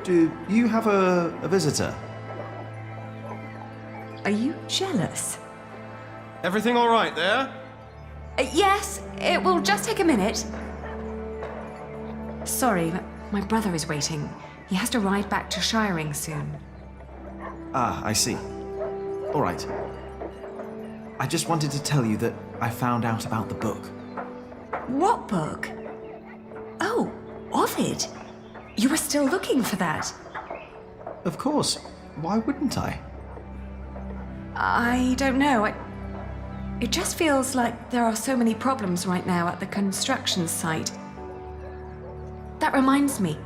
Do you have a visitor? Are you jealous? Everything all right there? Yes, it will just take a minute. Sorry, but my brother is waiting. He has to ride back to Shiring soon. Ah, I see. All right. I just wanted to tell you that I found out about the book. What book? Oh, Ovid. You were still looking for that. Of course. Why wouldn't I? I don't know. It just feels like there are so many problems right now at the construction site. That reminds me.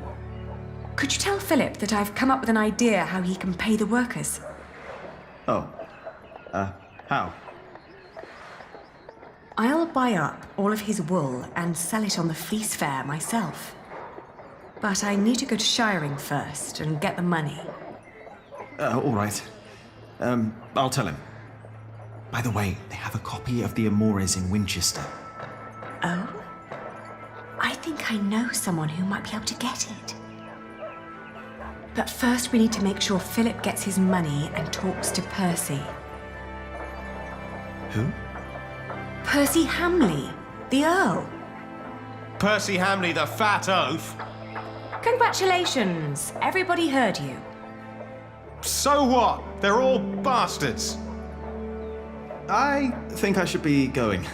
Could you tell Philip that I've come up with an idea how he can pay the workers? Oh. How? I'll buy up all of his wool and sell it on the fleece fair myself. But I need to go to Shiring first and get the money. All right. I'll tell him. By the way, they have a copy of the Amores in Winchester. Oh? I think I know someone who might be able to get it. But first we need to make sure Philip gets his money and talks to Percy. Who? Percy Hamley, the Earl. Percy Hamley, the fat oaf. Congratulations! Everybody heard you. So what? They're all bastards. I think I should be going.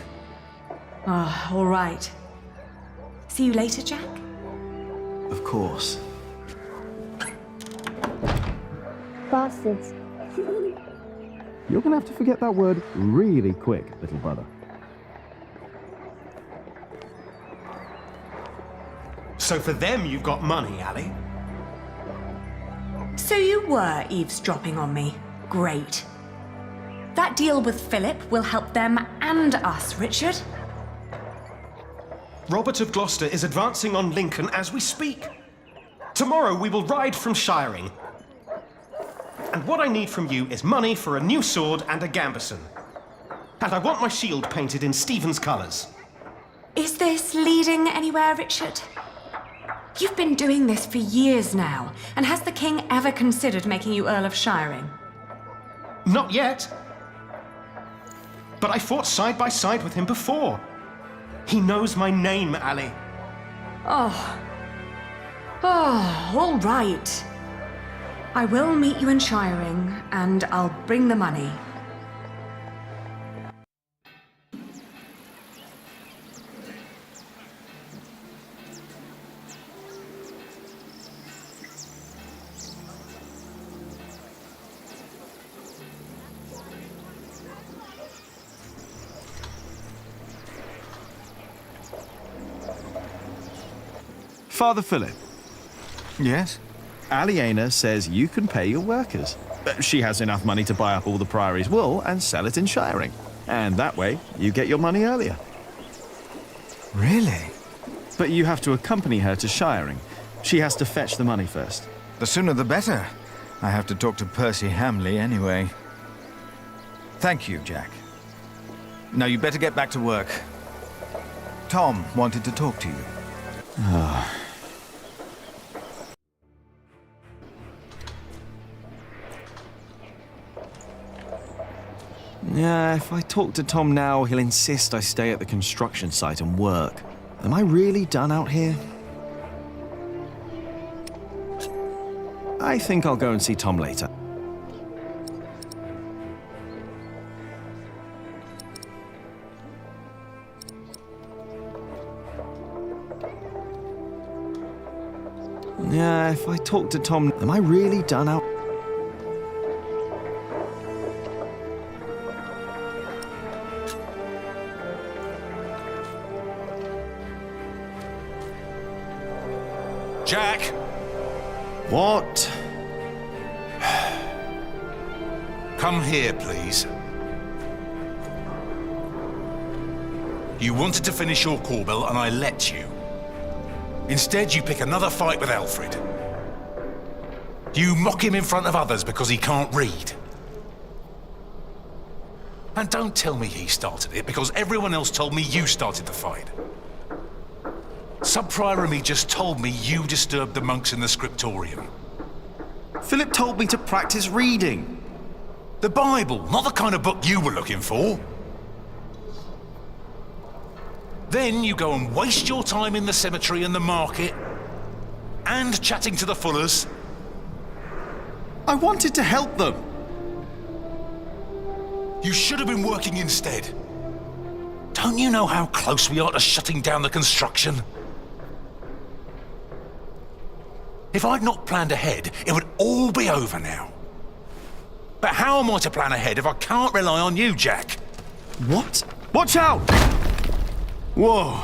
Ah, all right. See you later, Jack? Of course. Bastards. You're gonna have to forget that word really quick, little brother. So for them, you've got money, Ali? So you were eavesdropping on me. Great. That deal with Philip will help them and us, Richard. Robert of Gloucester is advancing on Lincoln as we speak. Tomorrow we will ride from Shiring. And what I need from you is money for a new sword and a gambeson. And I want my shield painted in Stephen's colours. Is this leading anywhere, Richard? You've been doing this for years now, and has the king ever considered making you Earl of Shiring? Not yet. But I fought side by side with him before. He knows my name, Ali. Oh, all right. I will meet you in Shiring, and I'll bring the money. Father Philip. Yes? Aliena says you can pay your workers. She has enough money to buy up all the Priory's wool and sell it in Shiring. And that way, you get your money earlier. Really? But you have to accompany her to Shiring. She has to fetch the money first. The sooner the better. I have to talk to Percy Hamley anyway. Thank you, Jack. Now you better get back to work. Tom wanted to talk to you. Yeah, if I talk to Tom now, he'll insist I stay at the construction site and work. Am I really done out here? I think I'll go and see Tom later. Yeah, if I talk to Tom, am I really done out? Jack! What? Come here, please. You wanted to finish your Corbel, and I let you. Instead, you pick another fight with Alfred. You mock him in front of others because he can't read. And don't tell me he started it, because everyone else told me you started the fight. Sub-Prior Remy just told me you disturbed the monks in the scriptorium. Philip told me to practice reading. The Bible, not the kind of book you were looking for. Then you go and waste your time in the cemetery and the market, and chatting to the Fullers. I wanted to help them. You should have been working instead. Don't you know how close we are to shutting down the construction? If I'd not planned ahead, it would all be over now. But how am I to plan ahead if I can't rely on you, Jack? What? Watch out! Whoa.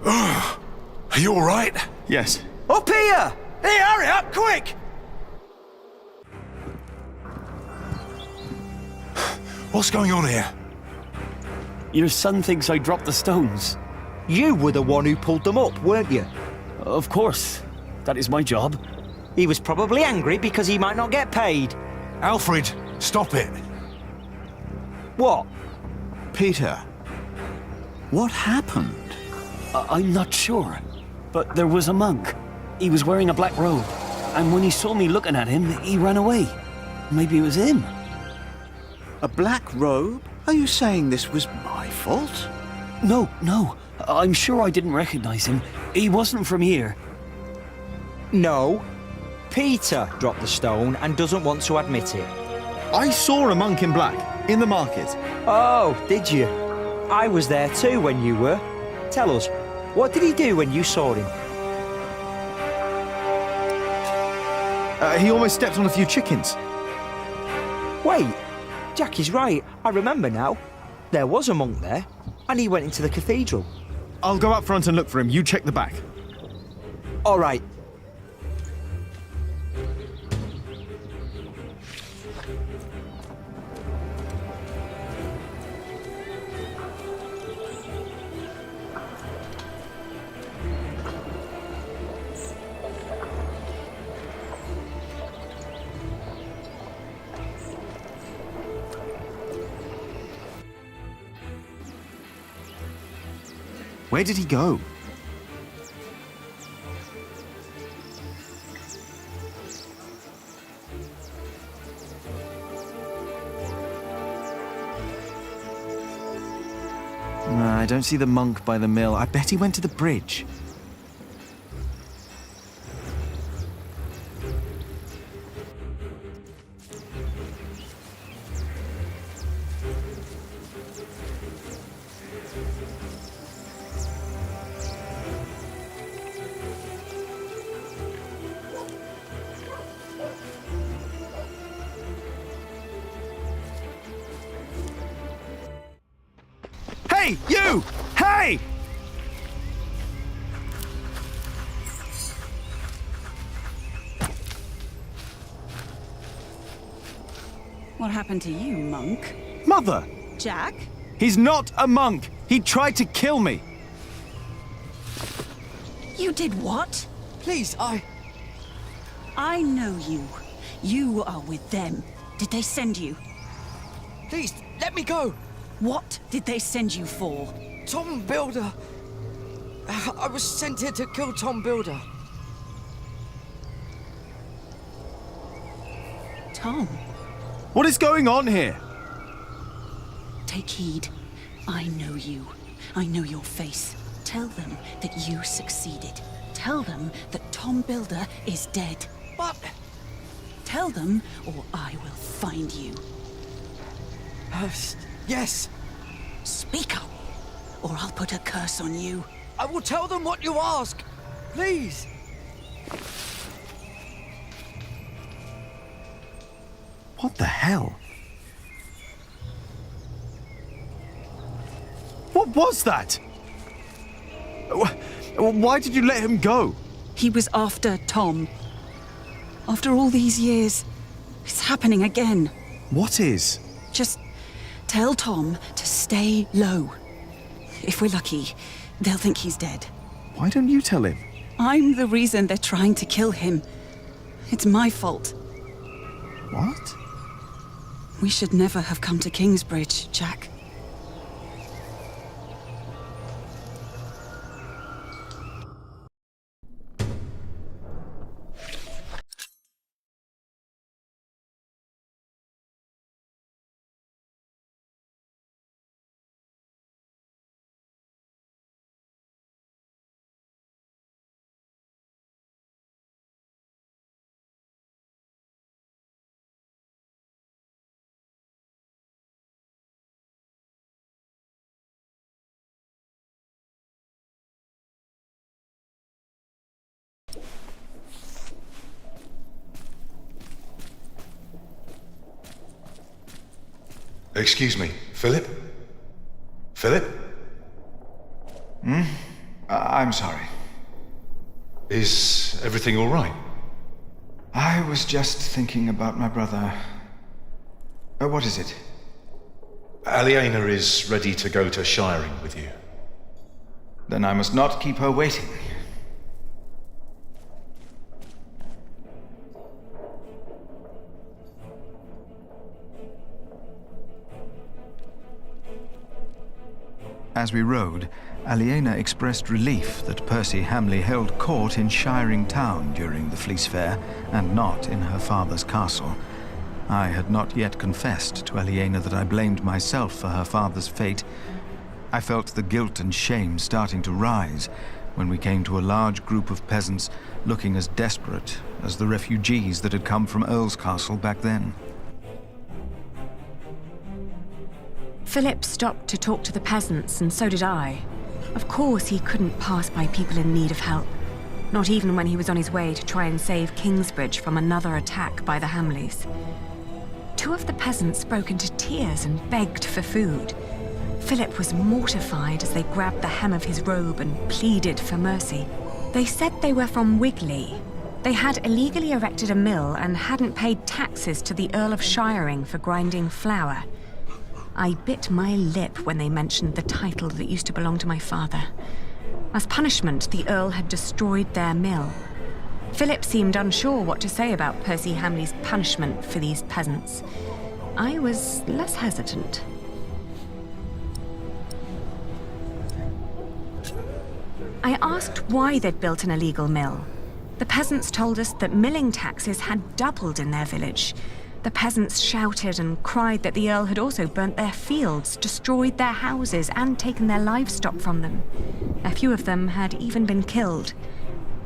Are you all right? Yes. Up here! Hey, hurry up, quick! What's going on here? Your son thinks I dropped the stones. You were the one who pulled them up, weren't you? Of course. That is my job. He was probably angry because he might not get paid. Alfred, stop it. What? Peter, what happened? I'm not sure, but there was a monk. He was wearing a black robe, and when he saw me looking at him, he ran away. Maybe it was him. A black robe? Are you saying this was my fault? No. I'm sure I didn't recognize him. He wasn't from here. No. Peter dropped the stone and doesn't want to admit it. I saw a monk in black in the market. Oh, did you? I was there too when you were. Tell us, what did he do when you saw him? He almost stepped on a few chickens. Wait, Jack is right. I remember now. There was a monk there, and he went into the cathedral. I'll go up front and look for him. You check the back. All right. Where did he go? I don't see the monk by the mill. I bet he went to the bridge. Hey, you! Hey! What happened to you, monk? Mother! Jack? He's not a monk! He tried to kill me! You did what? Please, I know you. You are with them. Did they send you? Please, let me go! What did they send you for? Tom Builder. I was sent here to kill Tom Builder. Tom? What is going on here? Take heed. I know you. I know your face. Tell them that you succeeded. Tell them that Tom Builder is dead. But... Tell them, or I will find you. Yes. Speak up, or I'll put a curse on you. I will tell them what you ask. Please. What the hell? What was that? Why did you let him go? He was after Tom. After all these years, it's happening again. What is? Just tell Tom to stay low. If we're lucky, they'll think he's dead. Why don't you tell him? I'm the reason they're trying to kill him. It's my fault. What? We should never have come to Kingsbridge, Jack. Excuse me, Philip? Philip? I'm sorry. Is everything all right? I was just thinking about my brother. What is it? Aliena is ready to go to Shiring with you. Then I must not keep her waiting. As we rode, Aliena expressed relief that Percy Hamley held court in Shiring Town during the Fleece Fair, and not in her father's castle. I had not yet confessed to Aliena that I blamed myself for her father's fate. I felt the guilt and shame starting to rise when we came to a large group of peasants looking as desperate as the refugees that had come from Earl's Castle back then. Philip stopped to talk to the peasants, and so did I. Of course, he couldn't pass by people in need of help, not even when he was on his way to try and save Kingsbridge from another attack by the Hamleys. Two of the peasants broke into tears and begged for food. Philip was mortified as they grabbed the hem of his robe and pleaded for mercy. They said they were from Wigley. They had illegally erected a mill and hadn't paid taxes to the Earl of Shiring for grinding flour. I bit my lip when they mentioned the title that used to belong to my father. As punishment, the Earl had destroyed their mill. Philip seemed unsure what to say about Percy Hamley's punishment for these peasants. I was less hesitant. I asked why they'd built an illegal mill. The peasants told us that milling taxes had doubled in their village. The peasants shouted and cried that the Earl had also burnt their fields, destroyed their houses, and taken their livestock from them. A few of them had even been killed.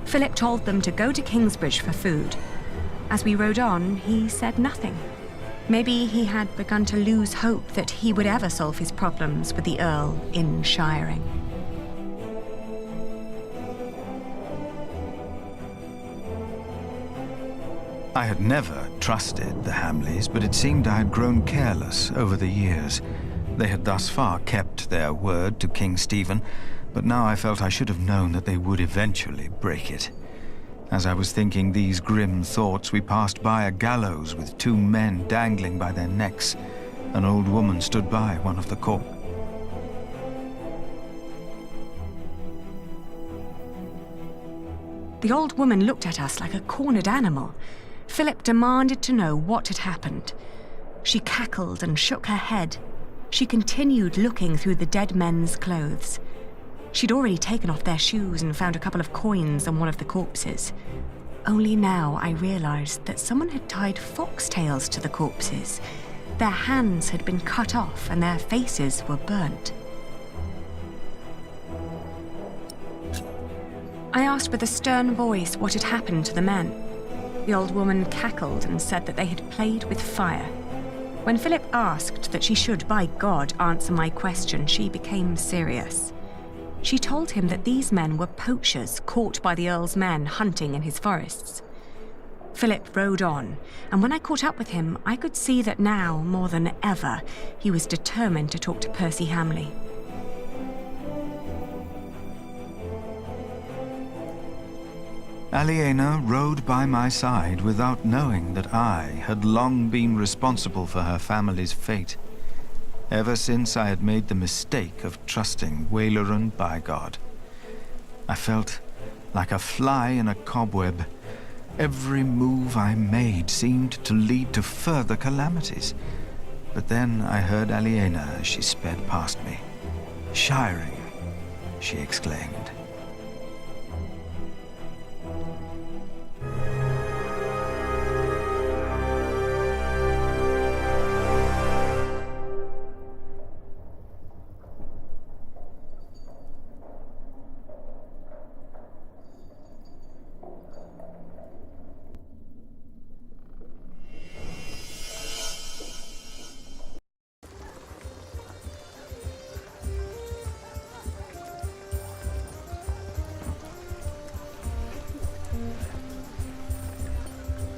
Philip told them to go to Kingsbridge for food. As we rode on, he said nothing. Maybe he had begun to lose hope that he would ever solve his problems with the Earl in Shiring. I had never trusted the Hamleys, but it seemed I had grown careless over the years. They had thus far kept their word to King Stephen, but now I felt I should have known that they would eventually break it. As I was thinking these grim thoughts, we passed by a gallows with two men dangling by their necks. An old woman stood by one of the corpses. The old woman looked at us like a cornered animal. Philip demanded to know what had happened. She cackled and shook her head. She continued looking through the dead men's clothes. She'd already taken off their shoes and found a couple of coins on one of the corpses. Only now I realized that someone had tied foxtails to the corpses. Their hands had been cut off and their faces were burnt. I asked with a stern voice what had happened to the men. The old woman cackled and said that they had played with fire. When Philip asked that she should, by God, answer my question, she became serious. She told him that these men were poachers caught by the Earl's men hunting in his forests. Philip rode on, and when I caught up with him, I could see that now, more than ever, he was determined to talk to Percy Hamley. Aliena rode by my side without knowing that I had long been responsible for her family's fate. Ever since I had made the mistake of trusting Waileran by God. I felt like a fly in a cobweb. Every move I made seemed to lead to further calamities. But then I heard Aliena as she sped past me. "Shiring," she exclaimed.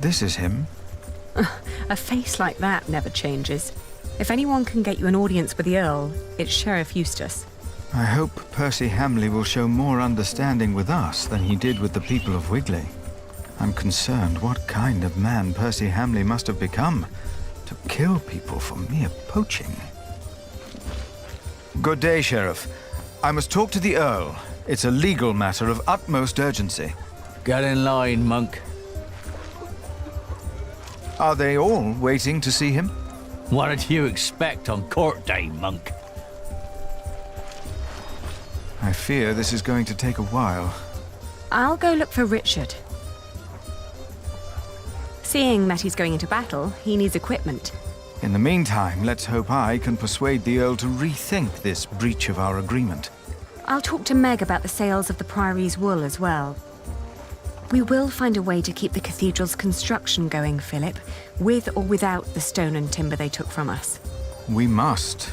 This is him. A face like that never changes. If anyone can get you an audience with the Earl, it's Sheriff Eustace. I hope Percy Hamley will show more understanding with us than he did with the people of Wigley. I'm concerned what kind of man Percy Hamley must have become to kill people for mere poaching. Good day, Sheriff. I must talk to the Earl. It's a legal matter of utmost urgency. Get in line, monk. Are they all waiting to see him? What did you expect on court day, monk? I fear this is going to take a while. I'll go look for Richard. Seeing that he's going into battle, he needs equipment. In the meantime, let's hope I can persuade the Earl to rethink this breach of our agreement. I'll talk to Meg about the sales of the Priory's wool as well. We will find a way to keep the cathedral's construction going, Philip, with or without the stone and timber they took from us. We must.